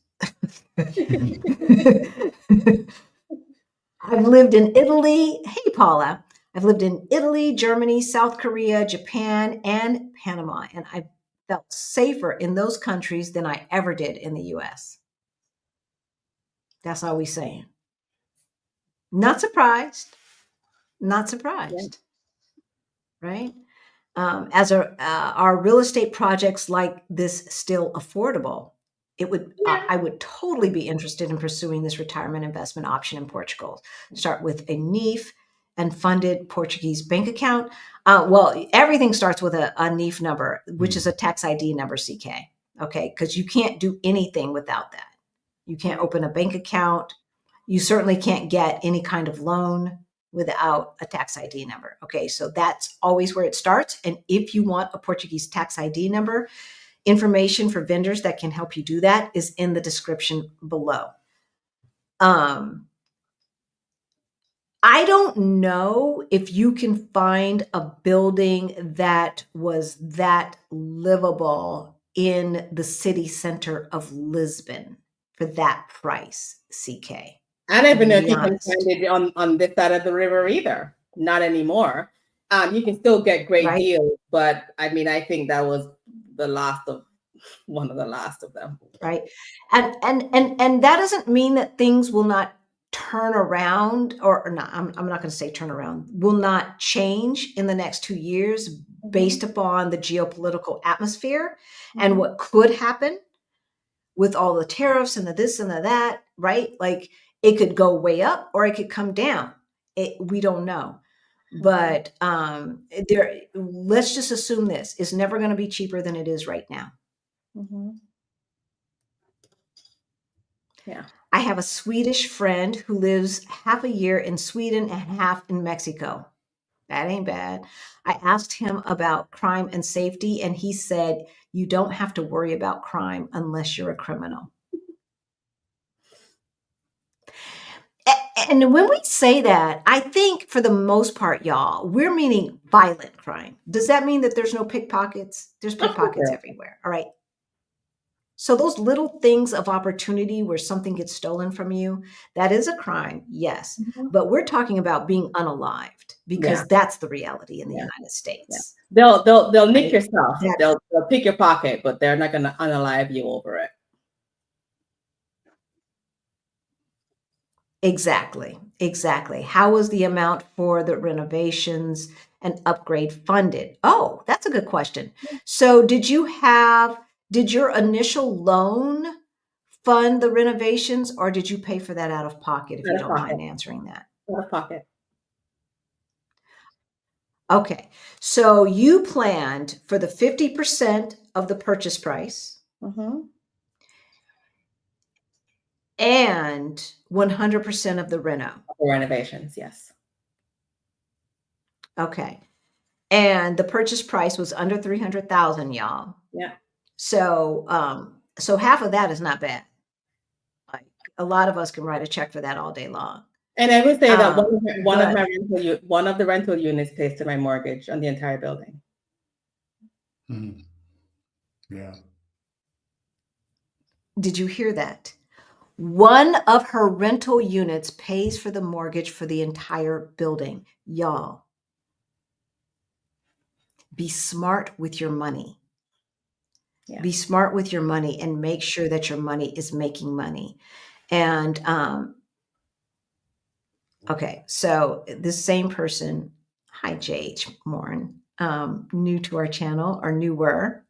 I've lived in Italy. Hey, Paula. I've lived in Italy, Germany, South Korea, Japan, and Panama, and I felt safer in those countries than I ever did in the US. That's all we saying. Not surprised. Not surprised, right? Are real estate projects like this still affordable? I would totally be interested in pursuing this retirement investment option in Portugal. Start with a NIF and funded Portuguese bank account. Well, everything starts with a NIF number, which is a tax ID number, CK. Okay, because you can't do anything without that. You can't open a bank account. You certainly can't get any kind of loan without a tax ID number. Okay, so that's always where it starts. And if you want a Portuguese tax ID number, information for vendors that can help you do that is in the description below. I don't know if you can find a building that was that livable in the city center of Lisbon for that price, CK. I don't even know if Be you can honest. find it on this side of the river either. Not anymore. You can still get great Right. deals, but I mean, I think that was one of the last of them. Right. And that doesn't mean that things will not turn around or not. I'm not going to say turn around, will not change in the next 2 years based upon the geopolitical atmosphere and what could happen with all the tariffs and the this and the that, right? Like it could go way up or it could come down. We don't know. But let's just assume this is never going to be cheaper than it is right now. Yeah. I have a Swedish friend who lives half a year in Sweden and half in Mexico. That ain't bad. I asked him about crime and safety, and he said, you don't have to worry about crime unless you're a criminal. And when we say that, I think for the most part, y'all, we're meaning violent crime. Does that mean that there's no pickpockets? There's pickpockets everywhere. All right. So those little things of opportunity where something gets stolen from you, that is a crime, yes. But we're talking about being unalived because that's the reality in the United States. They'll nick your stuff. They'll pick your pocket, but they're not going to unalive you over it. Exactly. How was the amount for the renovations and upgrade funded? Oh, that's a good question. So did your initial loan fund the renovations or did you pay for that out of pocket if you don't mind answering that? Out of pocket. Okay. So you planned for the 50% of the purchase price and 100% of the renovations, yes. Okay. And the purchase price was under 300,000, y'all. Yeah. So half of that is not bad. Like a lot of us can write a check for that all day long. And I would say that one of the rental units pays to my mortgage on the entire building. Yeah. Did you hear that? One of her rental units pays for the mortgage for the entire building. Y'all, be smart with your money. Yeah. Be smart with your money and make sure that your money is making money. And okay, so this same person, hi JH Morin, new to our channel or newer,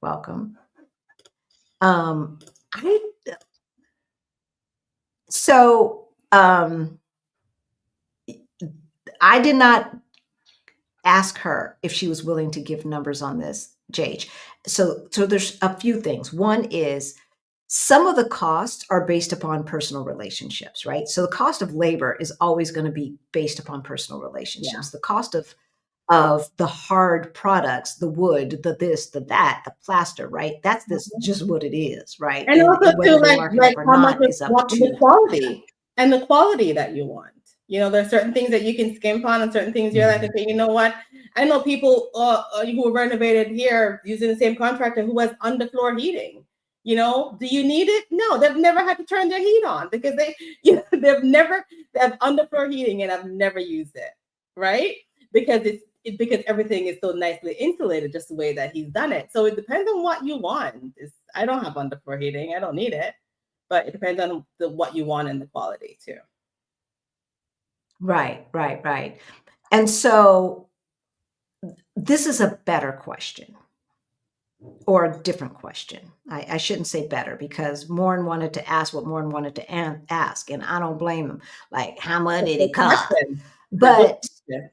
welcome. I did not ask her if she was willing to give numbers on this, JH. So there's a few things. One is some of the costs are based upon personal relationships, right? So the cost of labor is always going to be based upon personal relationships. The cost of the hard products, the wood, the this, the that, the plaster, right? That's just what it is, right? And also too, like how much is the quality and the quality that you want. You know, there's certain things that you can skimp on and certain things you're like, okay, you know what? I know people who renovated here using the same contractor who has underfloor heating. You know, do you need it? No, they've never had to turn their heat on because they have underfloor heating and I've never used it, right? Because because everything is so nicely insulated just the way that he's done it. So it depends on what you want. I don't have underfloor heating. I don't need it. But it depends on what you want and the quality too. Right. And so this is a better question, or a different question. I shouldn't say better, because Morn wanted to ask what Morn wanted to ask, and I don't blame him. Like, how much It's a did good it cost? question. It's a good But question.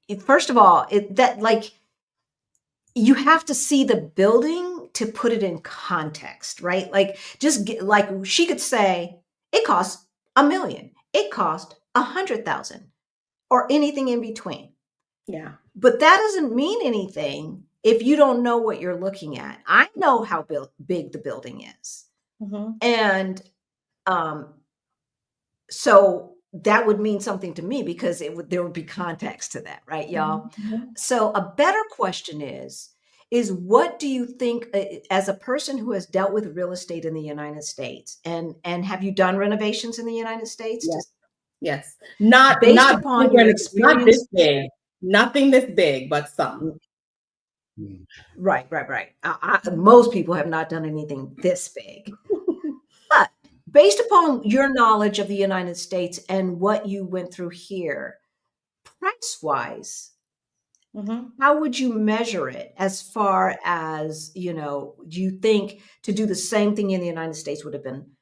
but first of all, you have to see the building to put it in context, right? Like, like she could say it costs $1 million, it cost 100,000, or anything in between. Yeah. But that doesn't mean anything if you don't know what you're looking at. I know how big the building is. Mhm. And so that would mean something to me, because there would be context to that, right, y'all? Mhm. So a better question is what do you think, as a person who has dealt with real estate in the United States, and have you done renovations in the United States? Yes. Yes. Not Based not upon big your not this experience. big. Nothing this big, but some. Mm. Right. Most people have not done anything this big. But based upon your knowledge of the United States and what you went through here, price wise, Mhm. how would you measure it, as far as, do you think to do the same thing in the United States would have been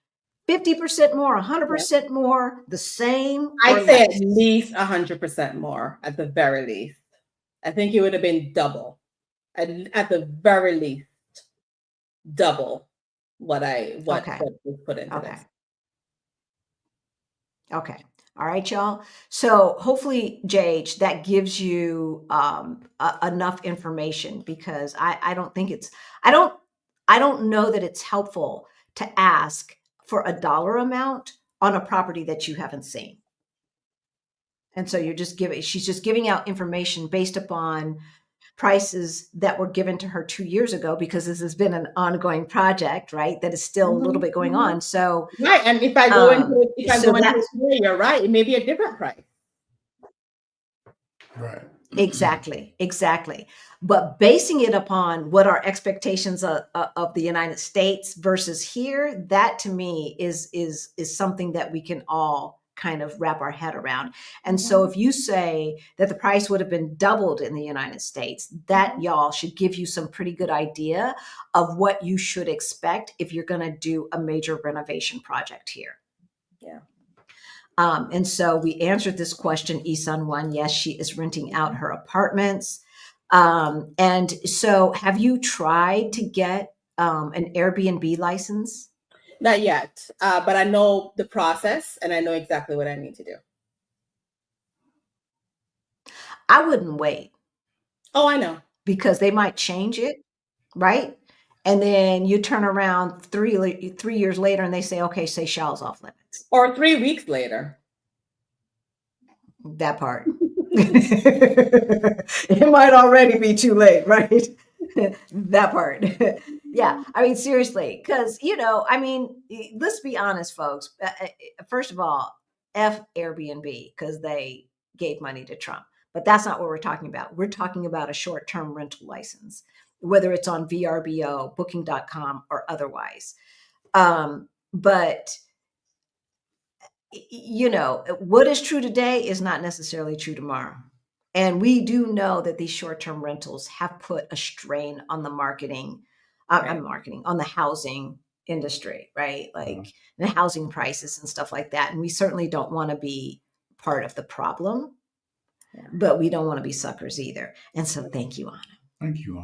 50% more, Yeah. 100% more, the same, or I'd say at less? least 100% more, at the very least. I think it would have been double. At the very least, double what Okay. was put into Okay. this. Okay. All right, y'all. So hopefully, JH, that gives you enough information, because I don't think I don't know that it's helpful to ask for a dollar amount on a property that you haven't seen. And so she's just giving out information based upon prices that were given to her 2 years ago, because this has been an ongoing project, right? That is still a little Mhm. bit going Mhm. on. So, Right. And if I go into it so today, that's you're right. It may be a different price. Right. exactly. But basing it upon what our expectations of the United States versus here, that to me is something that we can all kind of wrap our head around. And so Mhm. if you say that the price would have been doubled in the United States, that, Mhm. y'all, should give you some pretty good idea of what you should expect if you're going to do a major renovation project here. Yeah. And so we answered this question, Isan one. Yes, she is renting out her apartments. And so, have you tried to get an Airbnb license? Not yet, but I know the process and I know exactly what I need to do. I wouldn't wait, Oh, I know. because they might change it, right? And then you turn around 3 years later and they say, okay, Seychelles off limits. Or 3 weeks later. That part. It might already be too late, right? That part. Yeah. I mean, seriously, because, let's be honest, folks. First of all, F Airbnb, because they gave money to Trump. But that's not what we're talking about. We're talking about a short term rental license, whether it's on VRBO, booking.com, or otherwise. But what is true today is not necessarily true tomorrow. And we do know that these short-term rentals have put a strain on the on the housing industry, right? Like the housing prices and stuff like that. And we certainly don't want to be part of the problem, but we don't want to be suckers either. And so thank you, Anna. Thank you,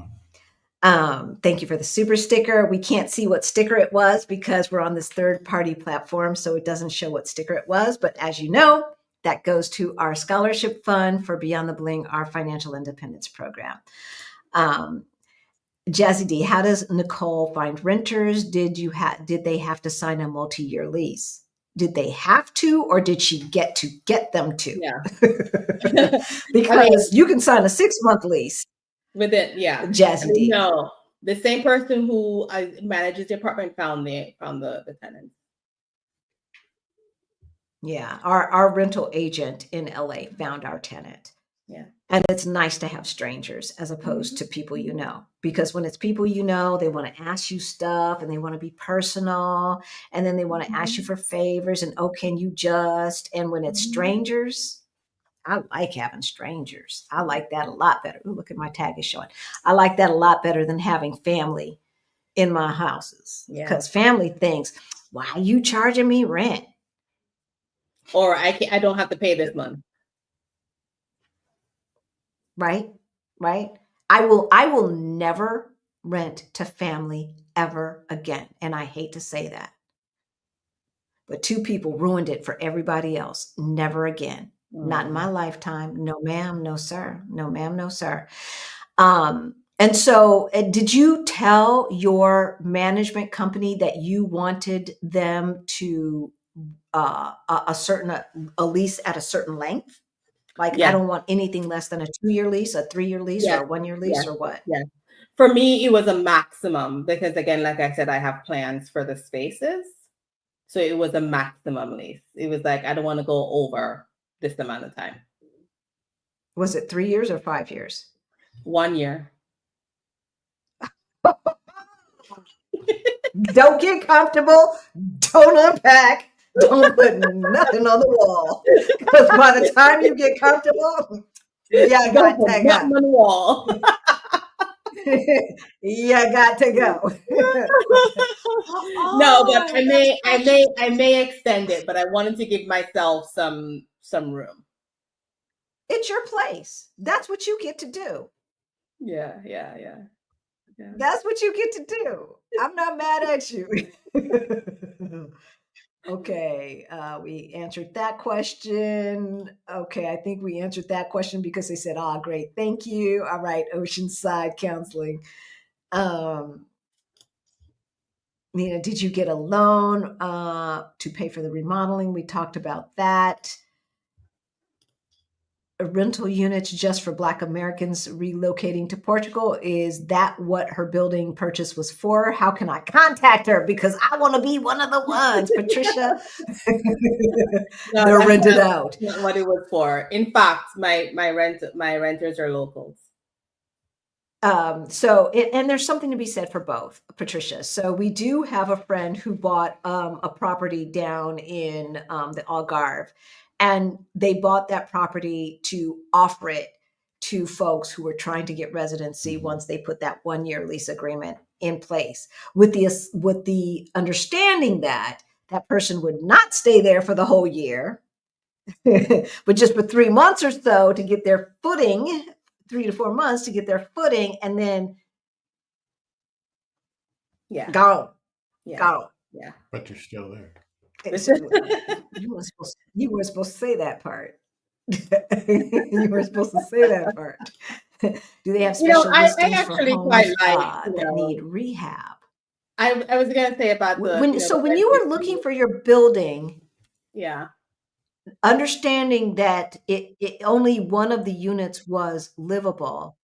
Anna. Thank you for the super sticker. We can't see what sticker it was because we're on this third-party platform, so it doesn't show what sticker it was. But as you know, that goes to our scholarship fund for Beyond the Bling, our financial independence program. Jazzy D, how does Nicole find renters? Did they have to sign a multi-year lease? Did they have to, or did she get them to? Yeah. Because you can sign a 6-month lease. With it, yeah. Jazzy D. No, the same person who manages the apartment found the tenant. Yeah, our rental agent in LA found our tenant. Yeah. And it's nice to have strangers as opposed to people you know, because when it's people you know, they want to ask you stuff and they want to be personal, and then they want to ask you for favors and, oh, can you just? And when it's strangers, I like having strangers. I like that a lot better. Ooh, look at my tag is showing. I like that a lot better than having family in my houses, because family thinks, why are you charging me rent? Or I don't have to pay this month. Right? I will never rent to family ever again. And I hate to say that. But 2 people ruined it for everybody else. Never again. Not in my lifetime. No, ma'am, no, sir. No, ma'am, no, sir. And so did you tell your management company that you wanted them to a lease at a certain length? Like, I don't want anything less than a 2-year lease, a 3-year lease, or a 1-year lease, or what? Yeah. For me, it was a maximum because, again, like I said, I have plans for the spaces. So it was a maximum lease. It was like, I don't want to go over this amount of time. Was it 3 years or 5 years? 1 year. Don't get comfortable. Don't unpack. Don't put nothing on the wall. Because by the time you get comfortable, yeah, got to nothing go. on the wall. Yeah, got to go. No, but I may extend it, but I wanted to give myself some room. It's your place. That's what you get to do. Yeah. That's what you get to do. I'm not mad at you. Okay, we answered that question. Okay, I think we answered that question because they said, great, thank you. All right, Oceanside Counseling. Nina, did you get a loan to pay for the remodeling? We talked about that. Rental units just for Black Americans relocating to Portugal. Is that what her building purchase was for? How can I contact her? Because I want to be one of the ones, Patricia. No, they're rented out. Not what it was for. In fact, my renters are locals. So there's something to be said for both, Patricia. So we do have a friend who bought a property down in the Algarve, and they bought that property to offer it to folks who were trying to get residency once they put that 1-year lease agreement in place, with the understanding that that person would not stay there for the whole year, but just for 3 months or so to get their footing. 3 to 4 months to get their footing, and then go. Yeah. But they're still there. You weren't supposed to say that part. You were supposed to say that part. Do they have special listings I actually for homes quite like, that need rehab? I was gonna say about when you were looking for your building, understanding that it only one of the units was livable.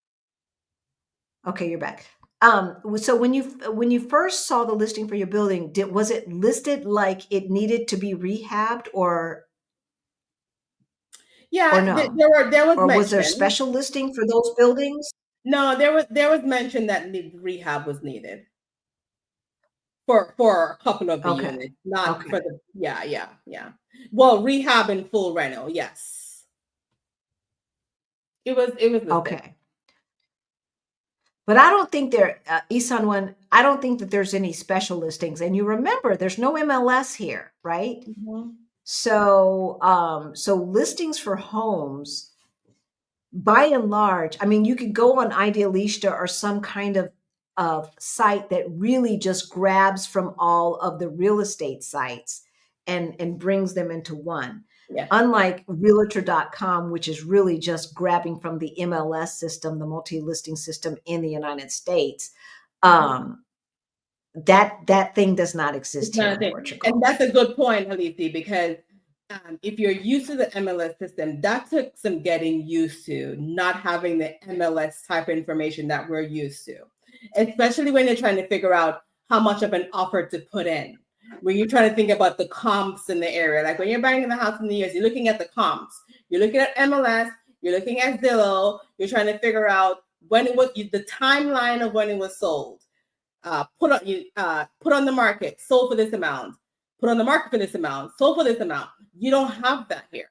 Okay, you're back. So when you first saw the listing for your building, was it listed like it needed to be rehabbed, or no? Was there a special listing for those buildings? No, there was mention that rehab was needed for a couple of the units, not for the yeah. Well, rehab and full reno, yes. It was listed. Okay. But I don't think Isan one. I don't think that there's any special listings. And you remember, there's no MLS here, right? Mm-hmm. So, so listings for homes, by and large, I mean, you could go on Idealista or some kind of site that really just grabs from all of the real estate sites and brings them into one. Yeah. Unlike realtor.com, which is really just grabbing from the MLS system, the multi-listing system in the United States, that thing does not exist here in Portugal. And that's a good point, Halisi, because if you're used to the MLS system, that took some getting used to, not having the MLS type of information that we're used to, especially when you're trying to figure out how much of an offer to put in. When you're trying to think about the comps in the area, like when you're buying the house in the US, you're looking at the comps. You're looking at MLS, You're looking at Zillow. You're trying to figure out when it was the timeline of when it was sold. Put on the market, sold for this amount. Put on the market for this amount, sold for this amount. You don't have that here,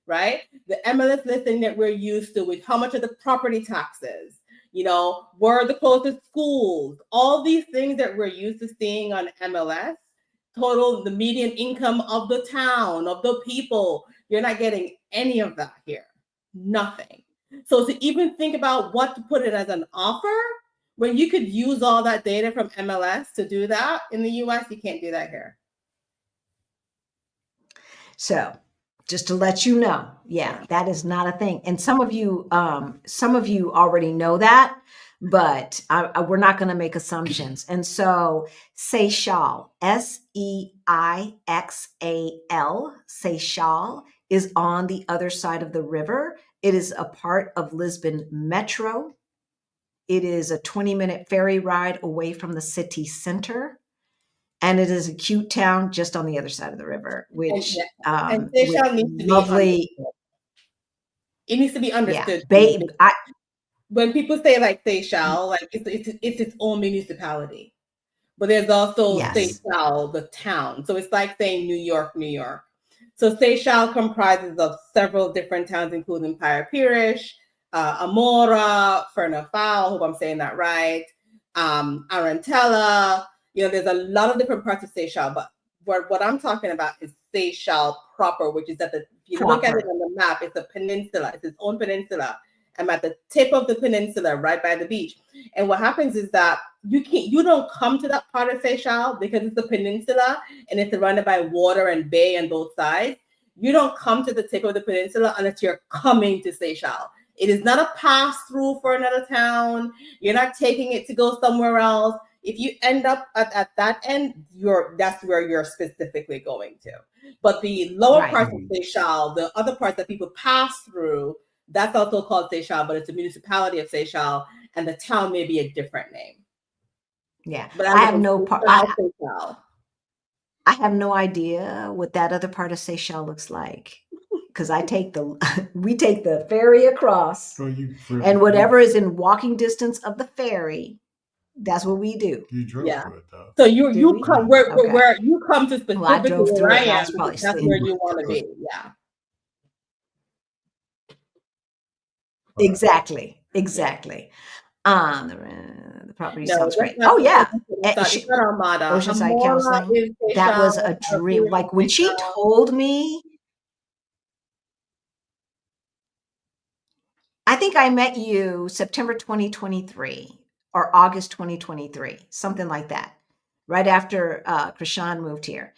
right? The MLS listing that we're used to with how much are the property taxes, where are the closest schools, all these things that we're used to seeing on MLS, total, the median income of the town, of the people, you're not getting any of that here. Nothing. So to even think about what to put it as an offer, when you could use all that data from MLS to do that in the US, you can't do that here. So just to let you know, that is not a thing. And some of you already know that, but we're not going to make assumptions. And so Seychelles, Seixal, Seychelles is on the other side of the river. It is a part of Lisbon Metro. It is a 20-minute ferry ride away from the city center. And it is a cute town just on the other side of the river, which and Seychelles needs to lovely. It needs to be understood. Yeah, when people say like Seychelles, like it's its own municipality, but there's also Seychelles, the town. So it's like saying New York, New York. So Seychelles comprises of several different towns, including Paya Pirish, Amora, Fernafal, I hope I'm saying that right, Arantella. There's a lot of different parts of Seychelles, but what I'm talking about is Seychelles proper, which is if you look at it on the map, it's a peninsula. It's its own peninsula. I'm at the tip of the peninsula, right by the beach. And what happens is that you don't come to that part of Seychelles because it's a peninsula and it's surrounded by water and bay on both sides. You don't come to the tip of the peninsula unless you're coming to Seychelles. It is not a pass through for another town. You're not taking it to go somewhere else. If you end up at that end, that's where you're specifically going to. But the lower parts of Seychelles, the other parts that people pass through, that's also called Seychelles, but it's a municipality of Seychelles, and the town may be a different name. Yeah, but I have no part. I have no idea what that other part of Seychelles looks like, because we take the ferry across, and whatever is in walking distance of the ferry, that's what we do. You drove through it though. So you come where you come to specifically I drove through where I it. am. That's where you want to be. Yeah. Exactly. The property sounds great. Oh yeah, Oceanside Counseling. That was a dream. Like when she told me, I think I met you September 2023 or August 2023, something like that, right after Krishan moved here.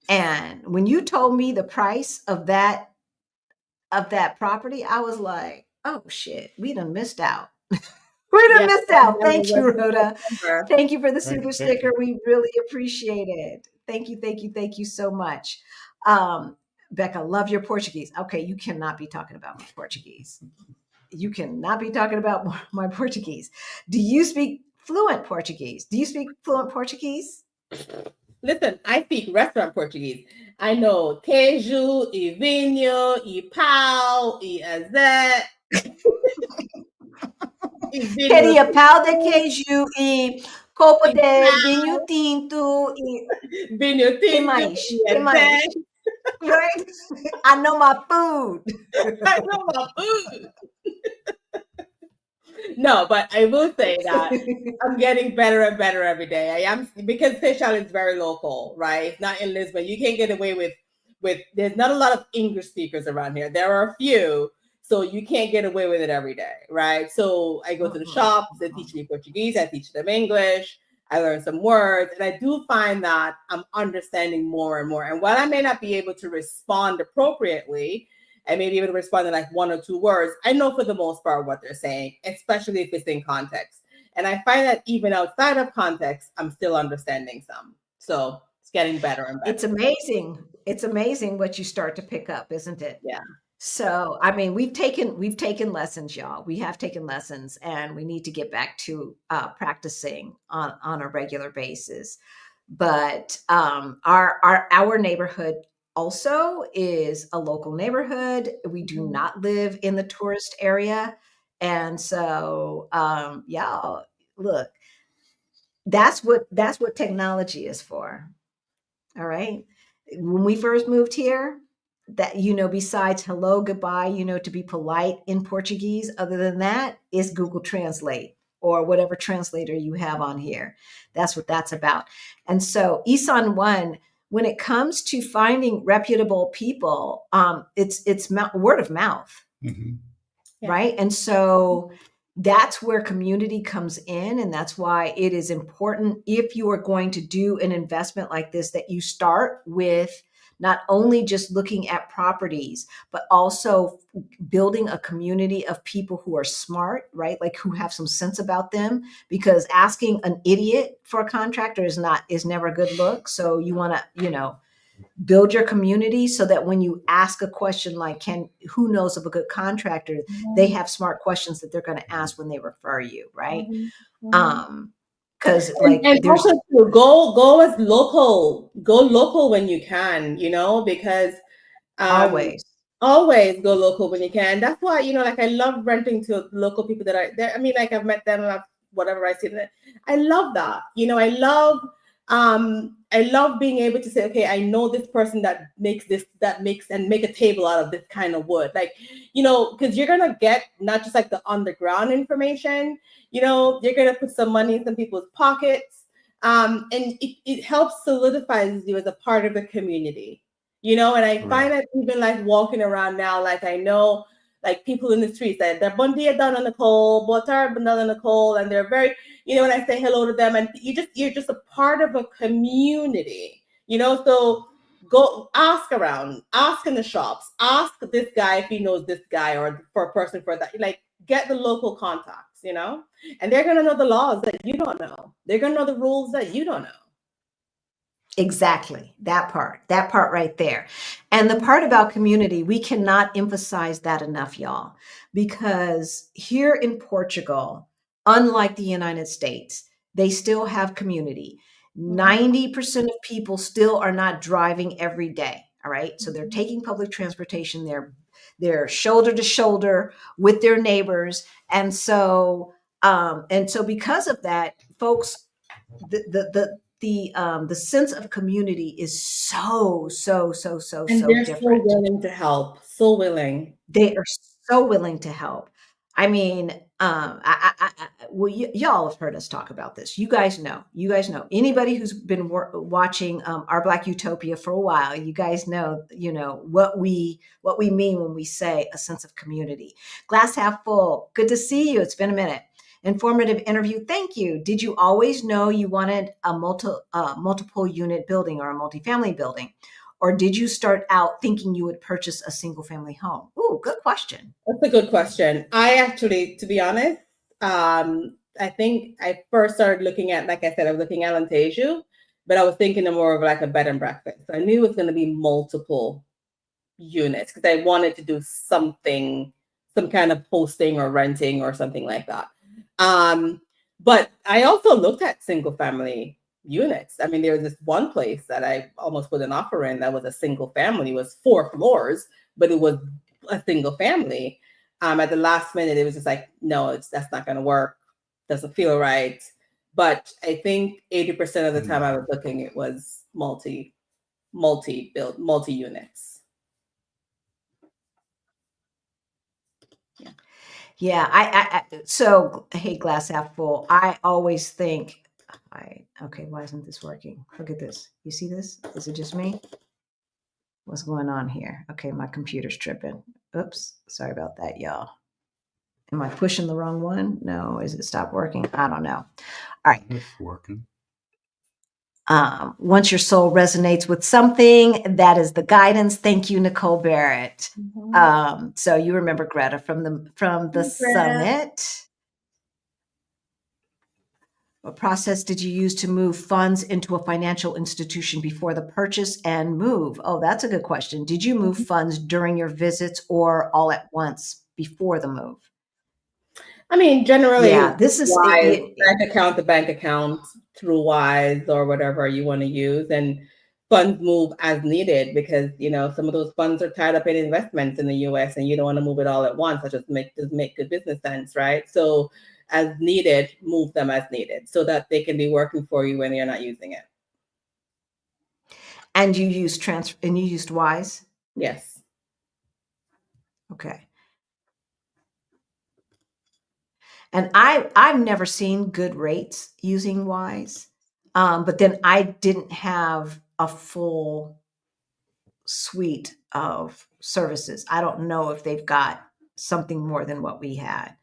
And when you told me the price of that property, I was like, oh shit, we done missed out. We done missed out. Thank you, Rhoda. Thank you for the super sticker. We really appreciate it. Thank you so much. Becca, love your Portuguese. Okay, you cannot be talking about my Portuguese. You cannot be talking about my Portuguese. Do you speak fluent Portuguese? Listen, I speak restaurant Portuguese. I know queijo, e vinho, e pau, e azé. Queria pau de queijo e copo de vinho tinto e vinho tinto. Que mais? Right? I know my food. No, but I will say that I'm getting better and better every day. I am, because Seychelles is very local, right? It's not in Lisbon. You can't get away with there's not a lot of English speakers around here. There are a few, so you can't get away with it every day, right? So I go to the shops, they teach me Portuguese, I teach them English, I learn some words, and I do find that I'm understanding more and more. And while I may not be able to respond appropriately, I may be able to respond in like one or two words, I know for the most part what they're saying, especially if it's in context. And I find that even outside of context, I'm still understanding some. So it's getting better and better. It's amazing. It's amazing what you start to pick up, isn't it? Yeah. So, I mean, we've taken lessons, y'all. We have taken lessons, and we need to get back to practicing on a regular basis. But our neighborhood also is a local neighborhood. We do not live in the tourist area. And so, yeah, look, that's what technology is for. All right. When we first moved here, that, besides hello, goodbye, to be polite in Portuguese, other than that, is Google Translate or whatever translator you have on here. That's what that's about. And so Isan One, when it comes to finding reputable people, it's word of mouth. Mm-hmm. Yeah. Right. And so that's where community comes in. And that's why it is important, if you are going to do an investment like this, that you start with not only just looking at properties, but also building a community of people who are smart, right? Like who have some sense about them, because asking an idiot for a contractor is never a good look. So you want to, build your community so that when you ask a question like, who knows of a good contractor, they have smart questions that they're going to ask when they refer you, right? Because like and there's also to go as local, go local when you can, because always always go local when you can. That's why, like I love renting to local people that are there. I mean, like I've met them, whatever I see them. I love that. I love being able to say, okay, I know this person that makes this, and make a table out of this kind of wood. Like, because you're gonna get not just like the underground information, you're gonna put some money in some people's pockets. And it helps solidifies you as a part of the community. And I find that even like walking around now, like I know like people in the streets that they're bon dia done on Nicole, botar on Nicole, and they're very, when I say hello to them, and you're just a part of a community, so go ask around, ask in the shops, ask this guy if he knows this guy, or for a person for that, like get the local contacts, and they're gonna know the laws that you don't know. They're gonna know the rules that you don't know. Exactly. That part right there. And the part about community, we cannot emphasize that enough, y'all, because here in Portugal, unlike the United States, they still have community. 90% of people still are not driving every day. All right. So they're taking public transportation. They're shoulder to shoulder with their neighbors. And so because of that, folks, the sense of community is so And they're different. so willing to help, so willing. They are so willing to help. I mean, y'all have heard us talk about this. You guys know. Anybody who's been watching Our Black Utopia for a while, you guys know, what we mean when we say a sense of community. Glass half full. Good to see you. It's been a minute. Informative interview. Thank you. Did you always know you wanted a multiple unit building or a multifamily building? Or did you start out thinking you would purchase a single family home? Ooh, good question. That's a good question. I actually, to be honest, I think I first started looking at, like I said, I was looking at Lanteju, but I was thinking of more of like a bed and breakfast. So I knew it was going to be multiple units because I wanted to do something, some kind of hosting or renting or something like that. But I also looked at single family units. I mean, there was this one place that I almost put an offer in that was a single family. It was 4 floors, but it was a single family. At the last minute, it was just like, no, that's not going to work. Doesn't feel right. But I think 80% of the time I was looking, it was multi units. Yeah. I so, hey, glass half full. I always think, okay, why isn't this working? Look at this. You see this? Is it just me? What's going on here? Okay, my computer's tripping. Oops. Sorry about that, y'all. Am I pushing the wrong one? No. Is it stopped working? I don't know. All right. It's working. Once your soul resonates with something, that is the guidance. Thank you, Nicole Barrett. So you remember Greta from the summit. What process did you use to move funds into a financial institution before the purchase and move? Oh, that's a good question. Did you move funds during your visits or all at once before the move? I mean, generally, yeah, this is Wise, bank account to bank account through Wise or whatever you want to use. And funds move as needed, because some of those funds are tied up in investments in the US, and you don't want to move it all at once. That just make good business sense, right? So as needed, move them as needed so that they can be working for you when you're not using it. And you used Wise? Yes. Okay. And I've never seen good rates using Wise, but then I didn't have a full suite of services. I don't know if they've got something more than what we had,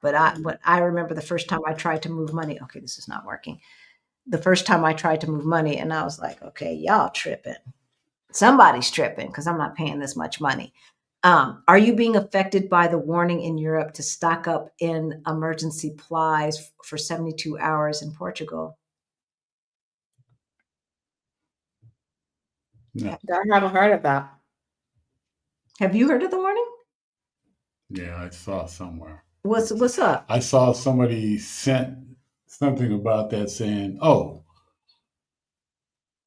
but I remember the first time I tried to move money. Okay, this is not working. The first time I tried to move money, and I was like, okay, y'all tripping. Somebody's tripping because I'm not paying this much money. Are you being affected by the warning in Europe to stock up in emergency supplies for 72 hours in Portugal? No. I haven't heard of that. Have you heard of the warning? Yeah, I saw somewhere. What's up? I saw somebody sent something about that saying, "Oh,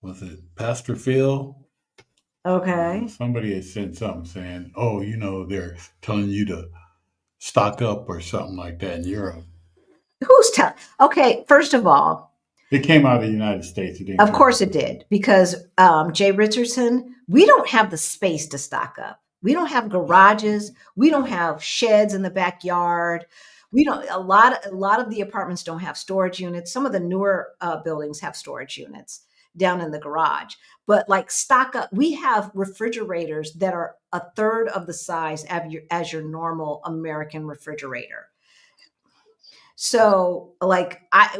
was it Pastor Phil?" Okay. Somebody had sent something saying, "Oh, they're telling you to stock up or something like that in Europe." Who's telling? Okay, first of all, It came out of the United States. of course it did, because Jay Richardson, we don't have the space to stock up. We don't have garages. We don't have sheds in the backyard. We don't. A lot of the apartments don't have storage units. Some of the newer buildings have storage units down in the garage. But like stock up, we have refrigerators that are a third of the size as your normal American refrigerator. So like I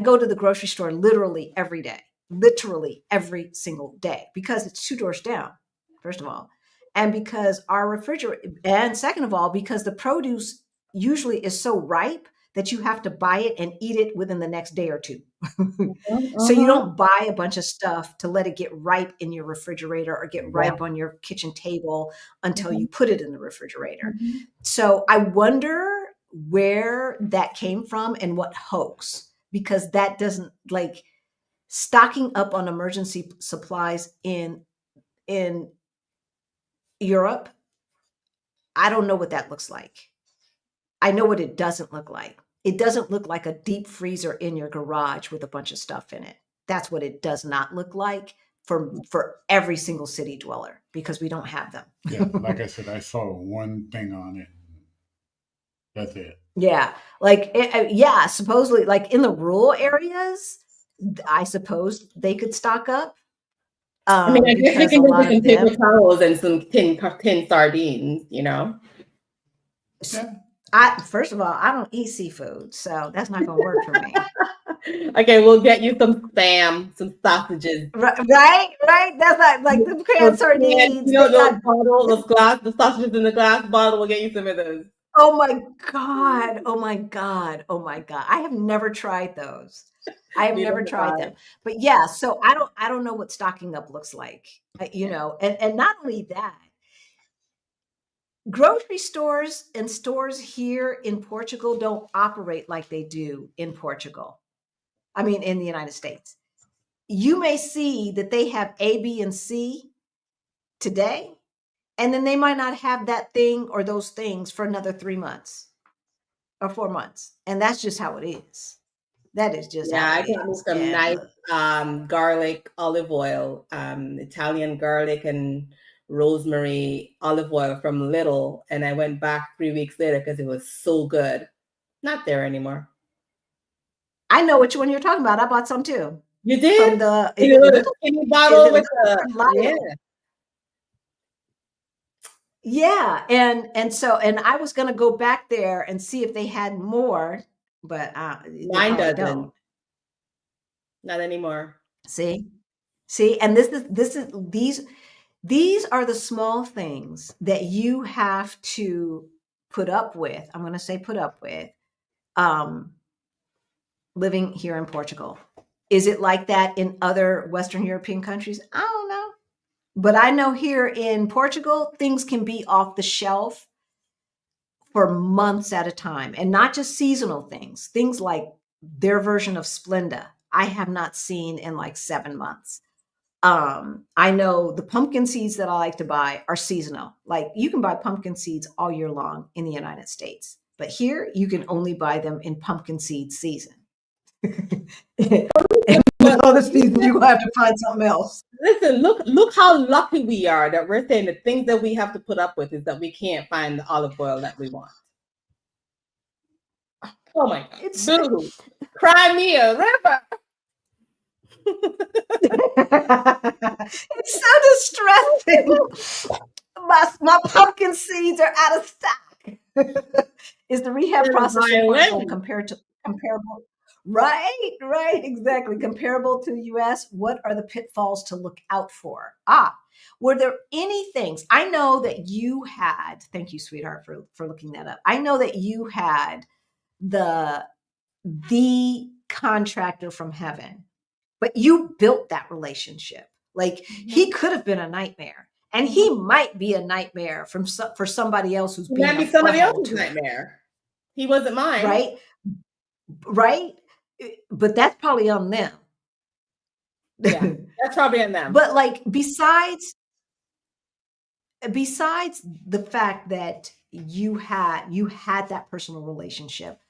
go to the grocery store literally every single day, because it's 2 doors down, first of all. And because our refrigerator, and second of all, because the produce usually is so ripe that you have to buy it and eat it within the next day or two. So you don't buy a bunch of stuff to let it get ripe in your refrigerator or get ripe on your kitchen table until you put it in the refrigerator. So I wonder where that came from and what hoax, because that doesn't, like, stocking up on emergency supplies in Europe. I don't know what that looks like. I know what it doesn't look like. It doesn't look like a deep freezer in your garage with a bunch of stuff in it. That's what it does not look like for every single city dweller, because we don't have them. Yeah, like I said, I saw one thing on it. That's it. Yeah, like supposedly, like in the rural areas, I suppose they could stock up. I mean, I guess they Because a can lot get some of them, paper towels and some tin sardines, Yeah. First of all, I don't eat seafood, so that's not going to work for me. Okay, we'll get you some spam, some sausages. Right. That's not like the canned sardines. Those bottles, the sausages in the glass bottle. We'll get you some of those. Oh my God. I have never tried those. I have never tried them. But yeah, so I don't know what stocking up looks like. And not only that, grocery stores and stores here in Portugal don't operate like they do in Portugal. I mean, in the United States. You may see that they have A, B, and C today, and then they might not have that thing or those things for another 3 months or 4 months. And that's just how it is. That is just how it is. I got me some nice garlic olive oil, Italian garlic and rosemary olive oil from Lidl, and I went back 3 weeks later because it was so good. Not there anymore. I know which one you're talking about. I bought some too. You did? From the skinny bottle with the yeah. And I was gonna go back there and see if they had more, but mine doesn't. Not anymore. See, and these are the small things that you have to put up with. I'm going to say put up with, living here in Portugal. Is it like that in other Western European countries? I don't know. But I know here in Portugal, things can be off the shelf for months at a time, and not just seasonal things. Things like their version of Splenda, I have not seen in like 7 months. I know the pumpkin seeds that I like to buy are seasonal. Like you can buy pumpkin seeds all year long in the United States, but here you can only buy them in pumpkin seed season. And But other season you're gonna have to find something else. listen, look how lucky we are that we're saying the things that we have to put up with is that we can't find the olive oil that we want. Oh my God. It's Boo. Cry me a river. it's so distressing. My pumpkin seeds are out of stock. Is the rehab You're process for Portugal violin. comparable? Right, exactly. Comparable to the US. What are the pitfalls to look out for? Were there any things? I know that you had, thank you, sweetheart, for looking that up. I know that you had the contractor from heaven, but you built that relationship. Like he could have been a nightmare, and he might be a nightmare for somebody else who's It being might be a somebody butthole else's to him, nightmare. He wasn't mine. right? But that's probably on them. Yeah, that's probably on them. But like besides the fact that you had that personal relationship,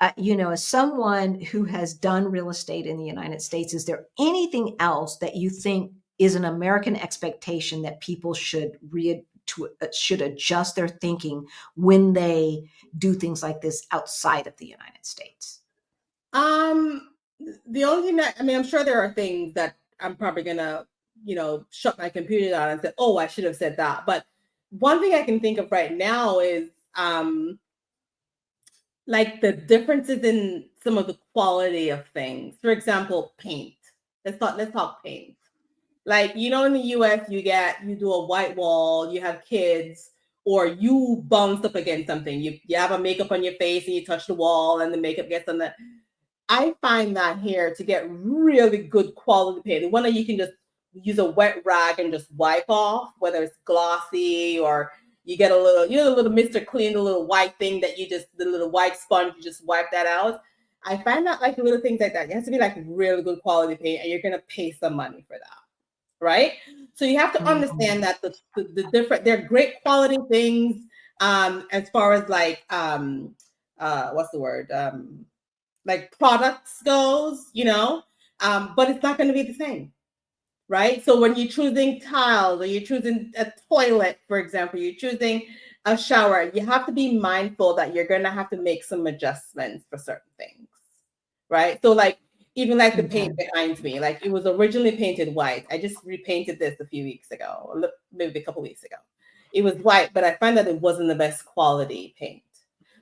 as someone who has done real estate in the United States, is there anything else that you think is an American expectation that people should adjust their thinking when they do things like this outside of the United States? The only thing that, I mean, I'm sure there are things that I'm probably gonna, shut my computer down and say, oh, I should have said that. But one thing I can think of right now is like the differences in some of the quality of things. For example, paint. Let's talk paint. Like, in the US, you do a white wall, you have kids, or you bounce up against something. You have a makeup on your face and you touch the wall and the makeup gets on the. I find that here to get really good quality paint, the one that you can just use a wet rag and just wipe off, whether it's glossy or you get a little Mr. Clean, the little white thing that the little white sponge, you just wipe that out. I find that like little things like that, it has to be like really good quality paint and you're going to pay some money for that. Right? So you have to understand that the different, they're great quality things as far as like, what's the word? Like products goes, but it's not going to be the same, right? So when you're choosing tiles or you're choosing a toilet, for example, you're choosing a shower, you have to be mindful that you're going to have to make some adjustments for certain things, right? So like, even like the paint behind me, like it was originally painted white. I just repainted this a few weeks ago, maybe a couple weeks ago. It was white, but I found that it wasn't the best quality paint.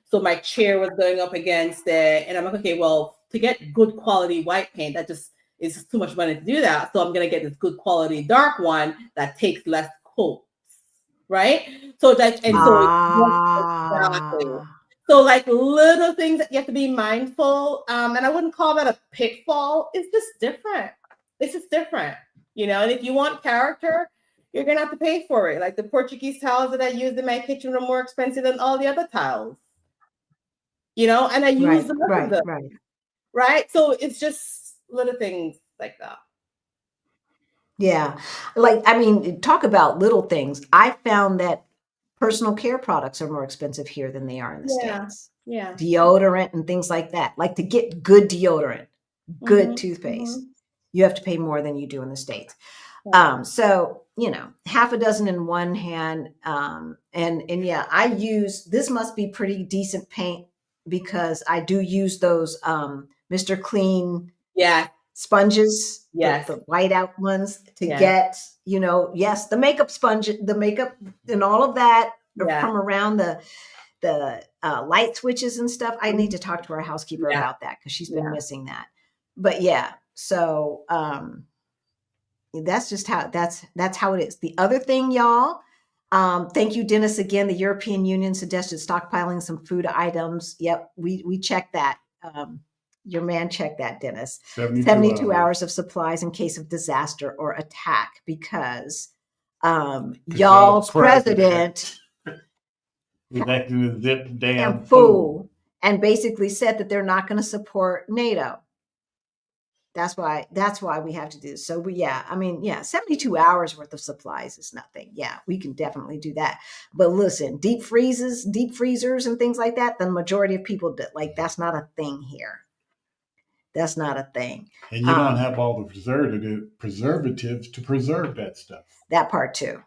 So my chair was going up against it. And I'm like, okay, well, to get good quality white paint, that just is too much money to do that. So I'm going to get this good quality dark one that takes less coats, right? So exactly. So like little things that you have to be mindful. And I wouldn't call that a pitfall. It's just different. It's just different, and if you want character, you're going to have to pay for it. Like the Portuguese tiles that I used in my kitchen are more expensive than all the other tiles. And I use them. Right. So it's just little things like that. Yeah. Like, I mean, talk about little things. I found that personal care products are more expensive here than they are in the States. Yeah. Deodorant and things like that. Like to get good deodorant, good toothpaste, you have to pay more than you do in the States. Yeah. So, half a dozen in one hand. And yeah, I use, this must be pretty decent paint because I do use those Mr. Clean sponges, the whiteout ones to get, yes, the makeup sponge, the makeup and all of that from around the light switches and stuff. I need to talk to our housekeeper about that because she's been missing that. But yeah, so that's just how that's how it is. The other thing, y'all, thank you, Dennis. Again, the European Union suggested stockpiling some food items. Yep, we checked that. Your man checked that, Dennis. 72 hours of supplies in case of disaster or attack because y'all's president was acting a zip damn fool and basically said that they're not going to support NATO. That's why we have to do this. So I mean, 72 hours worth of supplies is nothing. Yeah, we can definitely do that. But listen, deep freezers and things like that, the majority of people that's not a thing here. That's not a thing. And you don't have all the preservatives to preserve that stuff. That part too.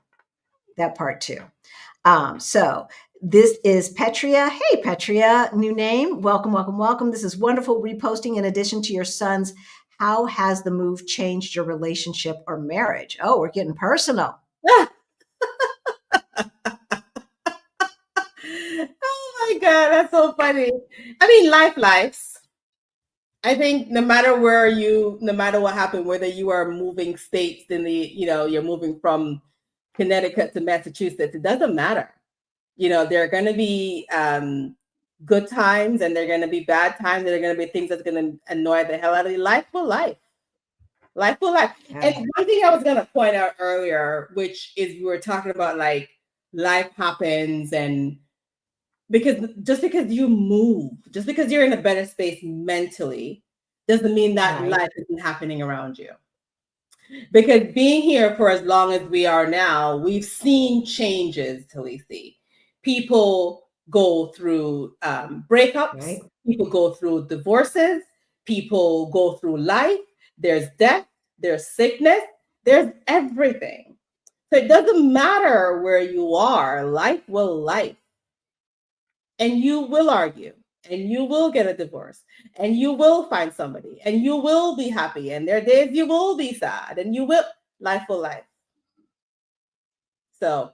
So this is Petria. Hey, Petria, new name. Welcome, welcome, welcome. This is wonderful reposting in addition to your son's. How has the move changed your relationship or marriage? Oh, we're getting personal. Oh my God, that's so funny. I mean, lives. I think no matter what happened, whether you are moving states you're moving from Connecticut to Massachusetts, it doesn't matter. There are going to be good times and there are going to be bad times and there are going to be things that's going to annoy the hell out of you. Life will life. Yeah. And one thing I was going to point out earlier, which is we were talking about like life happens, and just because you move, just because you're in a better space mentally, doesn't mean that life isn't happening around you. Because being here for as long as we are now, we've seen changes, Talisi. People go through breakups, people go through divorces, people go through life. There's death, there's sickness, there's everything. So it doesn't matter where you are, life will life. And you will argue, and you will get a divorce, and you will find somebody, and you will be happy, and there are days you will be sad, and life will life. So,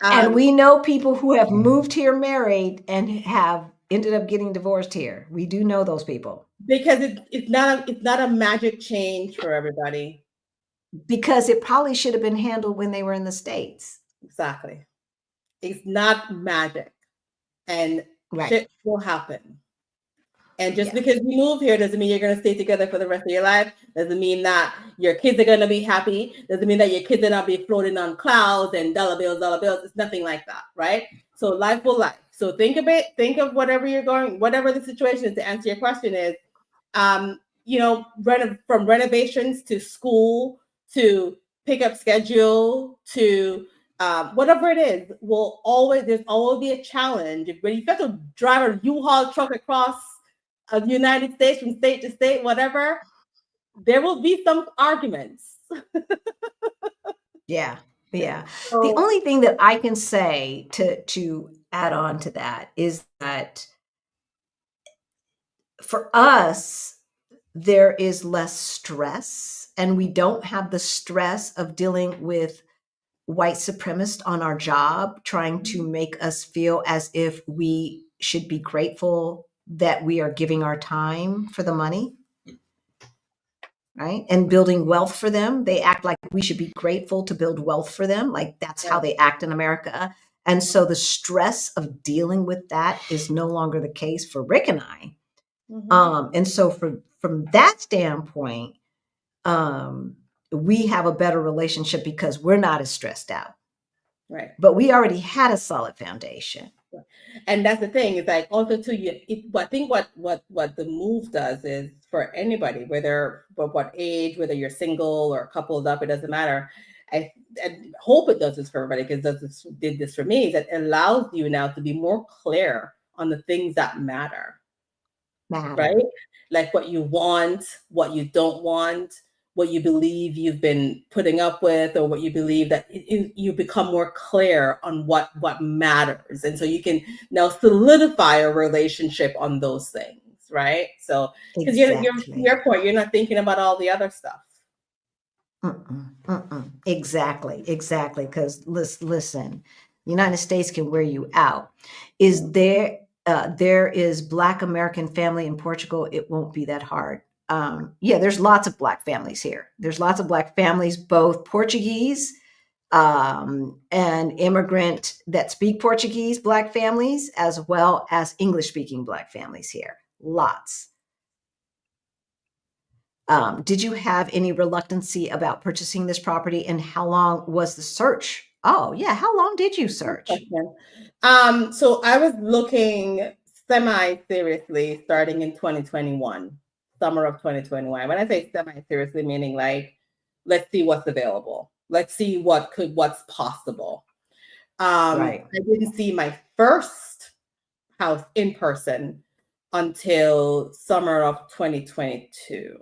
and we know people who have moved here married and have ended up getting divorced here. We do know those people. Because it's not a magic change for everybody. Because it probably should have been handled when they were in the States. Exactly. It's not magic. And shit will happen. And just because you move here doesn't mean you're going to stay together for the rest of your life. Doesn't mean that your kids are going to be happy. Doesn't mean that your kids are not be floating on clouds and dollar bills. It's nothing like that, right? So life will life. So think of whatever the situation is, to answer your question is, from renovations to school to pickup schedule to whatever it is, there's always be a challenge. When you have to drive a U-Haul truck across the United States from state to state, whatever, there will be some arguments. Yeah. So, the only thing that I can say to add on to that is that for us, there is less stress, and we don't have the stress of dealing with white supremacists on our job trying to make us feel as if we should be grateful that we are giving our time for the money, right? And building wealth for them. They act like we should be grateful to build wealth for them. Like that's how they act in America. And so the stress of dealing with that is no longer the case for Rick and I. And so from that standpoint, we have a better relationship because we're not as stressed out. Right. But we already had a solid foundation. And that's the thing. It's like also too, I think what the move does is for anybody, what age, whether you're single or coupled up, it doesn't matter. I hope it does this for everybody, because it did this for me. That allows you now to be more clear on the things that matter. Right? Like what you want, what you don't want, what you believe you've been putting up with, or what you believe that you become more clear on what matters. And so you can now solidify a relationship on those things, right? So because your point, you're not thinking about all the other stuff. Exactly. Because listen, the United States can wear you out. There is Black American family in Portugal. It won't be that hard. There's lots of Black families here. There's lots of Black families, both Portuguese and immigrant that speak Portuguese Black families, as well as English speaking Black families here. Lots. Did you have any reluctancy about purchasing this property, and how long was the search? Oh yeah. How long did you search? So I was looking semi-seriously starting in 2021. summer of 2021. When I say semi-seriously, meaning like, let's see what's available. Let's see what's possible. Right. I didn't see my first house in person until summer of 2022.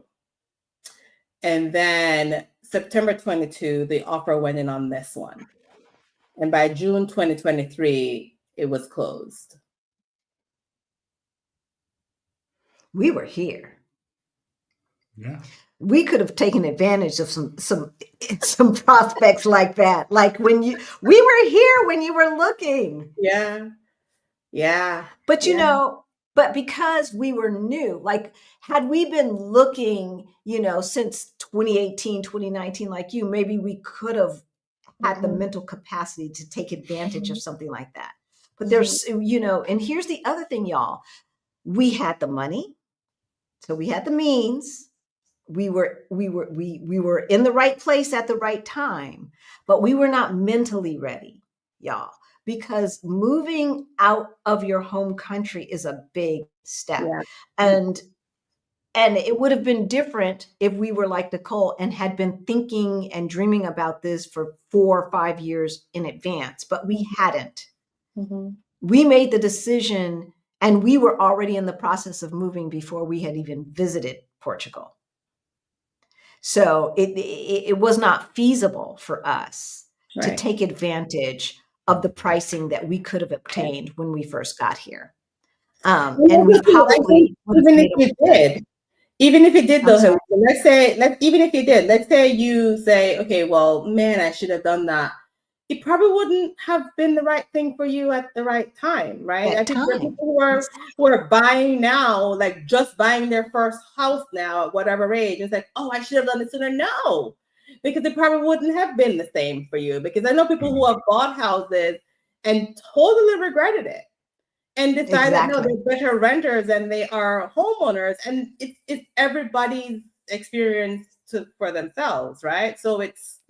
And then September 22, the offer went in on this one. And by June 2023, it was closed. We were here. Yeah. We could have taken advantage of some prospects like that. Like we were here when you were looking. Yeah. Yeah. But yeah. But because we were new, like had we been looking, since 2018, 2019, like you, maybe we could have had the mental capacity to take advantage of something like that. But there's, and here's the other thing, y'all. We had the money. So we had the means. We were in the right place at the right time, but we were not mentally ready, y'all, because moving out of your home country is a big step. Yeah. And it would have been different if we were like Nicole and had been thinking and dreaming about this for 4 or 5 years in advance, but we hadn't. We made the decision and we were already in the process of moving before we had even visited Portugal. So it was not feasible for us to take advantage of the pricing that we could have obtained when we first got here. And we probably even if you did, though, let's say you say, okay, well, man, I should have done that. It probably wouldn't have been the right thing for you at the right time, right? I think there are people who are buying now, like just buying their first house now at whatever age. It's like, oh, I should have done it sooner. No, because it probably wouldn't have been the same for you. Because I know people who have bought houses and totally regretted it and decided that no, they're better renters than they are homeowners. And it's everybody's experience for themselves, right? So it's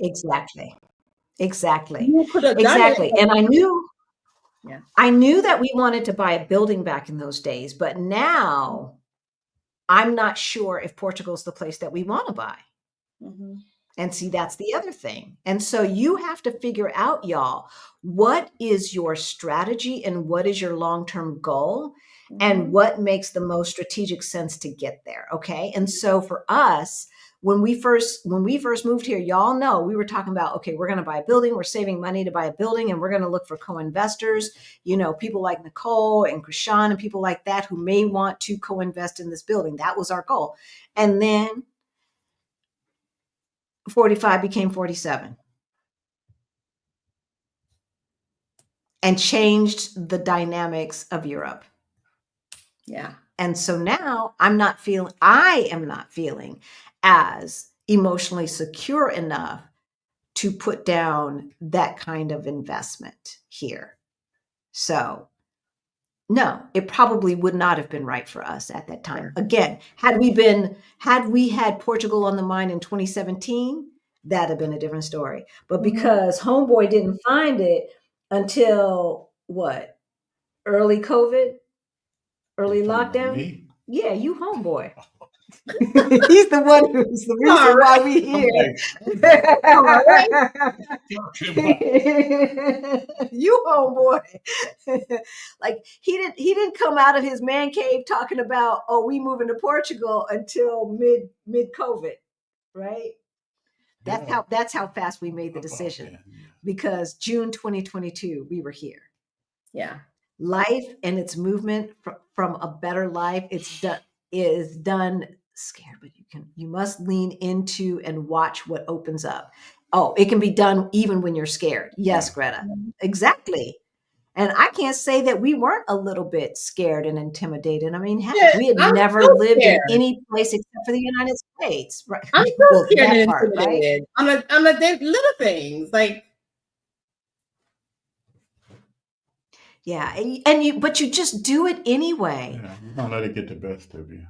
Exactly. You could have done it. And I knew that we wanted to buy a building back in those days, but now I'm not sure if Portugal's the place that we want to buy. And see, that's the other thing. And so you have to figure out, y'all, what is your strategy and what is your long-term goal and what makes the most strategic sense to get there. Okay. And so for us, when we first moved here, y'all know we were talking about, okay, we're going to buy a building. We're saving money to buy a building and we're going to look for co-investors, people like Nicole and Krishan and people like that who may want to co-invest in this building. That was our goal. And then 45 became 47 and changed the dynamics of Europe. Yeah. And so now I am not feeling as emotionally secure enough to put down that kind of investment here. So no, it probably would not have been right for us at that time. Again, had we had Portugal on the mind in 2017, that'd have been a different story. But because homeboy didn't find it until what? Early COVID? Early lockdown? Me? Yeah, you homeboy. He's the one who's the reason why we here. You homeboy. Like he didn't come out of his man cave talking about, oh, we moving to Portugal until mid COVID, right? That's how fast we made the decision. Because June 2022 we were here. Yeah. Life and its movement from a better life, is done scared, but you must lean into and watch what opens up. Oh, it can be done even when you're scared. Yes, Greta, exactly. And I can't say that we weren't a little bit scared and intimidated. I mean, we had never lived in any place except for the United States, right? I'm so scared and intimidated on the little things, like. Yeah, but you just do it anyway. Yeah, don't let it get the best of you.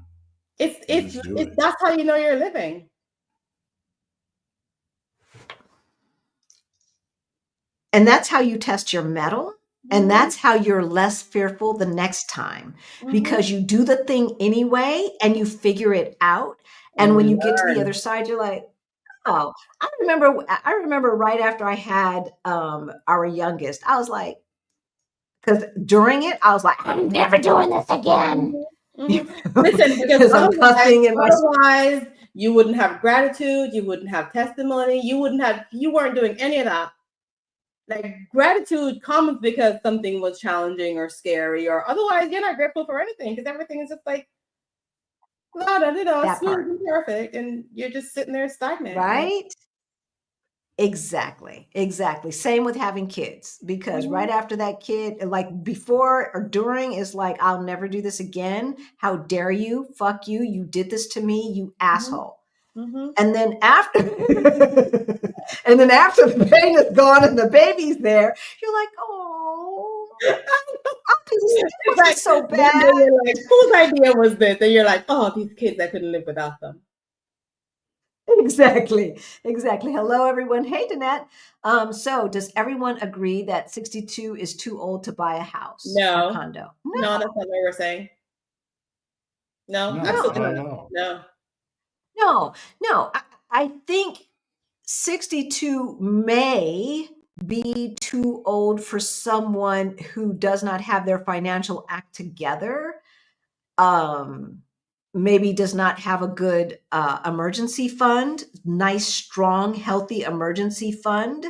It's that's how you know you're living. And that's how you test your mettle. And that's how you're less fearful the next time, because you do the thing anyway and you figure it out. And when you get to the other side, you're like, oh, I remember right after I had our youngest, I was like, because during it, I was like, I'm never doing this again. Listen, because I'm cussing in my otherwise you wouldn't have gratitude, you wouldn't have testimony, you weren't doing any of that. Like, gratitude comes because something was challenging or scary, or otherwise you're not grateful for anything because everything is just like that smooth part. and perfect, and you're just sitting there stagnant. Right? Exactly. Same with having kids, because right after that kid, like before or during is like, I'll never do this again. How dare you? Fuck you. You did this to me, you asshole. And then after, the pain is gone and the baby's there, you're like, oh, this wasn't so bad. You're like, whose idea was this? And you're like, oh, these kids, I couldn't live without them. Exactly. Hello, everyone. Hey, Danette. So does everyone agree that 62 is too old to buy a house or condo? No, that's not what we're saying. No, absolutely not. No. I think 62 may be too old for someone who does not have their financial act together. Maybe does not have a good emergency fund, nice, strong, healthy emergency fund,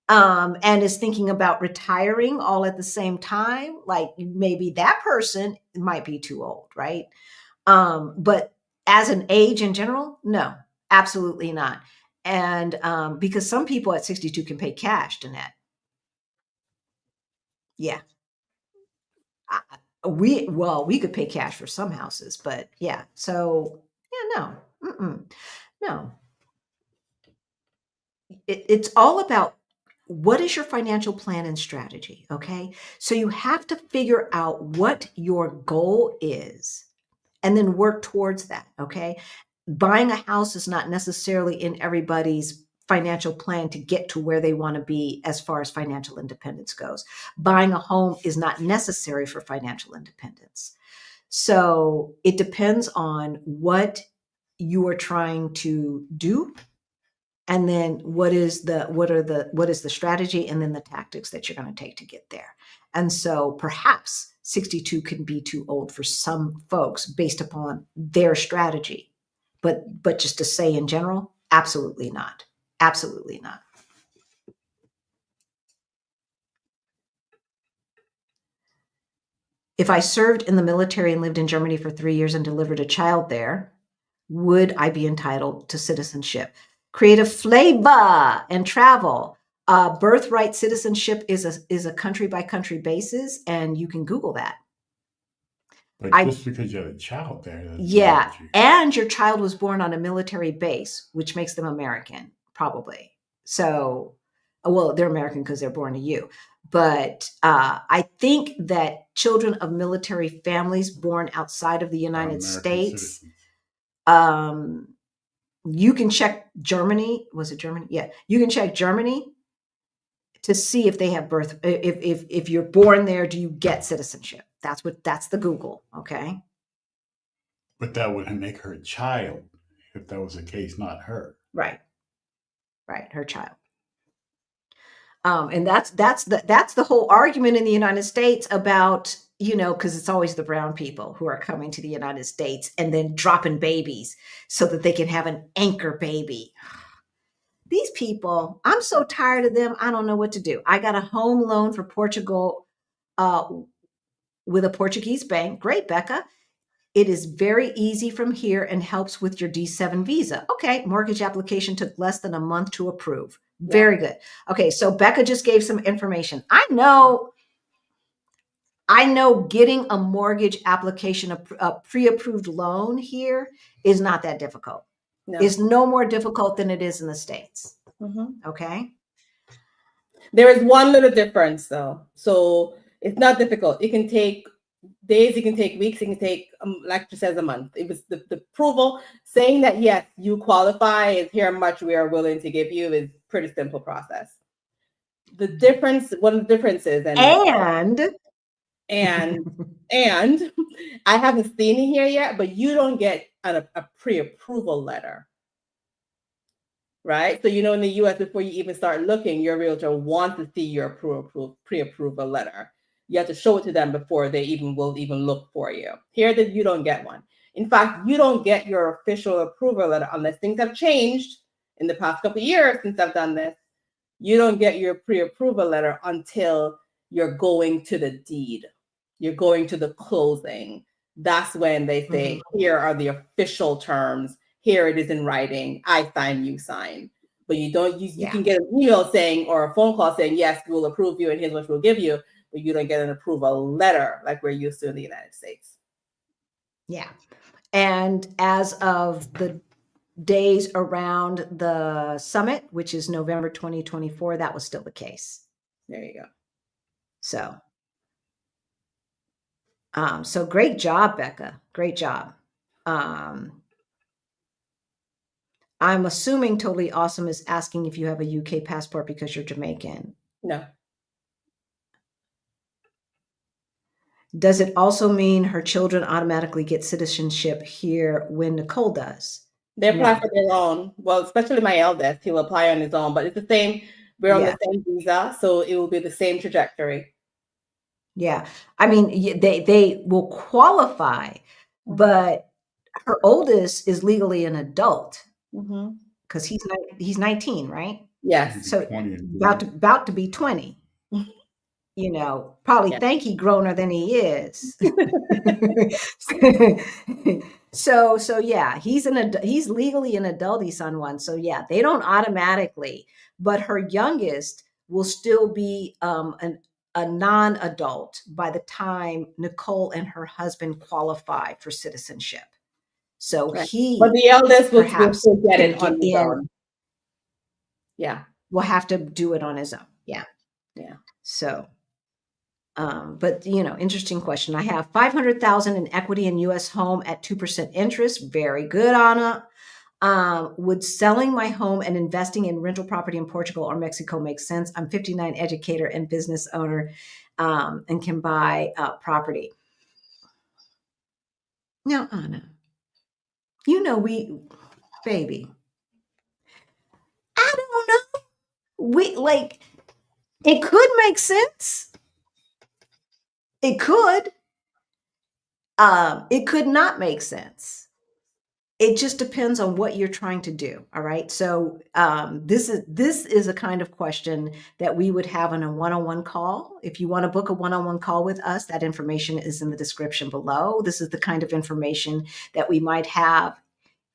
and is thinking about retiring all at the same time. Like, maybe that person might be too old, right? But as an age in general, no, absolutely not. And because some people at 62 can pay cash, Danette. Yeah. We could pay cash for some houses, but yeah. So yeah, no. It's all about, what is your financial plan and strategy? Okay. So you have to figure out what your goal is and then work towards that. Okay. Buying a house is not necessarily in everybody's financial plan to get to where they want to be as far as financial independence goes. Buying a home is not necessary for financial independence. So it depends on what you are trying to do, and then what is the strategy, and then the tactics that you're going to take to get there. And so perhaps 62 can be too old for some folks based upon their strategy. But just to say in general, absolutely not. Absolutely not. If I served in the military and lived in Germany for 3 years and delivered a child there, would I be entitled to citizenship? Creative flavor and travel. Birthright citizenship is a country by country basis, and you can Google that. But just because you had a child there, yeah, and your child was born on a military base, which makes them American, probably. So, well, they're American because they're born to you. But I think that children of military families born outside of the United States, citizens. You can check Germany. Was it Germany? Yeah, you can check Germany to see if they have birth. If you're born there, do you get citizenship? That's the Google. Okay. But that wouldn't make her a child if that was the case, not her. Right. Her child. And that's the whole argument in the United States about, because it's always the brown people who are coming to the United States and then dropping babies so that they can have an anchor baby. These people, I'm so tired of them. I don't know what to do. I got a home loan for Portugal with a Portuguese bank. Great, Becca. It is very easy from here and helps with your D7 visa. Okay, mortgage application took less than a month to approve. Very good. Okay, so Becca just gave some information. I know getting a mortgage application, a pre-approved loan here is not that difficult. No. It's no more difficult than it is in the States. Okay. There is one little difference though. So it's not difficult. It can take days, it can take weeks, it can take, like it says, a month. It was the approval saying that, yes, you qualify, is here much we are willing to give you, is pretty simple process. the difference, one of the differences, and I haven't seen it here yet, but you don't get a pre-approval letter, right? So, in the US, before you even start looking, your realtor wants to see your pre-approval letter. You have to show it to them before they will look for you. Here, you don't get one. In fact, you don't get your official approval letter unless things have changed in the past couple of years since I've done this. You don't get your pre-approval letter until you're going to the deed. You're going to the closing. That's when they say, here are the official terms. Here it is in writing. I sign, you sign. But you don't. You can get an email saying, or a phone call saying, yes, we'll approve you and here's what we'll give you. But you don't get an approval letter like we're used to in the United States. Yeah. And as of the days around the summit, which is November 2024, that was still the case. There you go. So great job, Becca. Great job. I'm assuming Totally Awesome is asking if you have a UK passport because you're Jamaican. No. Does it also mean her children automatically get citizenship here when Nicole does? They apply for their own. Well, especially my eldest, he'll apply on his own, but it's the same. We're on the same visa, so it will be the same trajectory. Yeah. I mean, they will qualify, but her oldest is legally an adult because he's 19, right? Yes. So about to be 20. Probably think he growner than he is. So yeah, he's legally an adult. He's on one. So yeah, they don't automatically, but her youngest will still be a non-adult by the time Nicole and her husband qualify for citizenship. So but the eldest will still get it on his own. Yeah, will have to do it on his own. Yeah. So. But interesting question. I have 500,000 in equity in U.S. home at 2% interest. Very good, Anna. Would selling my home and investing in rental property in Portugal or Mexico make sense? I'm 59, educator and business owner, and can buy property. Now, Anna, baby, I don't know. It could make sense. It could. It could not make sense. It just depends on what you're trying to do. All right. So this is a kind of question that we would have on a one-on-one call. If you want to book a one-on-one call with us, that information is in the description below. This is the kind of information that we might have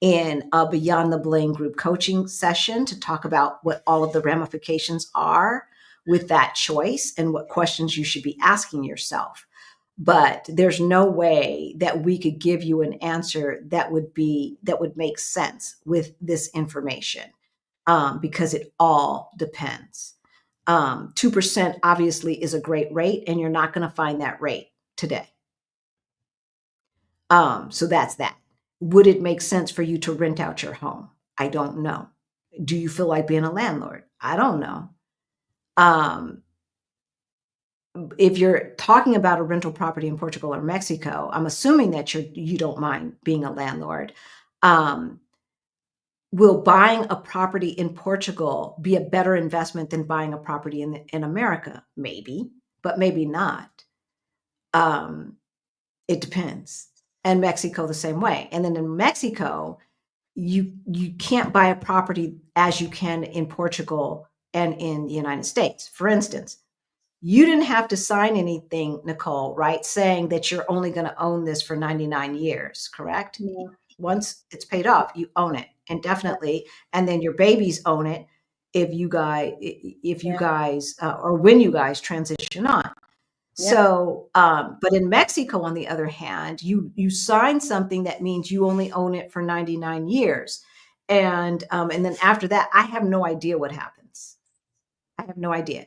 in a Beyond the Bling group coaching session to talk about what all of the ramifications are with that choice and what questions you should be asking yourself. But there's no way that we could give you an answer that would make sense with this information, because it all depends. 2% obviously is a great rate, and you're not going to find that rate today. So that's that. Would it make sense for you to rent out your home? I don't know. Do you feel like being a landlord? I don't know. If you're talking about a rental property in Portugal or Mexico, I'm assuming that you don't mind being a landlord. Will buying a property in Portugal be a better investment than buying a property in America? Maybe, but maybe not. It depends. And Mexico the same way. And then in Mexico, you can't buy a property as you can in Portugal and in the United States. For instance, you didn't have to sign anything, Nicole, right? Saying that you're only going to own this for 99 years, correct? Yeah. Once it's paid off, you own it indefinitely. And then your babies own it if you guys, or when you guys transition on. Yeah. So, but in Mexico, on the other hand, you sign something that means you only own it for 99 years. And then after that, I have no idea what happens. I have no idea.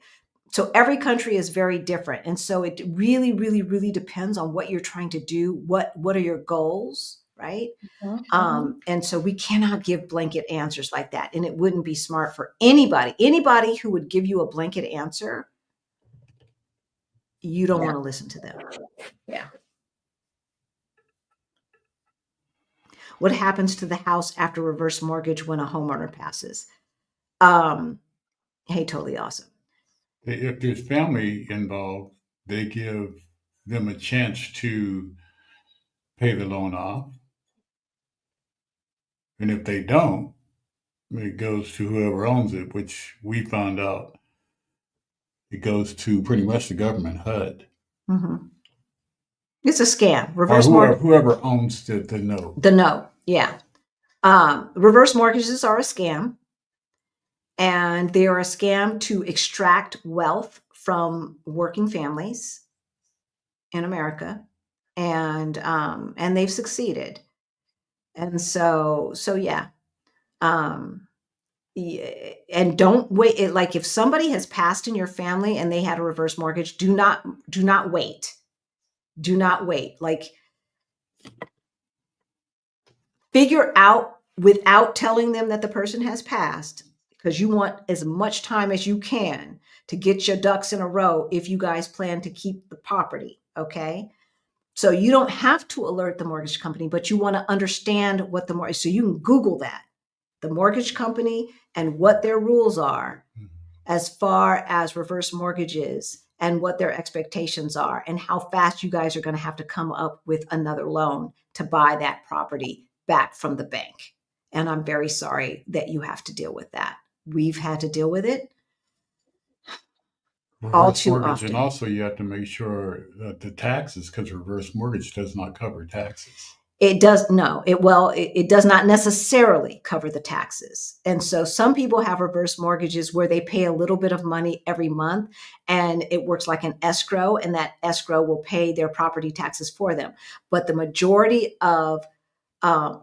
So every country is very different. And so it really, really, really depends on what you're trying to do. What are your goals, right? Mhm. And so we cannot give blanket answers like that. And it wouldn't be smart for anybody who would give you a blanket answer. You don't want to listen to them. Yeah. What happens to the house after reverse mortgage when a homeowner passes? Hey, totally awesome. If there's family involved, they give them a chance to pay the loan off. And if they don't, it goes to whoever owns it, which we found out it goes to pretty much the government, HUD, Mm-hmm. It's a scam. or Reverse mortgage. whoever owns the note. The no, yeah. Reverse mortgages are a scam, and they are a scam to extract wealth from working families in America, and they've succeeded. And so yeah. And don't wait. Like if somebody has passed in your family and they had a reverse mortgage, do not wait. Do not wait. Like figure out without telling them that the person has passed, because you want as much time as you can to get your ducks in a row if you guys plan to keep the property. Okay. So you don't have to alert the mortgage company, but you want to understand what the mortgage, so you can Google that, the mortgage company and what their rules are as far as reverse mortgages and what their expectations are and how fast you guys are going to have to come up with another loan to buy that property back from the bank. And I'm very sorry that you have to deal with that. We've had to deal with it all Reverse too mortgage, and often. also you have to make sure that the taxes, because reverse mortgage does not cover taxes. It does no. It does not necessarily cover the taxes. And so some people have reverse mortgages where they pay a little bit of money every month and it works like an escrow, and that escrow will pay their property taxes for them. But the majority of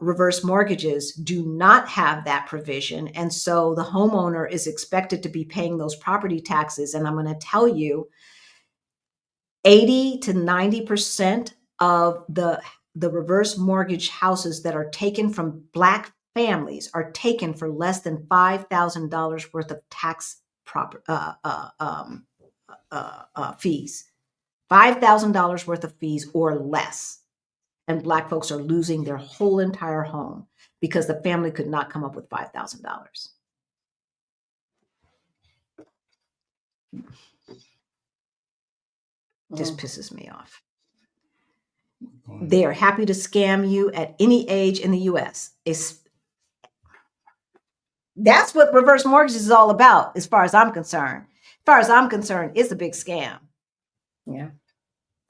reverse mortgages do not have that provision. And so the homeowner is expected to be paying those property taxes. And I'm going to tell you, 80 to 90% of the reverse mortgage houses that are taken from Black families are taken for less than $5,000 worth of tax fees. $5,000 worth of fees or less. And Black folks are losing their whole entire home because the family could not come up with $5,000. Just pisses me off. They are happy to scam you at any age in the US. That's what reverse mortgage is all about, as far as I'm concerned. As far as I'm concerned, it's a big scam. Yeah.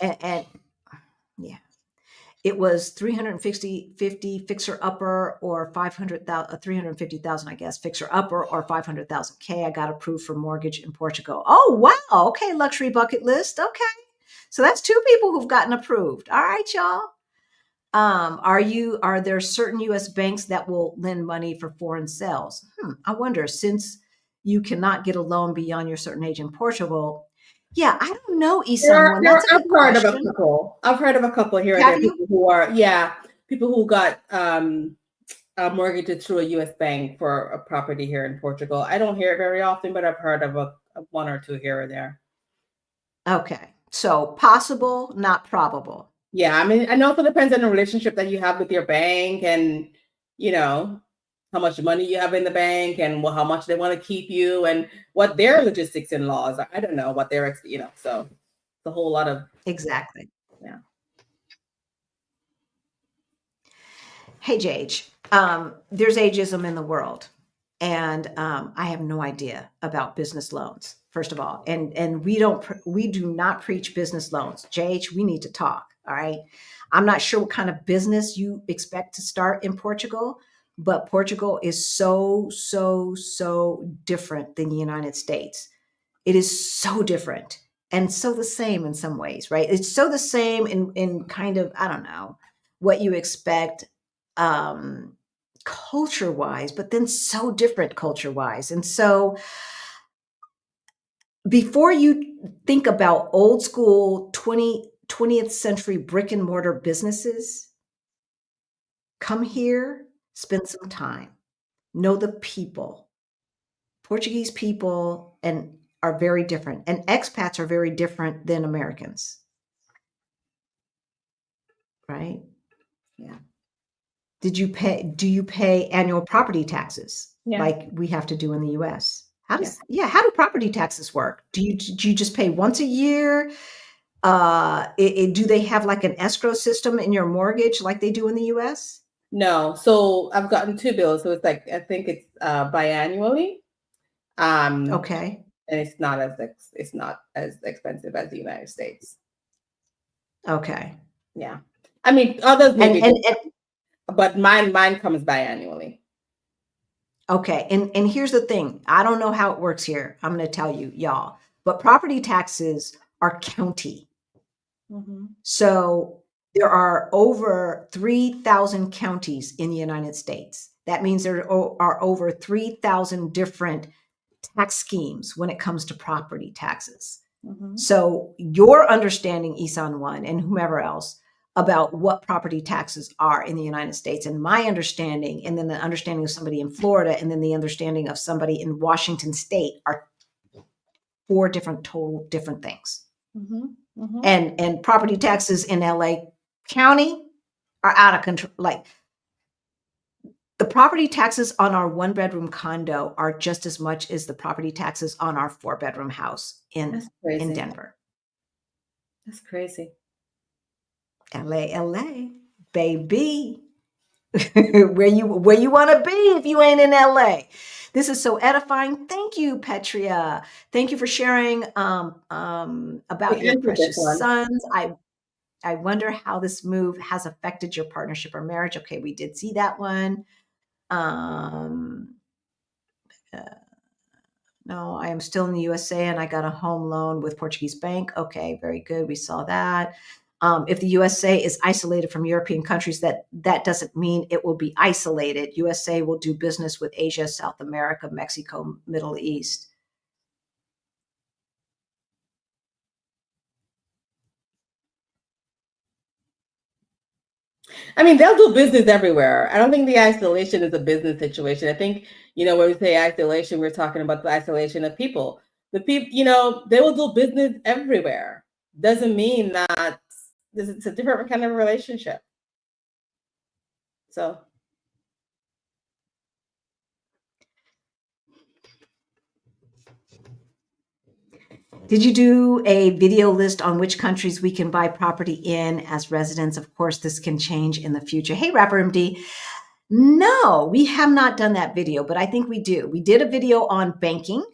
And yeah, it was 350 fixer upper or 500,000, 350,000, I guess, fixer upper or 500,000 K. I got approved for mortgage in Portugal. Oh, wow. Okay. Luxury bucket list. Okay. So that's two people who've gotten approved. All right, y'all. Are there certain US banks that will lend money for foreign sales? I wonder, since you cannot get a loan beyond your certain age in Portugal. Yeah, I don't know, someone. That's a I've good heard of a question. couple. I've heard of a couple here. Have There you? people who got mortgaged through a U.S. bank for a property here in Portugal. I don't hear it very often, but I've heard of a one or two here or there. Okay, so possible, not probable. Yeah, I mean, it also depends on the relationship that you have with your bank, and you know how much money you have in the bank, and how much they want to keep you, and what their logistics and laws are. I don't know what their so it's a whole lot of Exactly. yeah. Hey, Jage, there's ageism in the world, and I have no idea about business loans. First of all, and we do not preach business loans. Jage, we need to talk. All right, I'm not sure what kind of business you expect to start in Portugal, but Portugal is so different than the United States. It is so different and so the same in some ways, right? It's so the same in kind of, I don't know, what you expect culture wise, but then so different culture wise. And so before you think about old school 20th century brick and mortar businesses, Come here, spend some time, know the people. Portuguese people are very different, and expats are very different than Americans, right? Yeah. Do you pay annual property taxes Yeah. like we have to do in the US? How Yeah. how do property taxes work? Do you just pay once a year? Do they have like an escrow system in your mortgage like they do in the US? No. So I've gotten two bills. So it's like, I think it's biannually. Okay. And it's not as expensive as the United States. Okay. Yeah. I mean, others may be And different, but mine comes biannually. okay. And here's the thing. I don't know how it works here. I'm going to tell you, y'all. But property taxes are county. Mm-hmm. So there are over 3,000 counties in the United States. That means there are over 3,000 different tax schemes when it comes to property taxes. Mm-hmm. So your understanding, Isan One, and whomever else, about what property taxes are in the United States, and my understanding, and then the understanding of somebody in Florida, and then the understanding of somebody in Washington State are four total different things. Mm-hmm. Mm-hmm. And property taxes in LA County are out of control. Like the property taxes on our 1-bedroom condo are just as much as the property taxes on our 4-bedroom house in Denver. That's crazy. LA, baby. where you want to be if you ain't in LA. This is so edifying. Thank you, Petria. Thank you for sharing about your precious sons. I wonder how this move has affected your partnership or marriage. Okay, we did see that one. No, I am still in the USA and I got a home loan with Portuguese bank. Okay, very good. We saw that. If the USA is isolated from European countries, that doesn't mean it will be isolated. USA will do business with Asia, South America, Mexico, Middle East. I mean, they'll do business everywhere. I don't think the isolation is a business situation. I think, when we say isolation, we're talking about the isolation of people. The people, they will do business everywhere. Doesn't mean that it's a different kind of relationship. So. Did you do a video list on which countries we can buy property in as residents? Of course, this can change in the future. Hey, Rapper MD. No, we have not done that video, but I think we do. We did a video on banking.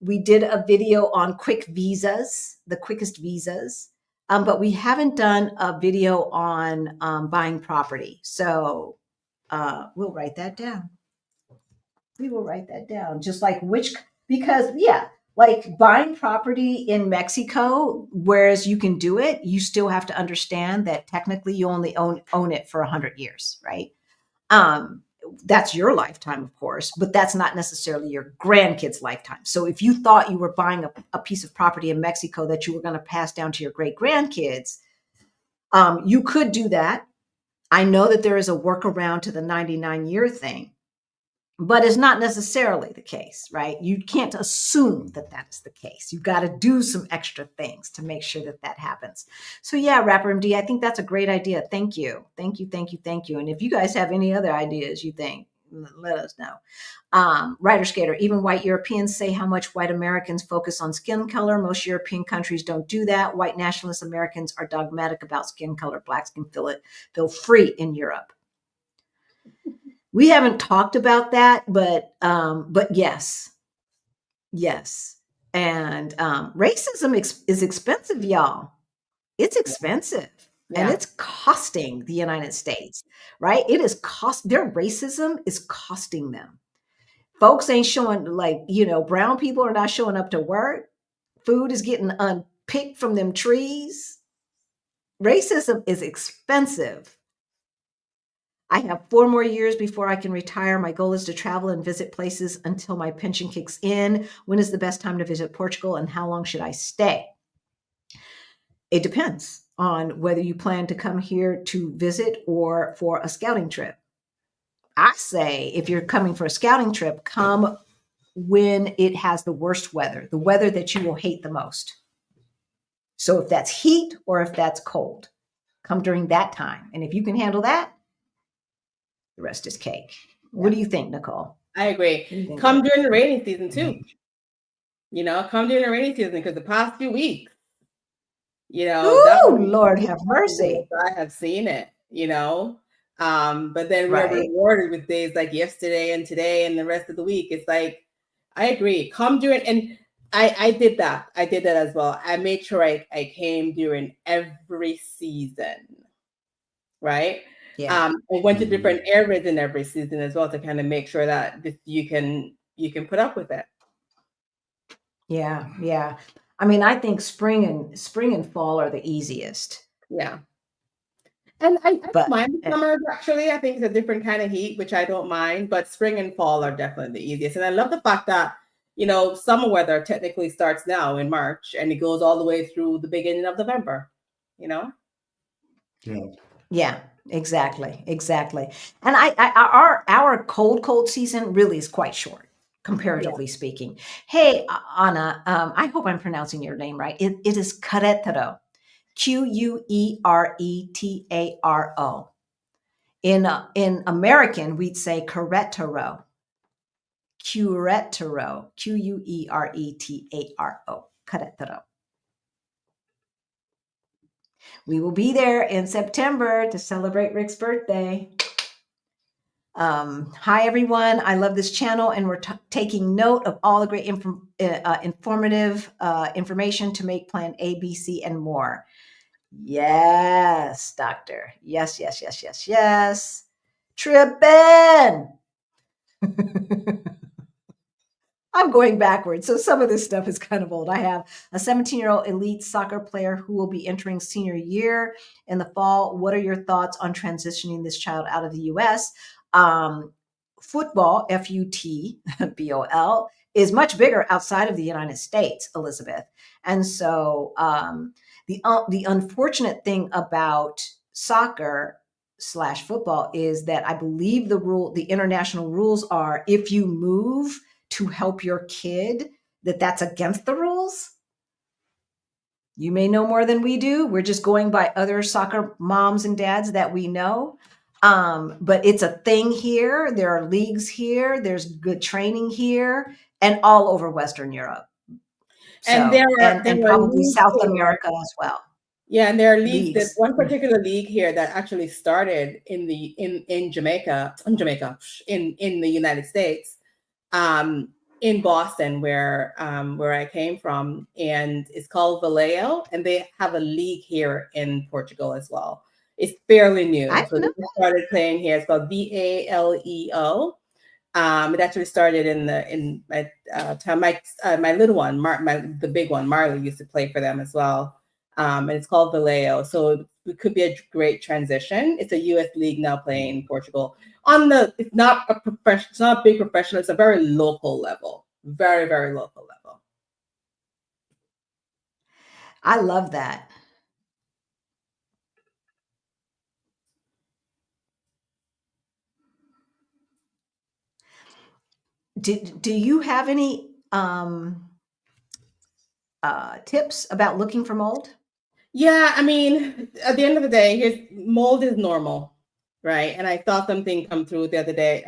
We did a video on quick visas, the quickest visas, but we haven't done a video on buying property. So we'll write that down. We will write that down. Just like because like buying property in Mexico, whereas you can do it, you still have to understand that technically you only own it for 100 years, right? That's your lifetime, of course, but that's not necessarily your grandkids' lifetime. So if you thought you were buying a piece of property in Mexico that you were going to pass down to your great grandkids, you could do that. I know that there is a workaround to the 99-year thing, but it's not necessarily the case, right? You can't assume that is the case. You've got to do some extra things to make sure that happens. So yeah, Rapper MD, I think that's a great idea. Thank you. Thank you, thank you, thank you. And if you guys have any other ideas you think, let us know. Writer Skater, even white Europeans say how much white Americans focus on skin color. Most European countries don't do that. White nationalist Americans are dogmatic about skin color. Blacks can feel free in Europe. We haven't talked about that, but yes. And racism is expensive, y'all. It's expensive. Yeah. And it's costing the United States, right? Their racism is costing them. Folks ain't showing, brown people are not showing up to work. Food is getting unpicked from them trees. Racism is expensive. I have 4 more years before I can retire. My goal is to travel and visit places until my pension kicks in. When is the best time to visit Portugal and how long should I stay? It depends. on whether you plan to come here to visit or for a scouting trip. I say if you're coming for a scouting trip, come when it has the worst weather, the weather that you will hate the most. So if that's heat or if that's cold, come during that time. And if you can handle that, the rest is cake. What do you think, Nicole? I agree. Come during the rainy season too. You know, come during the rainy season because the past few weeks, you know, Ooh, Lord have mercy. I have seen it, you know. But then we're Right. rewarded with days like yesterday and today and the rest of the week. It's like, I agree. Come during, and I did that. I did that as well. I made sure I came during every season, right? Yeah. I went to different areas in every season as well to kind of make sure that you can put up with it. Yeah, yeah. I mean, I think spring and fall are the easiest. Yeah. And I But- don't mind the summer, actually. I think it's a different kind of heat, which I don't mind, but spring and fall are definitely the easiest. And I love the fact that, you know, summer weather technically starts now in March and it goes all the way through the beginning of November, you know? Yeah, exactly. And our cold season really is quite short, comparatively speaking. Hey, Anna, I hope I'm pronouncing your name right. It is Querétaro, Queretaro. In American, we'd say Querétaro, Querétaro, Queretaro. We will be there in September to celebrate Rick's birthday. Hi, everyone. I love this channel, and we're taking note of all the great informative information to make plan A, B, C, and more. Yes, doctor. Yes. Trippin'. I'm going backwards. So some of this stuff is kind of old. I have a 17-year-old elite soccer player who will be entering senior year in the fall. What are your thoughts on transitioning this child out of the U.S.? Football, F-U-T-B-O-L, is much bigger outside of the United States, Elizabeth. And so the unfortunate thing about soccer / football is that I believe the international rules are if you move to help your kid, that's against the rules. You may know more than we do. We're just going by other soccer moms and dads that we know. But it's a thing here. There are leagues here. There's good training here and all over Western Europe. And and probably South America as well. Yeah, and there are leagues. There's one particular league here that actually started in Jamaica, in the United States, in Boston, where I came from, and it's called Vallejo, and they have a league here in Portugal as well. It's fairly new, so they started playing here. It's called VALEO. It actually started in my time. My little one, the big one, Marley, used to play for them as well. And it's called Vallejo. So it could be a great transition. It's a U.S. league now playing in Portugal. It's not a professional, it's not a big professional. It's a very local level, very, very local level. I love that. Do you have any tips about looking for mold? Yeah, I mean, at the end of the day, mold is normal, right? And I saw something come through the other day,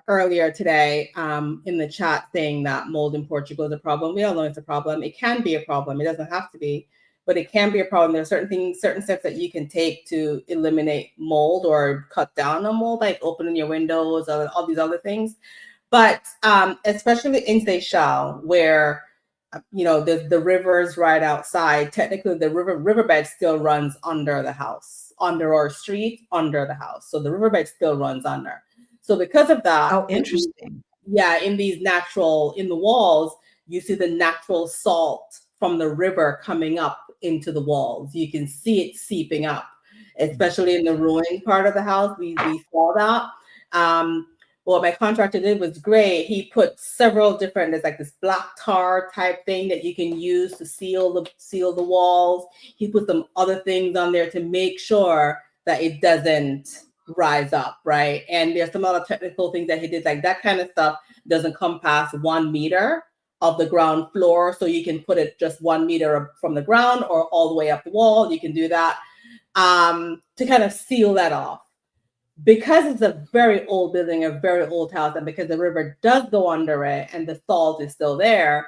earlier today, in the chat saying that mold in Portugal is a problem. We all know it's a problem. It can be a problem. It doesn't have to be, but it can be a problem. There are certain steps that you can take to eliminate mold or cut down on mold, like opening your windows or all these other things. But especially in Seychelles, where the river's right outside. Technically, the riverbed still runs under the house, under our street, under the house. So the riverbed still runs under. So because of that, oh, interesting. In the walls, you see the natural salt from the river coming up into the walls. You can see it seeping up, especially in the ruined part of the house. We saw that. what my contractor did was great. He put several different, there's like this black tar type thing that you can use to seal the walls. He put some other things on there to make sure that it doesn't rise up, right? And there's some other technical things that he did, like that kind of stuff doesn't come past 1 meter of the ground floor. So you can put it just 1 meter from the ground or all the way up the wall. You can do that to kind of seal that off. Because it's a very old building, a very old house, and because the river does go under it and the salt is still there,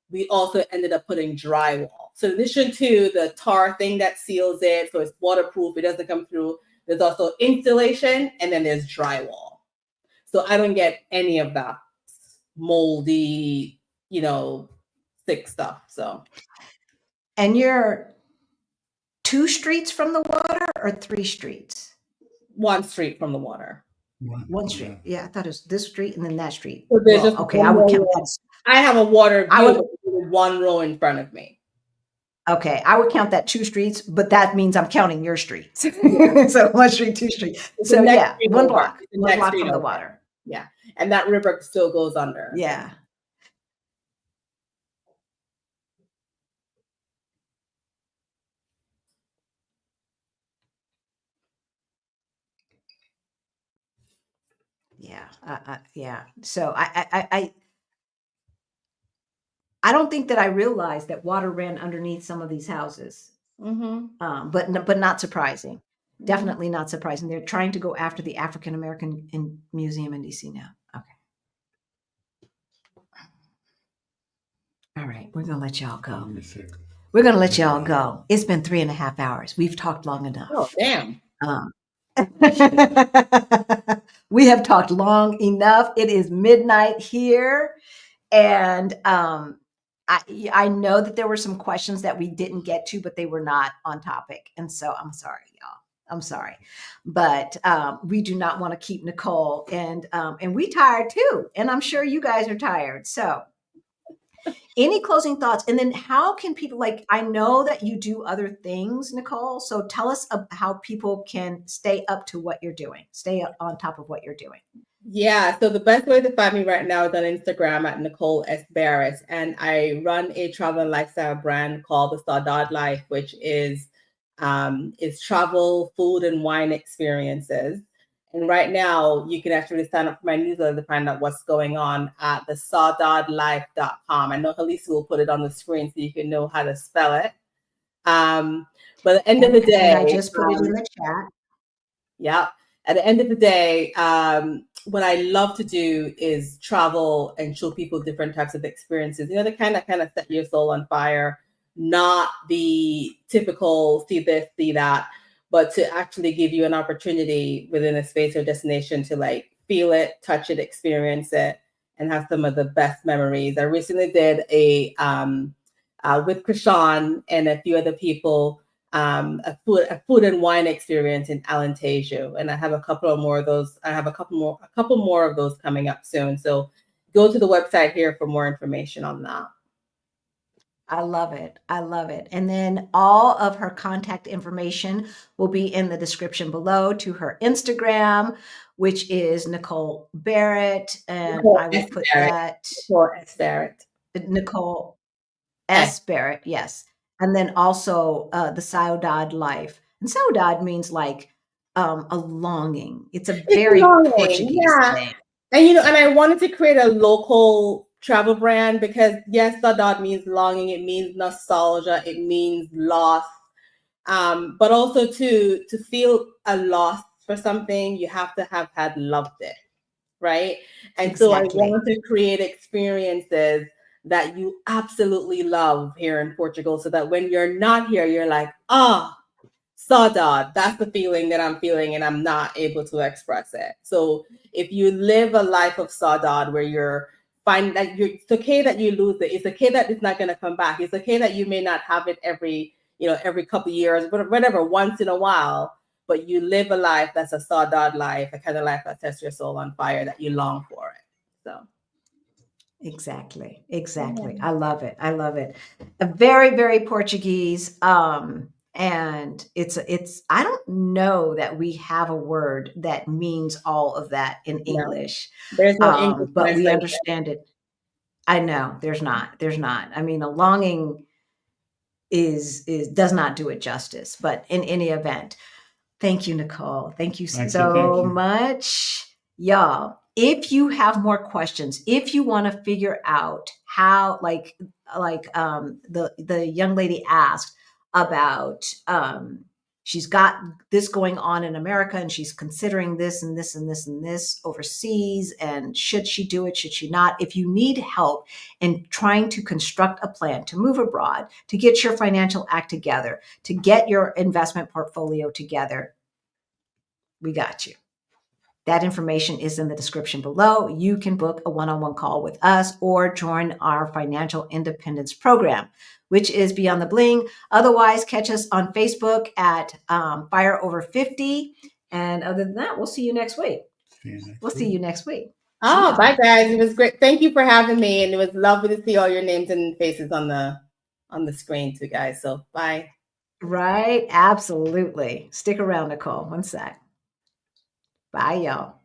we also ended up putting drywall. So in addition to the tar thing that seals it, so it's waterproof, it doesn't come through, there's also insulation, and then there's drywall. So I don't get any of that moldy, thick stuff. So. And you're 2 streets from the water or 3 streets? 1 street from the water. 1 street. Yeah, I thought it was this street and then that street. So there's just okay, I would count that. I have a water view with 1 row in front of me. Okay, I would count that 2 streets, but that means I'm counting your streets. So 1 street, 2 streets. So yeah, 1 block, 1 block from the water. Yeah, and that river still goes under. Yeah. Yeah, yeah. So I don't think that I realized that water ran underneath some of these houses. But not surprising. Definitely not surprising. They're trying to go after the African American Museum in DC now. Okay. All right, we're gonna let y'all go. We're gonna let y'all go. It's been 3.5 hours. We've talked long enough. Oh, damn. We have talked long enough. It is midnight here, and I know that there were some questions that we didn't get to, but they were not on topic, and so I'm sorry, y'all. I'm sorry, but we do not want to keep Nicole, and we tired too, and I'm sure you guys are tired. So, any closing thoughts? And then how can people, I know that you do other things, Nicole. So tell us how people can stay up to what you're doing, stay on top of what you're doing. Yeah. So the best way to find me right now is on Instagram at Nicole S. Barrett. And I run a travel and lifestyle brand called the Saudade Life, which is travel, food, and wine experiences. And right now, you can actually sign up for my newsletter to find out what's going on at the saudadelife.com. I know Halisa will put it on the screen so you can know how to spell it. But at the end of the day, I just put it in the chat. Yeah. At the end of the day, what I love to do is travel and show people different types of experiences. The kind of set your soul on fire, not the typical see this, see that, but to actually give you an opportunity within a space or destination to feel it, touch it, experience it, and have some of the best memories. I recently did a with Krishan and a few other people, a food and wine experience in Alentejo, and I have a couple more of those. I have a couple more of those coming up soon. So go to the website here for more information on that. I love it. I love it. And then all of her contact information will be in the description below to her Instagram, which is Nicole Barrett. And I will put that. Nicole S. Barrett. Nicole S. Barrett, yes. And then also the Saudade Life. And Saudade means a longing. It's a very Portuguese thing. And and I wanted to create a local travel brand because yes, Saudade means longing, it means nostalgia, it means loss. But also to feel a loss for something, you have to have had loved it, right? And exactly. So I want to create experiences that you absolutely love here in Portugal, so that when you're not here, you're like, Saudade, that's the feeling that I'm feeling, and I'm not able to express it. So if you live a life of Saudade where you're finding that it's okay that you lose it, it's okay that it's not going to come back, it's okay that you may not have it every couple of years, but whatever, once in a while, but you live a life that's a Saudade life, a kind of life that sets your soul on fire, that you long for it. So. Exactly. I love it. A very, very Portuguese. And it's I don't know that we have a word that means all of that in No, English. there's no English But we translation. understand it. I know there's not. I mean, a longing is does not do it justice. But in any event, thank you, Nicole. Thank you Thank so you. much. Y'all, if you have more questions, if you want to figure out how, like the young lady asked about, she's got this going on in America and she's considering this and this and this and this overseas, and should she do it, should she not? If you need help in trying to construct a plan to move abroad, to get your financial act together, to get your investment portfolio together, we got you. That information is in the description below. You can book a one-on-one call with us or join our financial independence program, which is Beyond the Bling. Otherwise, catch us on Facebook at Fire Over 50. And other than that, we'll see you next week. See you next week. Oh, bye guys. It was great. Thank you for having me. And it was lovely to see all your names and faces on the screen too, guys. So bye. Right. Absolutely. Stick around, Nicole. One sec. Bye, y'all.